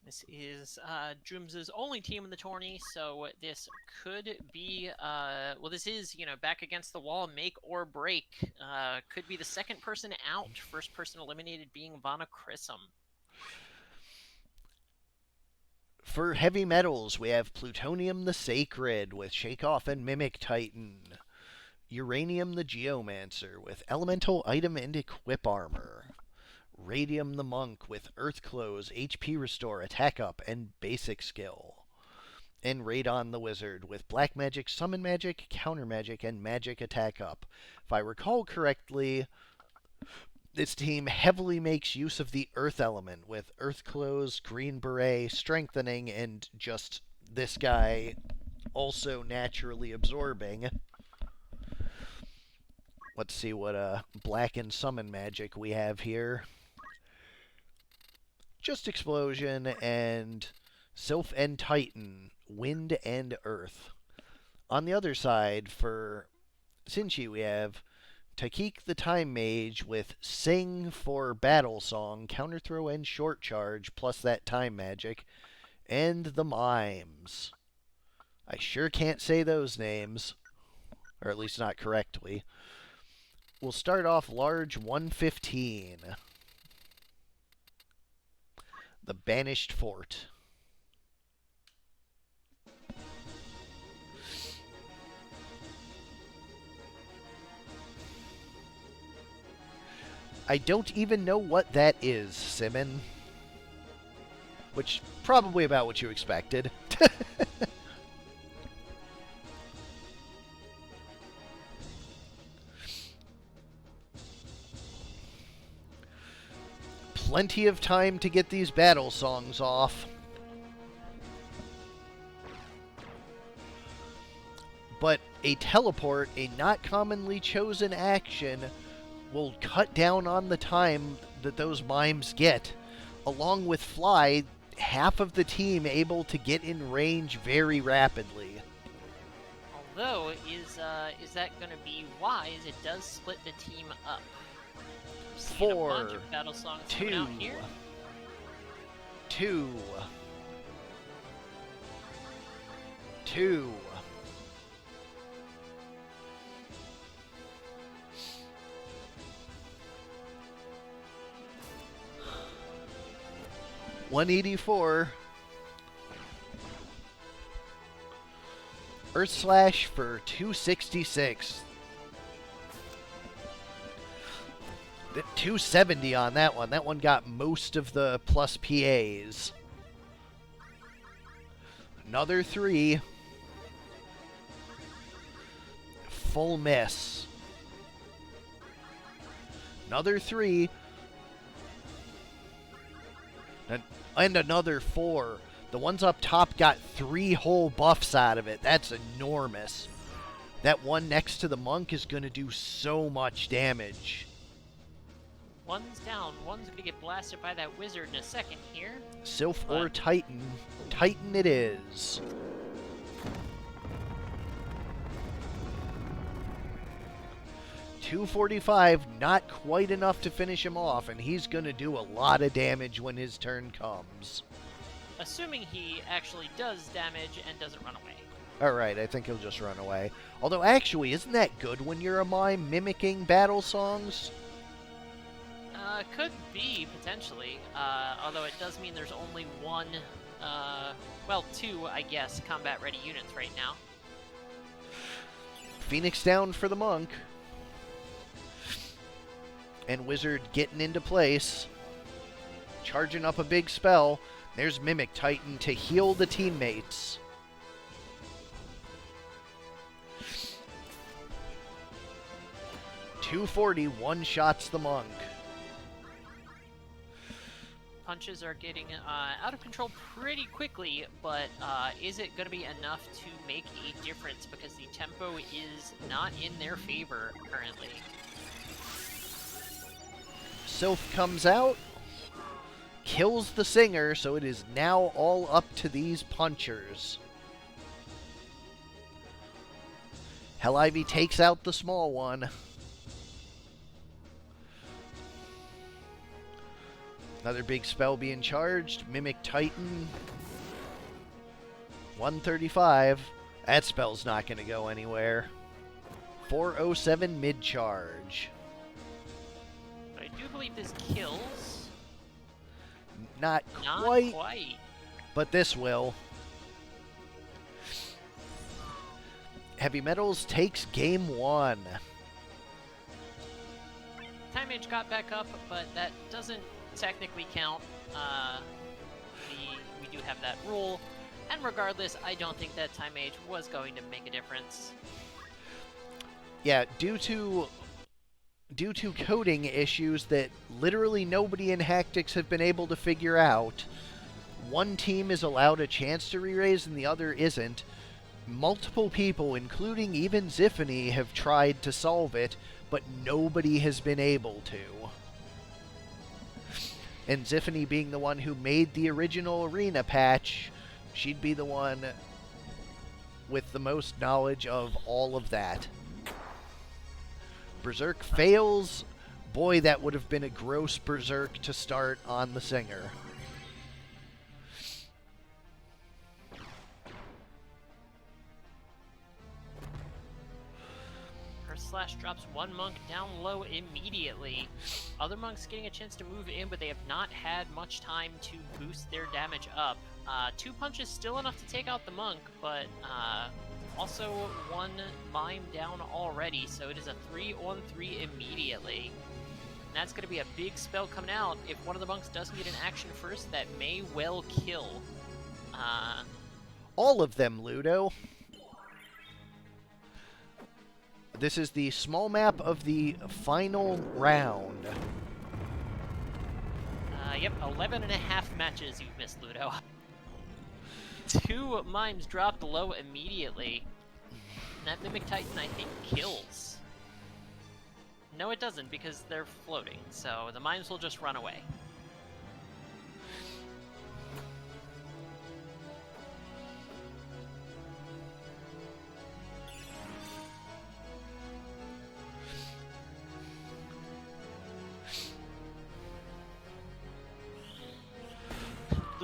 This is Jumza's only team in the tourney, so this could be, well, this is, you know, back against the wall, make or break. Could be the second person out, first person eliminated being Vana Chrism. For Heavy Metals, we have Plutonium the Sacred with Shakeoff and Mimic Titan. Uranium the Geomancer with Elemental Item and Equip Armor. Radium the Monk with Earth Close, HP Restore, Attack Up, and Basic Skill. And Radon the Wizard with Black Magic, Summon Magic, Counter Magic, and Magic Attack Up. If I recall correctly, this team heavily makes use of the Earth element with Earth Close, Green Beret, Strengthening, and just this guy also naturally absorbing. Let's see what Black and Summon Magic we have here. Just Explosion and Sylph and Titan, Wind and Earth. On the other side, for Sinchi, we have Takik the Time Mage with Sing for Battle Song, Counter Throw and Short Charge, plus that Time Magic, and the Mimes. I sure can't say those names, or at least not correctly. We'll start off large 115. The Banished Fort. I don't even know what that is, Simmon. Which, probably about what you expected. Plenty of time to get these battle songs off. But a teleport, a not commonly chosen action, will cut down on the time that those mimes get. Along with Fly, half of the team able to get in range very rapidly. Although, is that going to be wise? It does split the team up. 4, a bunch of battle songs coming out here. 2, 2, 2, 184. Earth Slash for 266. The 270 on that one. That one got most of the plus PAs. Another 3. Full miss. Another 3. And another 4. The ones up top got 3 whole buffs out of it. That's enormous. That one next to the monk is going to do so much damage. One's down. One's going to get blasted by that wizard in a second here. Sylph or Titan. Titan it is. $245, not quite enough to finish him off, and he's going to do a lot of damage when his turn comes. Assuming he actually does damage and doesn't run away. Alright, I think he'll just run away. Although, actually, isn't that good when you're a mime mimicking battle songs? Could be, potentially. Although it does mean there's only one, well, 2, I guess, combat-ready units right now. Phoenix down for the monk. And wizard getting into place. Charging up a big spell. There's Mimic Titan to heal the teammates. $240 one-shots the monk. Punches are getting out of control pretty quickly, but is it going to be enough to make a difference? Because the tempo is not in their favor currently. Sylph comes out, kills the singer, so it is now all up to these punchers. Hell Ivy takes out the small one. Another big spell being charged. Mimic Titan. 135. That spell's not going to go anywhere. 407 mid-charge. I do believe this kills. Not Not quite, quite. but this will. Heavy Metals takes game 1. Time Mage got back up, but that doesn't technically count. We do have that rule. And regardless, I don't think that Time Mage was going to make a difference. Yeah, due to coding issues that literally nobody in Hactics have been able to figure out, one team is allowed a chance to re-raise and the other isn't. Multiple people, including even Ziphany, have tried to solve it, but nobody has been able to. And Ziphany being the one who made the original arena patch, she'd be the one with the most knowledge of all of that. Berserk fails. Boy, that would have been a gross Berserk to start on the singer. Slash drops one monk down low immediately. Other monks getting a chance to move in, but they have not had much time to boost their damage up. 2 punches still enough to take out the monk, but also 1 mime down already, so it is a 3-on-3 immediately. And that's going to be a big spell coming out. If one of the monks doesn't get an action first, that may well kill. All of them, Ludo. This is the small map of the final round. Yep, 11 and a half matches you've missed, Ludo. 2 mimes dropped low immediately. And that Mimic Titan, I think, kills. No, it doesn't, because they're floating, so the mimes will just run away.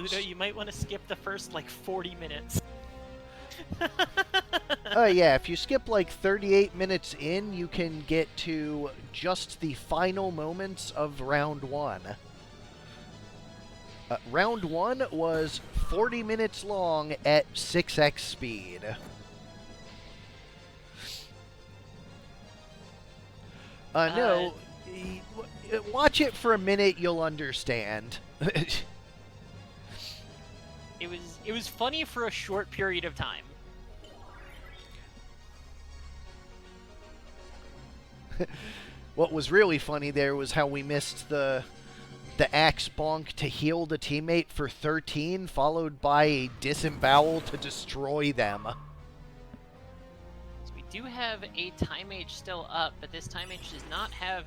Ludo, you might want to skip the first, like, 40 minutes. Oh, yeah, if you skip like 38 minutes in, you can get to just the final moments of round 1. Round 1 was 40 minutes long at 6x speed. No, watch it for a minute, you'll understand. It was funny for a short period of time. What was really funny there was how we missed the axe bonk to heal the teammate for 13, followed by a disembowel to destroy them. So we do have a time age still up, but this time age does not have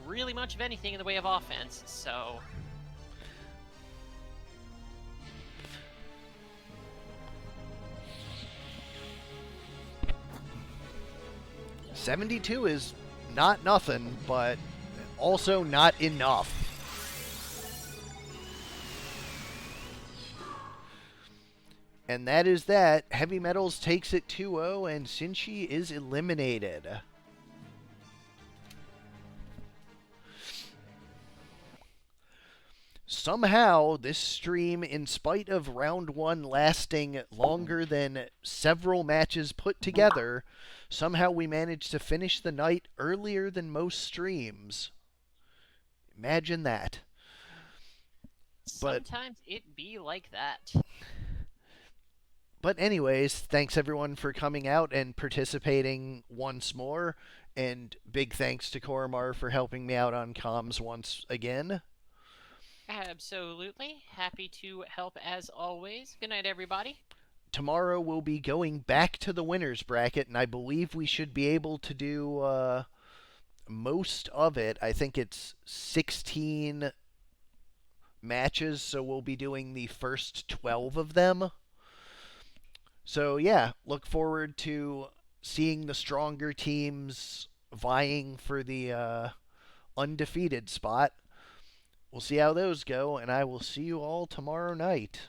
really much of anything in the way of offense, so... 72 is not nothing, but also not enough. And that is that. Heavy Metals takes it 2-0, and Sinchi is eliminated. Somehow, this stream, in spite of round 1 lasting longer than several matches put together, somehow we managed to finish the night earlier than most streams. Imagine that. Sometimes it be like that. But anyways, thanks everyone for coming out and participating once more. And big thanks to Korremar for helping me out on comms once again. Absolutely. Happy to help as always. Good night, everybody. Tomorrow we'll be going back to the winners bracket, and I believe we should be able to do most of it. I think it's 16 matches, so we'll be doing the first 12 of them. So yeah, look forward to seeing the stronger teams vying for the undefeated spot. We'll see how those go, and I will see you all tomorrow night.